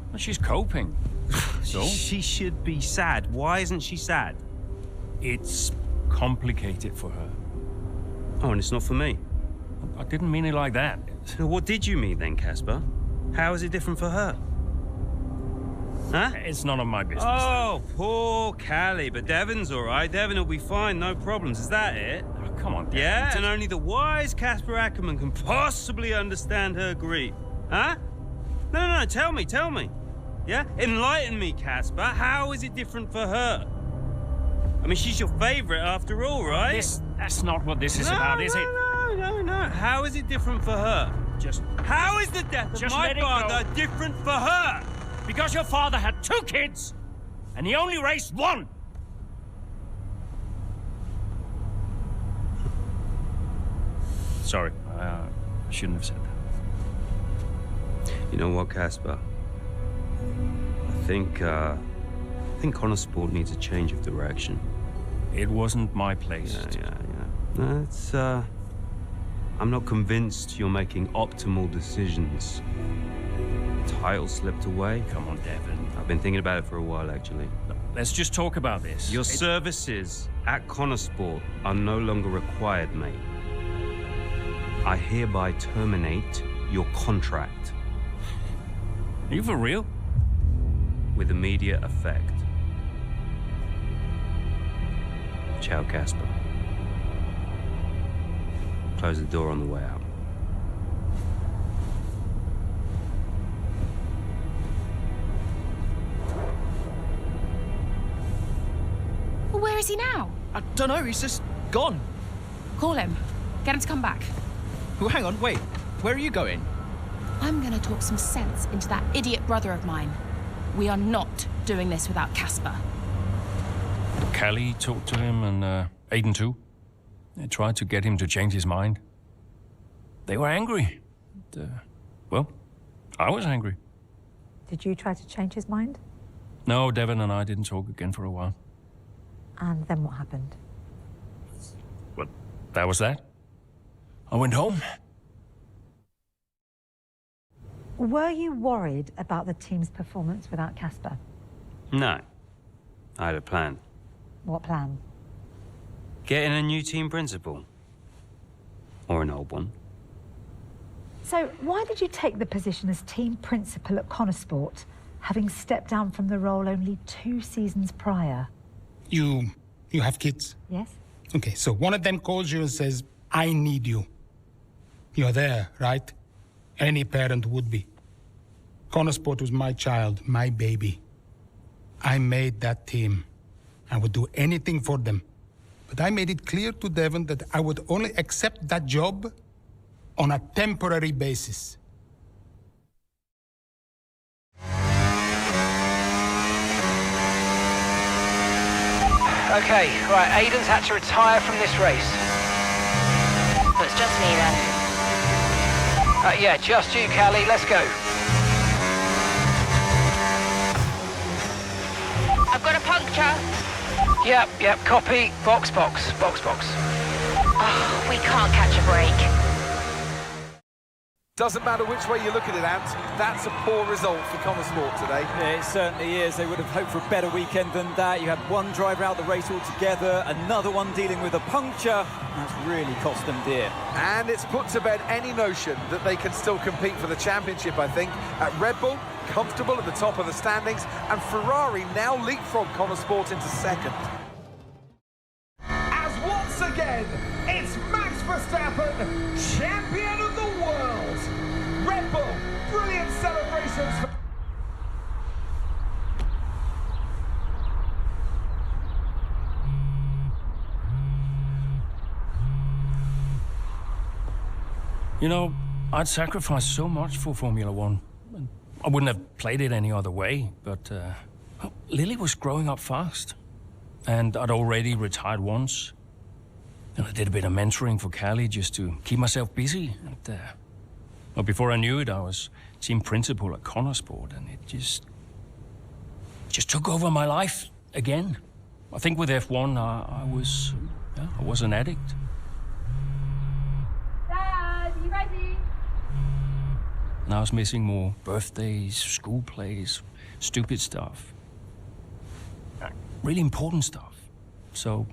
Well, she's coping. So? She should be sad. Why isn't she sad? It's complicated for her. Oh, and it's not for me. I didn't mean it like that. What did you mean then, Casper? How is it different for her? Huh? It's none of my business. Oh, poor Callie. But Devon's all right. Devon will be fine, no problems. Is that it? Oh, come on, Devon. Yeah, and only the wise Casper Ackerman can possibly understand her grief. Huh? No, tell me. Yeah? Enlighten me, Casper. How is it different for her? I mean, she's your favorite after all, right? That's not what this is about, is it? No. How is it different for her? How is the death of my father different for her? Because your father had 2 kids, and he only raised 1. Sorry, I shouldn't have said that. You know what, Casper? I think Motorsport needs a change of direction. It wasn't my place. Yeah. No, it's, I'm not convinced you're making optimal decisions. Title slipped away. Come on, Devon. I've been thinking about it for a while, actually. Let's just talk about this. Your services at Motorsport are no longer required, mate. I hereby terminate your contract. Are you for real? With immediate effect. Ciao, Casper. Close the door on the way out. Well, where is he now? I don't know, he's just gone. Call him. Get him to come back. Well, hang on, wait. Where are you going? I'm gonna talk some sense into that idiot brother of mine. We are not doing this without Casper. Callie talked to him and Aiden too. They tried to get him to change his mind. They were angry. Well, I was angry. Did you try to change his mind? No, Devon and I didn't talk again for a while. And then what happened? Well, that was that. I went home. Were you worried about the team's performance without Casper? No. I had a plan. What plan? Getting a new team principal. Or an old one. So why did you take the position as team principal at Motorsport, having stepped down from the role only 2 seasons prior? You have kids? Yes. Okay, so one of them calls you and says, I need you. You're there, right? Any parent would be. Motorsport was my child, my baby. I made that team. I would do anything for them. But I made it clear to Devon that I would only accept that job on a temporary basis. Okay, right, Aiden's had to retire from this race. So it's just me then. Yeah, just you, Callie, let's go. I've got a puncture. Yep, copy. Box. Oh, we can't catch a break. Doesn't matter which way you look at it, Ant, that's a poor result for Motorsport today. Yeah, it certainly is. They would have hoped for a better weekend than that. You had one driver out the race altogether, another one dealing with a puncture. That's really cost them dear. And it's put to bed any notion that they can still compete for the championship, I think. At Red Bull, comfortable at the top of the standings, and Ferrari now leapfrog Motorsport into second. As once again, it's Max Verstappen, champion of the world. Red Bull, brilliant celebrations. You know, I'd sacrificed so much for Formula One. I wouldn't have played it any other way, but well, Lily was growing up fast. And I'd already retired once. And I did a bit of mentoring for Callie just to keep myself busy. And well, before I knew it, I was team principal at Motorsport, and it just took over my life again. I think with F1, I was an addict. Dad, you ready? And I was missing more birthdays, school plays, stupid stuff. Really important stuff. So,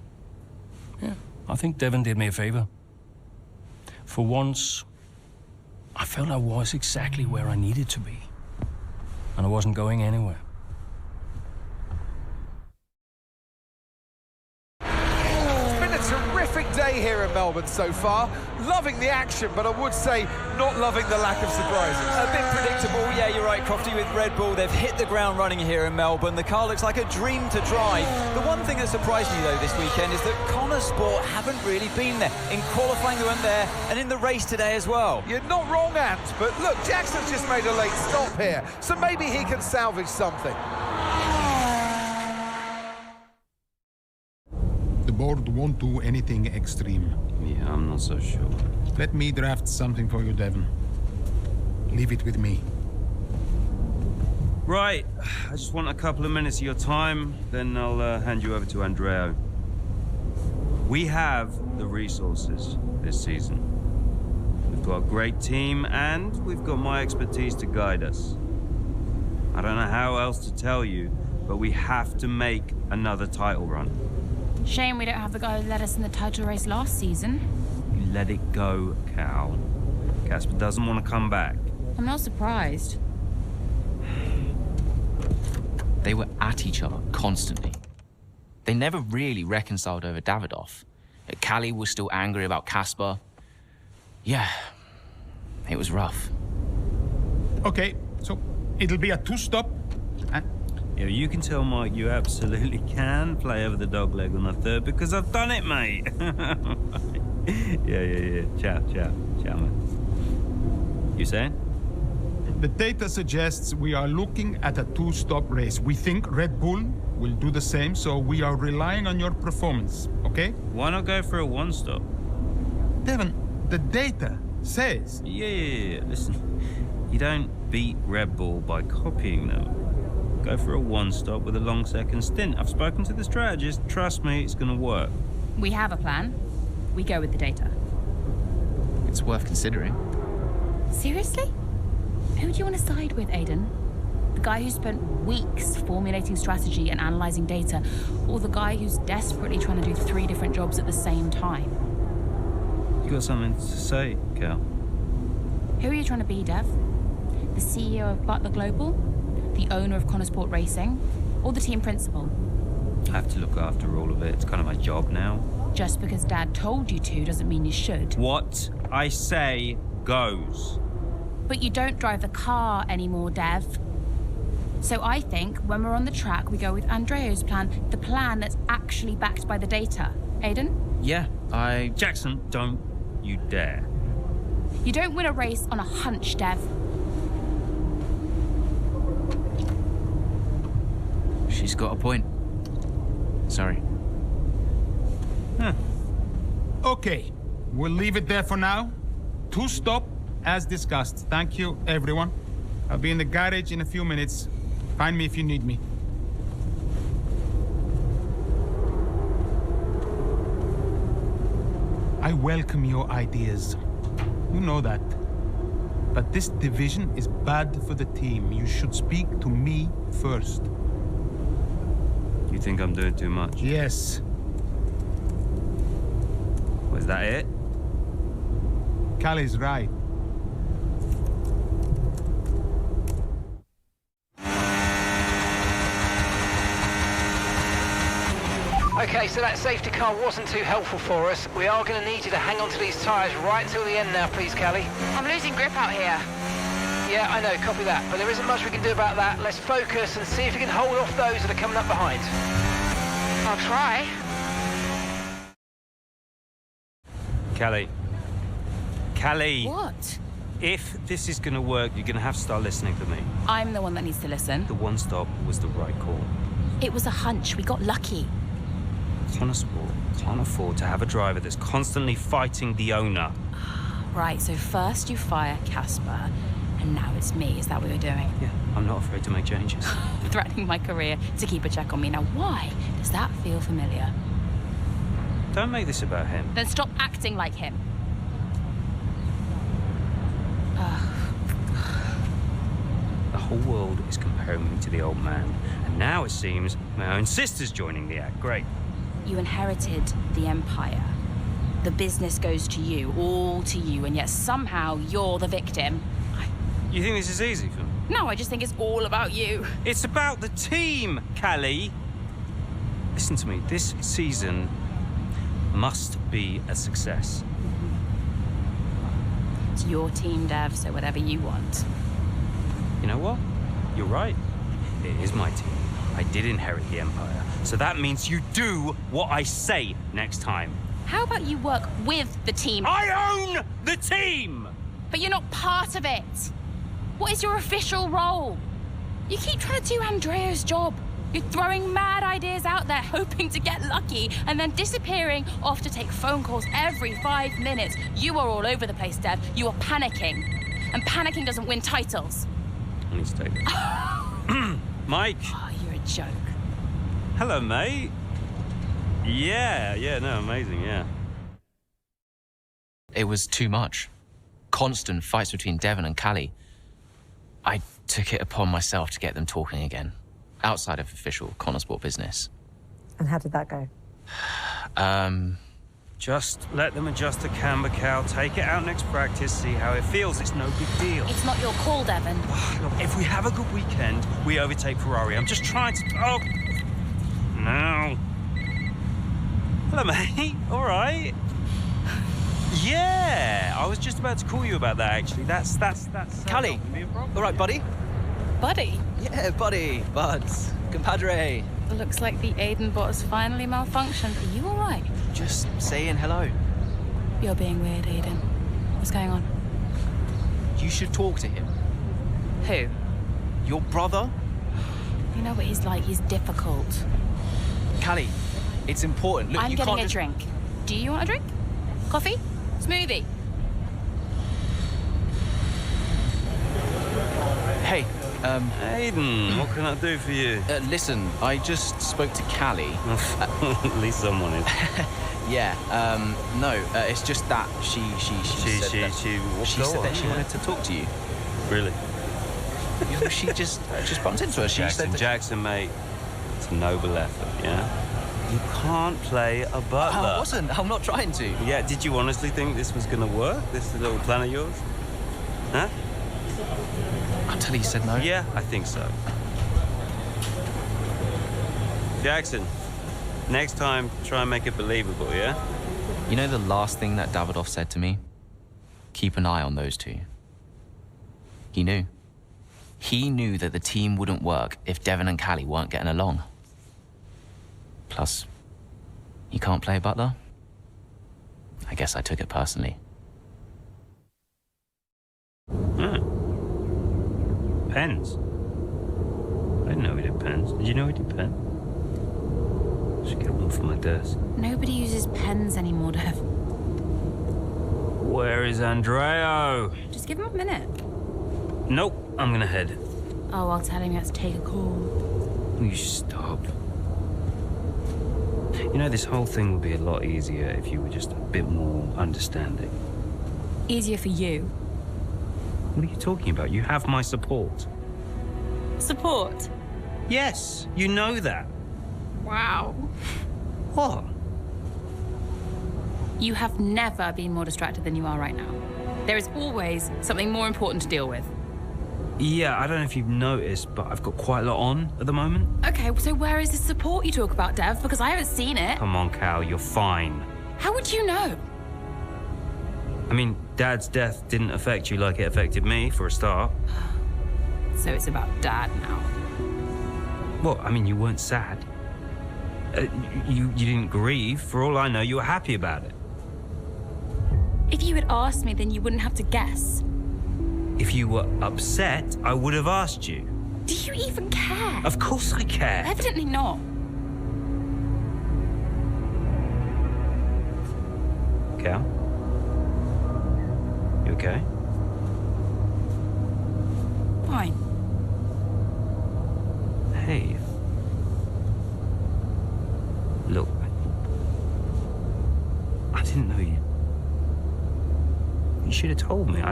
yeah, I think Devon did me a favor. For once, I felt I was exactly where I needed to be. And I wasn't going anywhere. It's been a terrific day here in Melbourne so far. Loving the action, but I would say not loving the lack of surprises. A bit predictable, yeah, you're right, Crofty, with Red Bull. They've hit the ground running here in Melbourne. The car looks like a dream to drive. The one thing that surprised me, though, this weekend is that Motorsport haven't really been there. In qualifying, they weren't there, and in the race today as well. You're not wrong, Ant, but look, Jackson's just made a late stop here, so maybe he can salvage something. The board won't do anything extreme. Yeah, I'm not so sure. Let me draft something for you, Devon. Leave it with me. Right, I just want a couple of minutes of your time, then I'll hand you over to Andrea. We have the resources this season. We've got a great team, and we've got my expertise to guide us. I don't know how else to tell you, but we have to make another title run. Shame we don't have the guy who led us in the title race last season. You let it go, Cal. Casper doesn't want to come back. I'm not surprised. They were at each other constantly. They never really reconciled over Davidoff. Callie was still angry about Casper. Yeah, it was rough. Okay, so it'll be a two-stop. Yeah, you can tell Mike you absolutely can play over the dog leg on the third because I've done it, mate. Yeah. Ciao, man. You saying? The data suggests we are looking at a two-stop race. We think Red Bull will do the same, so we are relying on your performance, okay? Why not go for a one-stop? Devon, the data says... Yeah. Listen, you don't beat Red Bull by copying them. Go for a one-stop with a long second stint. I've spoken to the strategist. Trust me, it's going to work. We have a plan. We go with the data. It's worth considering. Seriously? Who do you want to side with, Aiden? The guy who spent weeks formulating strategy and analysing data, or the guy who's desperately trying to do 3 different jobs at the same time? You got something to say, Cal? Who are you trying to be, Dev? The CEO of Butler Global? The owner of Motorsport Racing? Or the team principal? I have to look after all of it. It's kind of my job now. Just because Dad told you to doesn't mean you should. What I say goes. But you don't drive the car anymore, Dev. So I think when we're on the track, we go with Andrea's plan, the plan that's actually backed by the data. Aiden? Yeah, Jackson, don't you dare. You don't win a race on a hunch, Dev. She's got a point. Sorry. Okay, we'll leave it there for now. Two-stop. As discussed. Thank you, everyone. I'll be in the garage in a few minutes. Find me if you need me. I welcome your ideas. You know that. But this division is bad for the team. You should speak to me first. You think I'm doing too much? Yes. Was that it? Callie's right. Okay, so that safety car wasn't too helpful for us. We are going to need you to hang on to these tyres right till the end now, please, Callie. I'm losing grip out here. Yeah, I know, copy that. But there isn't much we can do about that. Let's focus and see if we can hold off those that are coming up behind. I'll try. Callie. What? If this is going to work, you're going to have to start listening to me. I'm the one that needs to listen. The one stop was the right call. It was a hunch. We got lucky. Motorsport can't afford to have a driver that's constantly fighting the owner. Right, so first you fire Casper, and now it's me. Is that what you're doing? Yeah, I'm not afraid to make changes. Threatening my career to keep a check on me. Now, why does that feel familiar? Don't make this about him. Then stop acting like him. The whole world is comparing me to the old man. And now it seems my own sister's joining the act. Great. You inherited the empire. The business goes to you, all to you, and yet somehow you're the victim. You think this is easy for me? No, I just think it's all about you. It's about the team, Callie. Listen to me, this season must be a success. It's your team, Dev, so whatever you want. You know what? You're right. It is my team. I did inherit the empire. So that means you do what I say next time. How about you work with the team? I own the team! But you're not part of it. What is your official role? You keep trying to do Andrea's job. You're throwing mad ideas out there, hoping to get lucky, and then disappearing off to take phone calls every 5 minutes. You are all over the place, Dev. You are panicking. And panicking doesn't win titles. I need to take this. Mike. Oh, you're a joke. Hello, mate. Yeah, no, amazing, yeah. It was too much. Constant fights between Devon and Callie. I took it upon myself to get them talking again, outside of official Connosport business. And how did that go? Just let them adjust the camber, Cal. Take it out next practice, see how it feels. It's no big deal. It's not your call, Devon. Look, if we have a good weekend, we overtake Ferrari. I'm just trying to... Oh! No. Hello, mate. All right. Yeah, I was just about to call you about that, actually. That's Callie, all right, buddy? Buddy? Yeah, buddy, buds, compadre. Looks like the Aiden bot has finally malfunctioned. Are you all right? Just saying hello. You're being weird, Aiden. What's going on? You should talk to him. Who? Your brother? You know what he's like. He's difficult. Callie, it's important. Look, I'm you getting can't a just... drink. Do you want a drink? Coffee? Smoothie? Hey, Aiden, what can I do for you? Listen, I just spoke to Callie. At least someone is. Yeah, no, it's just that she said that she wanted to talk to you. Really? You know, she just bumped into her. She said that... Jackson, mate, it's a noble effort, yeah? You can't play a butler. I wasn't. I'm not trying to. Yeah, did you honestly think this was gonna work? This little plan of yours? Huh? Until he said no. Yeah, I think so. Jackson, next time, try and make it believable, yeah? You know the last thing that Davidoff said to me? Keep an eye on those two. He knew. He knew that the team wouldn't work if Devon and Callie weren't getting along. Plus, you can't play butler? I guess I took it personally. Pens? I didn't know we did pens. Did you know we did pens? Should get one for my desk. Nobody uses pens anymore, Dev. Where is Andreo? Just give him a minute. Nope, I'm gonna head. Oh, I'll tell him you have to take a call. Will you stop? You know, this whole thing would be a lot easier if you were just a bit more understanding. Easier for you. What are you talking about? You have my support. Support? Yes, you know that. Wow. What? You have never been more distracted than you are right now. There is always something more important to deal with. Yeah, I don't know if you've noticed, but I've got quite a lot on at the moment. Okay, so where is the support you talk about, Dev? Because I haven't seen it. Come on, Cal, you're fine. How would you know? I mean, Dad's death didn't affect you like it affected me, for a start. So it's about Dad now. Well, I mean, you weren't sad. You didn't grieve. For all I know, you were happy about it. If you had asked me, then you wouldn't have to guess. If you were upset, I would have asked you. Do you even care? Of course I care. Evidently not. Cal? You okay? Fine. Hey. Look. I didn't know you. You should have told me.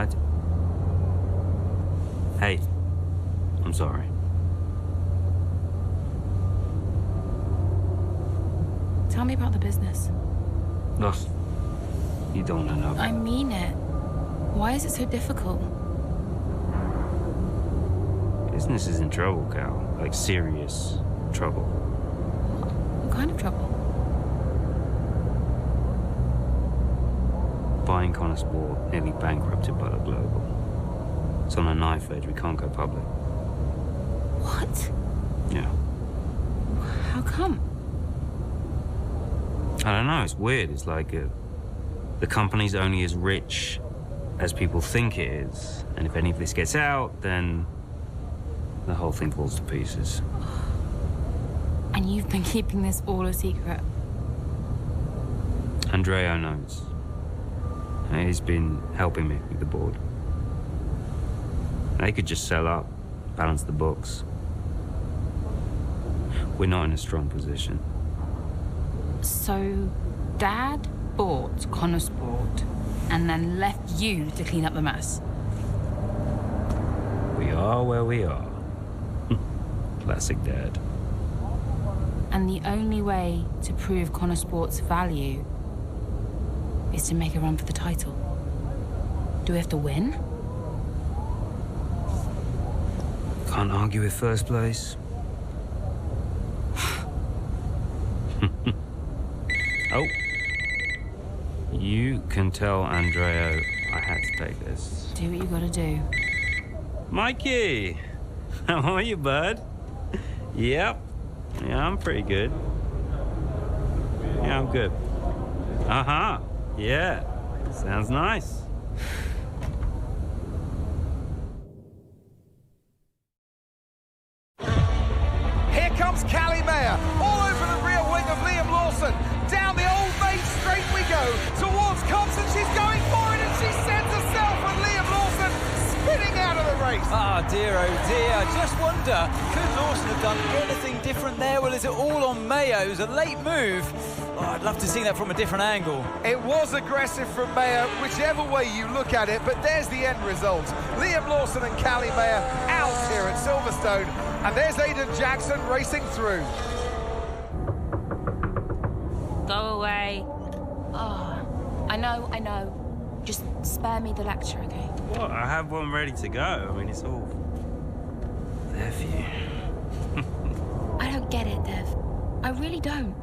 Hey. I'm sorry. Tell me about the business. Ugh. You don't want to know. I mean it. Why is it so difficult? Business is in trouble, Cal. Like, serious trouble. What kind of trouble? Buying Connosport nearly bankrupted by the Global. It's on a knife edge. We can't go public. What? Yeah. How come? I don't know. It's weird. It's like the company's only as rich as people think it is. And if any of this gets out, then the whole thing falls to pieces. And you've been keeping this all a secret? Andreo knows. And he's been helping me with the board. They could just sell up, balance the books. we're not in a strong position. So, Dad bought Motorsport and then left you to clean up the mess. We are where we are. Classic Dad. And the only way to prove Motorsport's value is to make a run for the title. Do we have to win? Can't argue with first place. Oh. You can tell Andrea I had to take this. Do what you gotta do. Mikey! How are you, bud? Yep. Yeah, I'm pretty good. Yeah, I'm good. Uh-huh. Yeah. Sounds nice. Here comes Callie Mayer, all over the rear wing of Liam Lawson. Down the old main straight we go, towards Compson. She's going for it, and she sends herself with Liam Lawson spinning out of the race. Ah, dear, oh dear. I just wonder, could Lawson have done anything different there? Well, is it all on Mayo? It was a late move. Oh, I'd love to see that from a different angle. It was aggressive from Mayer, whichever way you look at it, but there's the end result. Liam Lawson and Callie Mayer out here at Silverstone, and there's Aiden Jackson racing through. Go away. Oh, I know. Just spare me the lecture, okay? What? I have one ready to go. I mean, it's all there for you. I don't get it, Dev. I really don't.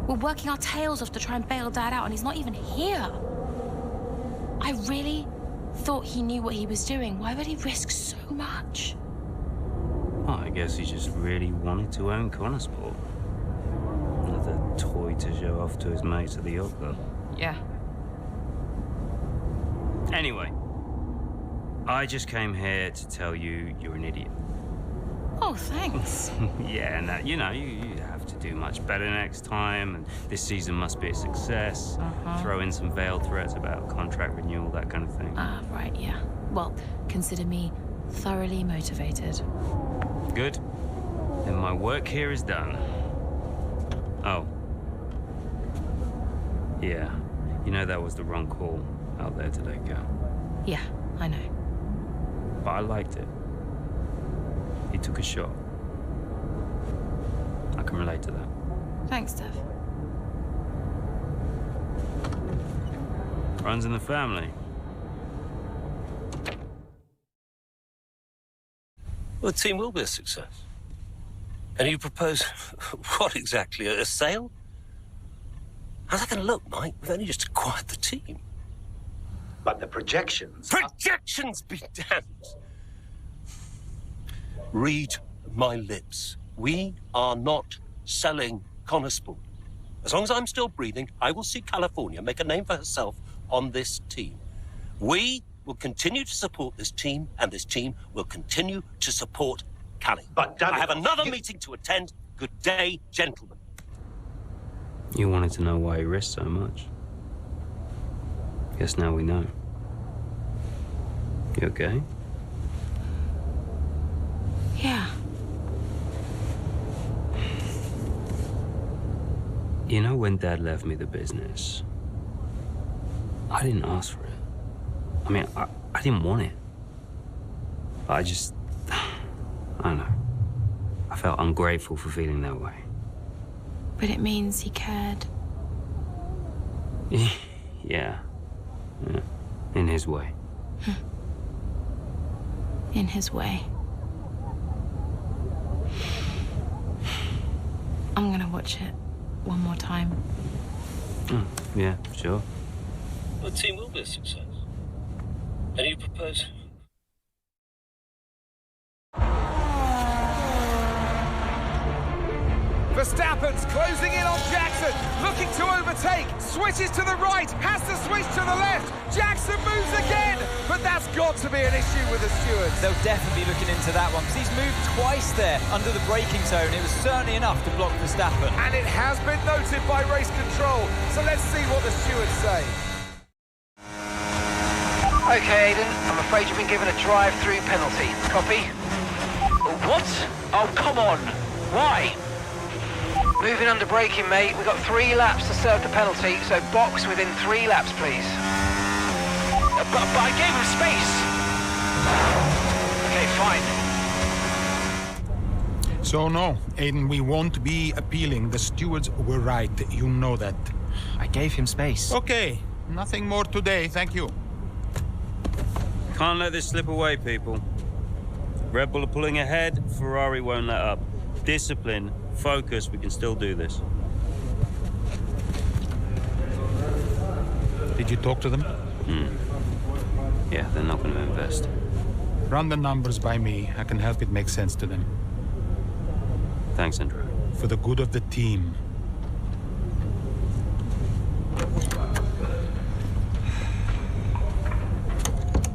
We're working our tails off to try and bail Dad out, and he's not even here. I really thought he knew what he was doing. Why would he risk so much? Well, I guess he just really wanted to own Motorsport. Another toy to show off to his mates at the yacht club. Yeah. Anyway, I just came here to tell you you're an idiot. Oh, thanks. Yeah, and that, you have to do much better next time, and this season must be a success. Throw in some veiled threats about contract renewal, that kind of thing. Ah, right, yeah. Well, consider me thoroughly motivated. Good. Then my work here is done. Oh. Yeah. That was the wrong call out there today, Cal. Yeah, I know. But I liked it. He took a shot. I can relate to that. Thanks, Dev. Runs in the family. Well, the team will be a success. And you propose what exactly? A sale? How's that going to look, Mike? We've only just acquired the team. But the projections... Projections be damned! Read my lips. We are not selling Motorsport. As long as I'm still breathing, I will see California make a name for herself on this team. We will continue to support this team, and this team will continue to support Callie. But I have another meeting to attend. Good day, gentlemen. You wanted to know why he risked so much. Guess now we know. You okay? Yeah. When Dad left me the business, I didn't ask for it. I mean, I didn't want it. I don't know. I felt ungrateful for feeling that way. But it means he cared. Yeah. In his way. In his way. I'm gonna watch it one more time. Yeah, sure. The team will be a success. And you propose... Verstappen's closing in on Jackson, looking to overtake, switches to the right, has to switch to the left. Jackson moves again, but that's got to be an issue with the stewards. They'll definitely be looking into that one, because he's moved twice there under the braking zone. It was certainly enough to block Verstappen. And it has been noted by race control, so let's see what the stewards say. Okay, Aiden, I'm afraid you've been given a drive-through penalty. Copy? What? Oh, come on. Why? Moving under braking, mate. We've got 3 laps to serve the penalty, so box within 3 laps, please. But I gave him space. Okay, fine. So no, Aiden, we won't be appealing. The stewards were right. You know that. I gave him space. Okay, nothing more today, thank you. Can't let this slip away, people. Red Bull are pulling ahead, Ferrari won't let up. Discipline, focus, we can still do this. Did you talk to them? Yeah, they're not going to invest. Run the numbers by me. I can help it make sense to them. Thanks, Andrew. For the good of the team.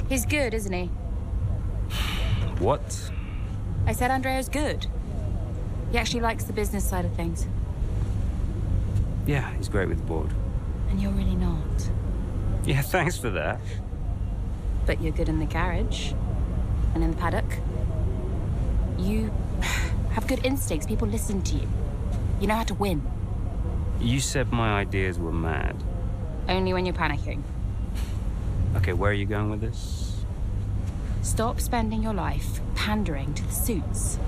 He's good, isn't he? What? I said Andrea's good. He actually likes the business side of things. Yeah, he's great with the board. And you're really not. Yeah, thanks for that. But you're good in the garage. And in the paddock. You have good instincts. People listen to you. You know how to win. You said my ideas were mad. Only when you're panicking. Okay, where are you going with this? Stop spending your life pandering to the suits.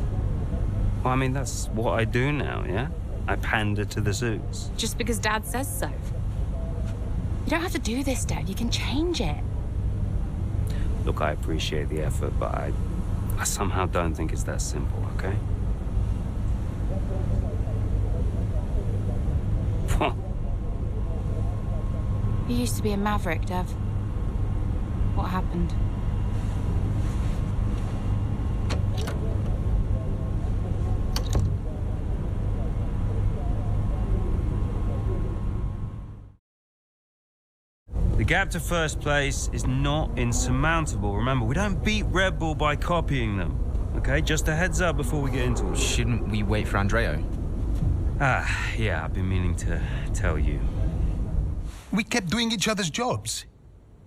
Well, I mean, that's what I do now, yeah? I pander to the suits. Just because Dad says so. You don't have to do this, Dad. You can change it. Look, I appreciate the effort, but I somehow don't think it's that simple, okay? You used to be a maverick, Dev. What happened? The gap to first place is not insurmountable. Remember, we don't beat Red Bull by copying them, okay? Just a heads up before we get into it. Shouldn't we wait for Andreo? Yeah, I've been meaning to tell you. We kept doing each other's jobs.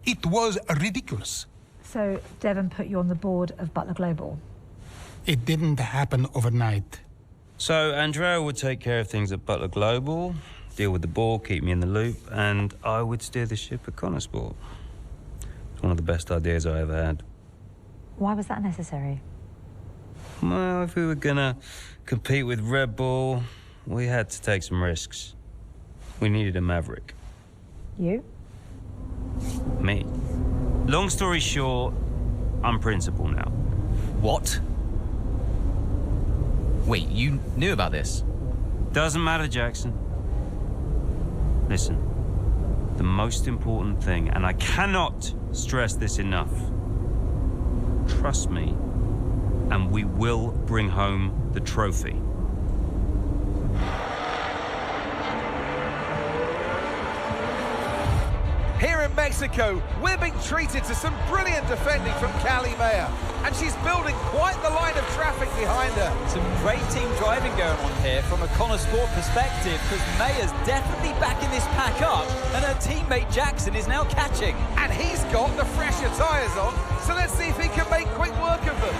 It was ridiculous. So Devon put you on the board of Butler Global? It didn't happen overnight. So Andrea would take care of things at Butler Global, deal with the ball, keep me in the loop, and I would steer the ship at Connorsport. It's one of the best ideas I ever had. Why was that necessary? Well, if we were gonna compete with Red Bull, we had to take some risks. We needed a maverick. You? Me. Long story short, I'm principal now. What? Wait, you knew about this? Doesn't matter, Jackson. Listen, the most important thing, and I cannot stress this enough, trust me, and we will bring home the trophy. Here in Mexico, we're being treated to some brilliant defending from Callie Mayer, and she's building quite the line of traffic behind her. Some great team driving going on here from a Connorsport perspective, because Mayer's definitely backing this pack up, and her teammate Jackson is now catching. And he's got the fresher tyres on, so let's see if he can make quick work of them.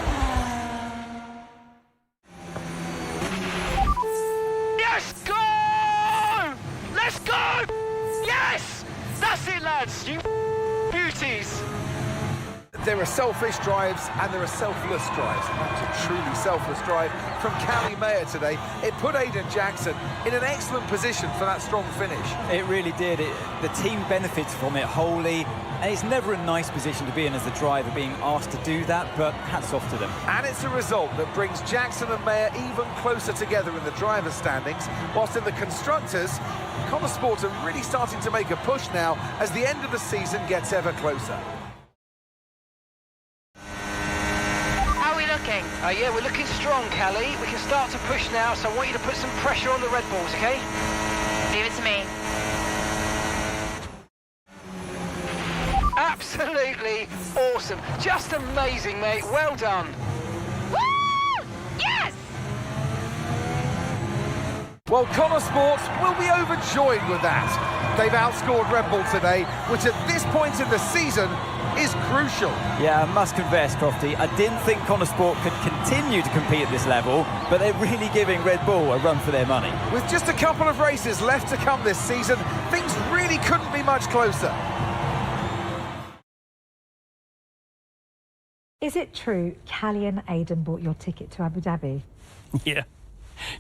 Yes, go! Let's go! Yes! That's it, lads, you beauties. There are selfish drives and there are selfless drives. That was a truly selfless drive from Callie Mayer today. It put Aiden Jackson in an excellent position for that strong finish. It really did. The team benefits from it wholly, and it's never a nice position to be in as the driver, being asked to do that, but hats off to them. And it's a result that brings Jackson and Mayer even closer together in the driver's standings, whilst in the constructors, Connorsport are really starting to make a push now as the end of the season gets ever closer. How are we looking? Yeah, we're looking strong, Callie. We can start to push now, so I want you to put some pressure on the Red Bulls, okay? Leave it to me. Absolutely awesome. Just amazing, mate. Well done. Woo! Yes! Well, Connorsport will be overjoyed with that. They've outscored Red Bull today, which at this point in the season is crucial. Yeah, I must confess, Crofty, I didn't think Motorsport could continue to compete at this level, but they're really giving Red Bull a run for their money. With just a couple of races left to come this season, things really couldn't be much closer. Is it true Callie and Aidan bought your ticket to Abu Dhabi? Yeah.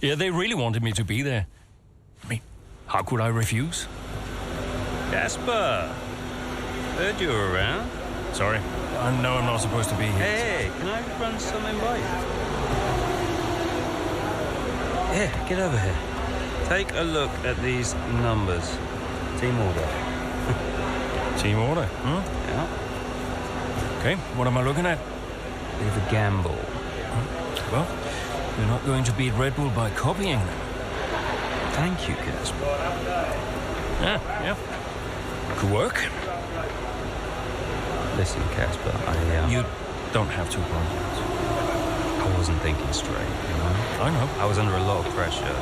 Yeah, they really wanted me to be there. I mean, how could I refuse? Casper, heard you were around. Sorry, I know I'm not supposed to be here. Hey, can I run something by you? Here, get over here. Take a look at these numbers. Team order. Team order, huh? Yeah. Okay, what am I looking at? Bit of a gamble. Well, you're not going to beat Red Bull by copying them. Thank you, Casper. Yeah. Could work. Listen, Casper, You don't have to apologize. I wasn't thinking straight, you know? I know. I was under a lot of pressure.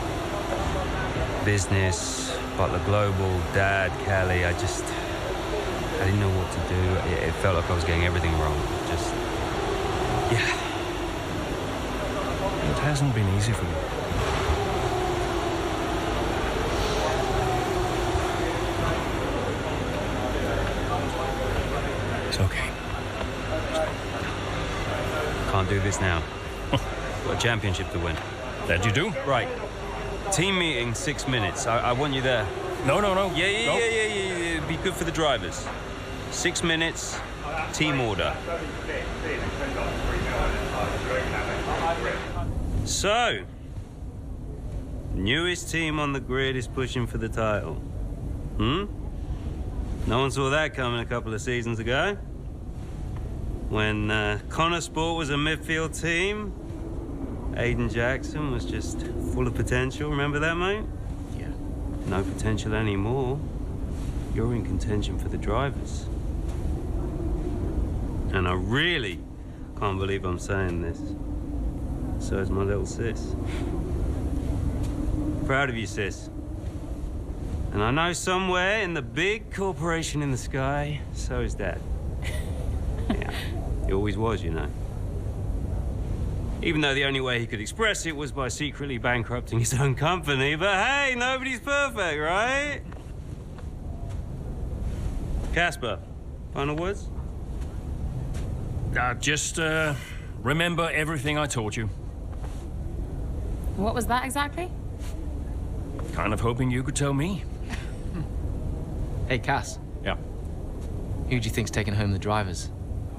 Business, Butler Global, Dad, Callie, I didn't know what to do. It felt like I was getting everything wrong. Yeah. It hasn't been easy for you. It's okay. Can't do this now. Got a championship to win. That you do? Right. Team meeting, 6 minutes. I want you there. No. Yeah. Be good for the drivers. 6 minutes, team order. So, newest team on the grid is pushing for the title. No one saw that coming a couple of seasons ago. When Motorsport was a midfield team, Aidan Jackson was just full of potential. Remember that, mate? Yeah. No potential anymore. You're in contention for the drivers. And I really can't believe I'm saying this. So is my little sis. Proud of you, sis. And I know somewhere in the big corporation in the sky, so is Dad. Yeah, he always was, you know. Even though the only way he could express it was by secretly bankrupting his own company. But hey, nobody's perfect, right? Casper, final words? Just remember everything I taught you. What was that exactly? Kind of hoping you could tell me. Hey, Cass. Yeah. Who do you think's taking home the drivers?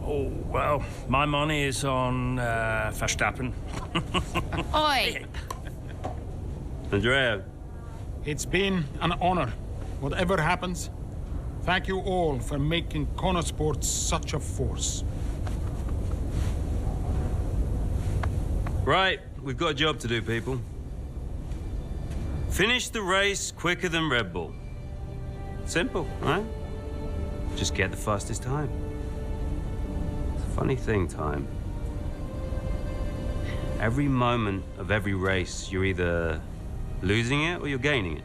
Oh, well, my money is on Verstappen. Oi! Andrea. It's been an honor. Whatever happens, thank you all for making Motorsport such a force. Right, we've got a job to do, people. Finish the race quicker than Red Bull. Simple, right? Just get the fastest time. It's a funny thing, time. Every moment of every race, you're either losing it or you're gaining it.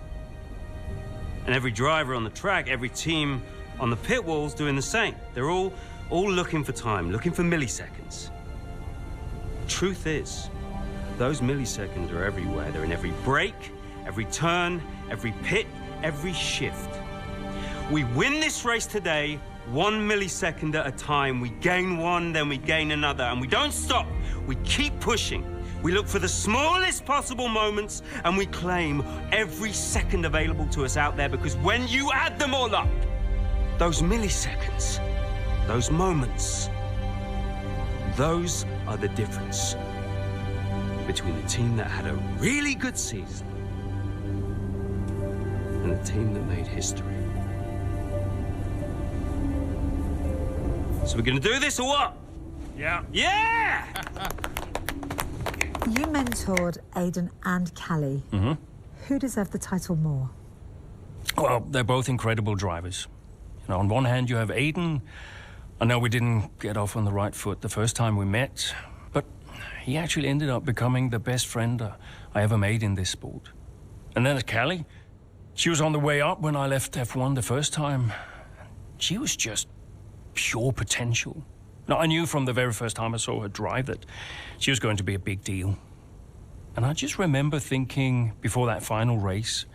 And every driver on the track, every team on the pit wall's doing the same. They're all looking for time, looking for milliseconds. Truth is, those milliseconds are everywhere. They're in every brake, every turn, every pit, every shift. We win this race today 1 millisecond at a time. We gain one, then we gain another, and we don't stop. We keep pushing. We look for the smallest possible moments, and we claim every second available to us out there, because when you add them all up, those milliseconds, those moments, those are the difference between the team that had a really good season and the team that made history. So we're gonna do this or what? Yeah. Yeah! You mentored Aidan and Callie. Mm-hmm. Who deserved the title more? Well, they're both incredible drivers. You know, on one hand, you have Aidan. I know we didn't get off on the right foot the first time we met, but he actually ended up becoming the best friend I ever made in this sport. And then there's Callie. She was on the way up when I left F1 the first time. She was just pure potential. Now, I knew from the very first time I saw her drive that she was going to be a big deal. And I just remember thinking before that final race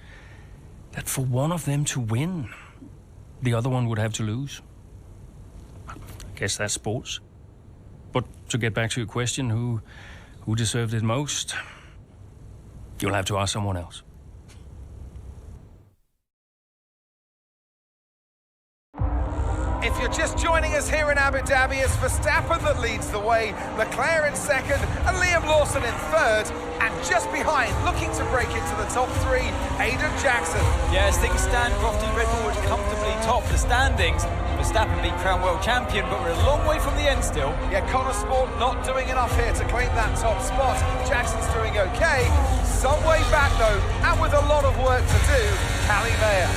that for one of them to win, the other one would have to lose. I guess that's sports. But to get back to your question, who deserved it most? You'll have to ask someone else. If you're just joining us here in Abu Dhabi, it's Verstappen that leads the way, Leclerc in second, and Liam Lawson in third. And just behind, looking to break into the top three, Aiden Jackson. Yeah, as things stand, Crofty, Red Bull would comfortably top the standings. Verstappen being crowned world champion, but we're a long way from the end still. Yeah, Motorsport not doing enough here to claim that top spot. Jackson's doing okay. Some way back though, and with a lot of work to do, Cali Mayer.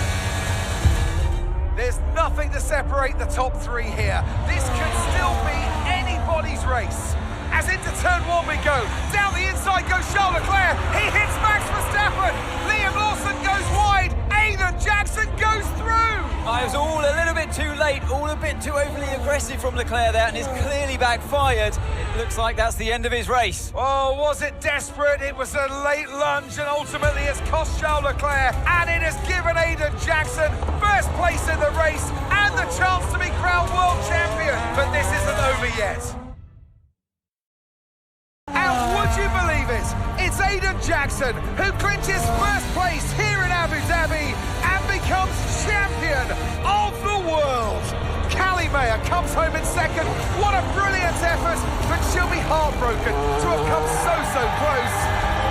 There's nothing to separate the top three here. This could still be anybody's race. As into turn one we go. Down the inside goes Charles Leclerc. He hits Max Verstappen. Liam Lawson goes wide. Aiden Jackson goes through. I was all a little bit too late, all a bit too overly aggressive from Leclerc there, and it's clearly backfired. It looks like that's the end of his race. Oh, was it desperate? It was a late lunge, and ultimately it's cost Charles Leclerc, and it has given Aiden Jackson first place in the race and the chance to be crowned world champion. But this isn't over yet. And would you believe it? It's Aiden Jackson who clinches first place here in Abu Dhabi and becomes champion of the world. Cali Mayer comes home in second. What a brilliant effort, but she'll be heartbroken to have come so close.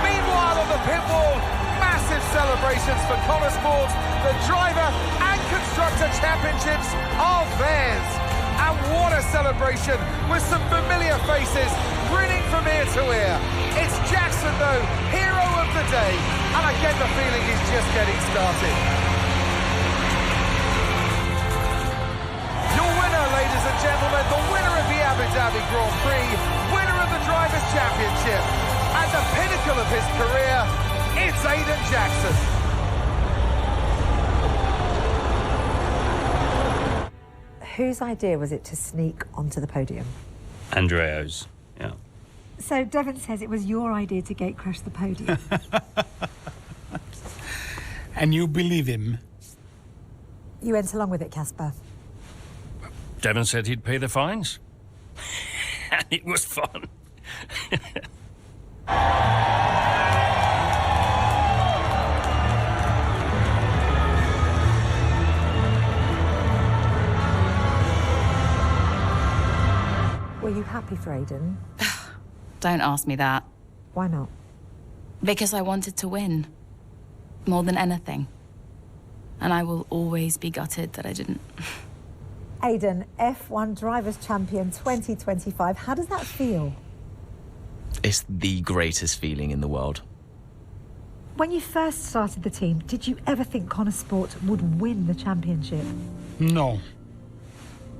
Meanwhile, on the pit wall, massive celebrations for Motorsport. The driver and constructor championships are theirs. And what a celebration, with some familiar faces grinning from ear to ear. It's Jackson, though, hero of the day, and I get the feeling he's just getting started. Your winner, ladies and gentlemen, the winner of the Abu Dhabi Grand Prix, winner of the Drivers' Championship, and the pinnacle of his career, it's Aiden Jackson. Whose idea was it to sneak onto the podium? Andrea's, yeah. So Devon says it was your idea to gate crash the podium. And you believe him? You went along with it, Casper. Devon said he'd pay the fines. And it was fun. Were you happy for Aiden? Don't ask me that. Why not? Because I wanted to win. More than anything. And I will always be gutted that I didn't. Aiden, F1 Drivers' Champion 2025. How does that feel? It's the greatest feeling in the world. When you first started the team, did you ever think Motorsport would win the championship? No.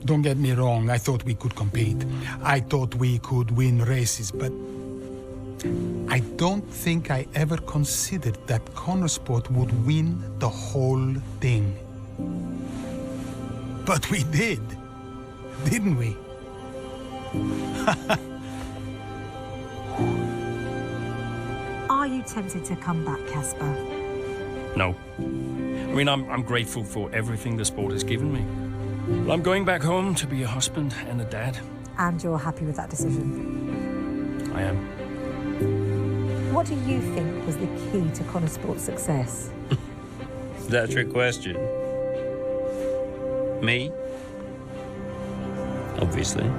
Don't get me wrong, I thought we could compete. I thought we could win races, but I don't think I ever considered that Motorsport would win the whole thing. But we did, didn't we? Are you tempted to come back, Casper? No. I mean, I'm grateful for everything the sport has given me. Well, I'm going back home to be a husband and a dad. And you're happy with that decision? I am. What do you think was the key to Motorsport's success? Is that a trick question? Me? Obviously.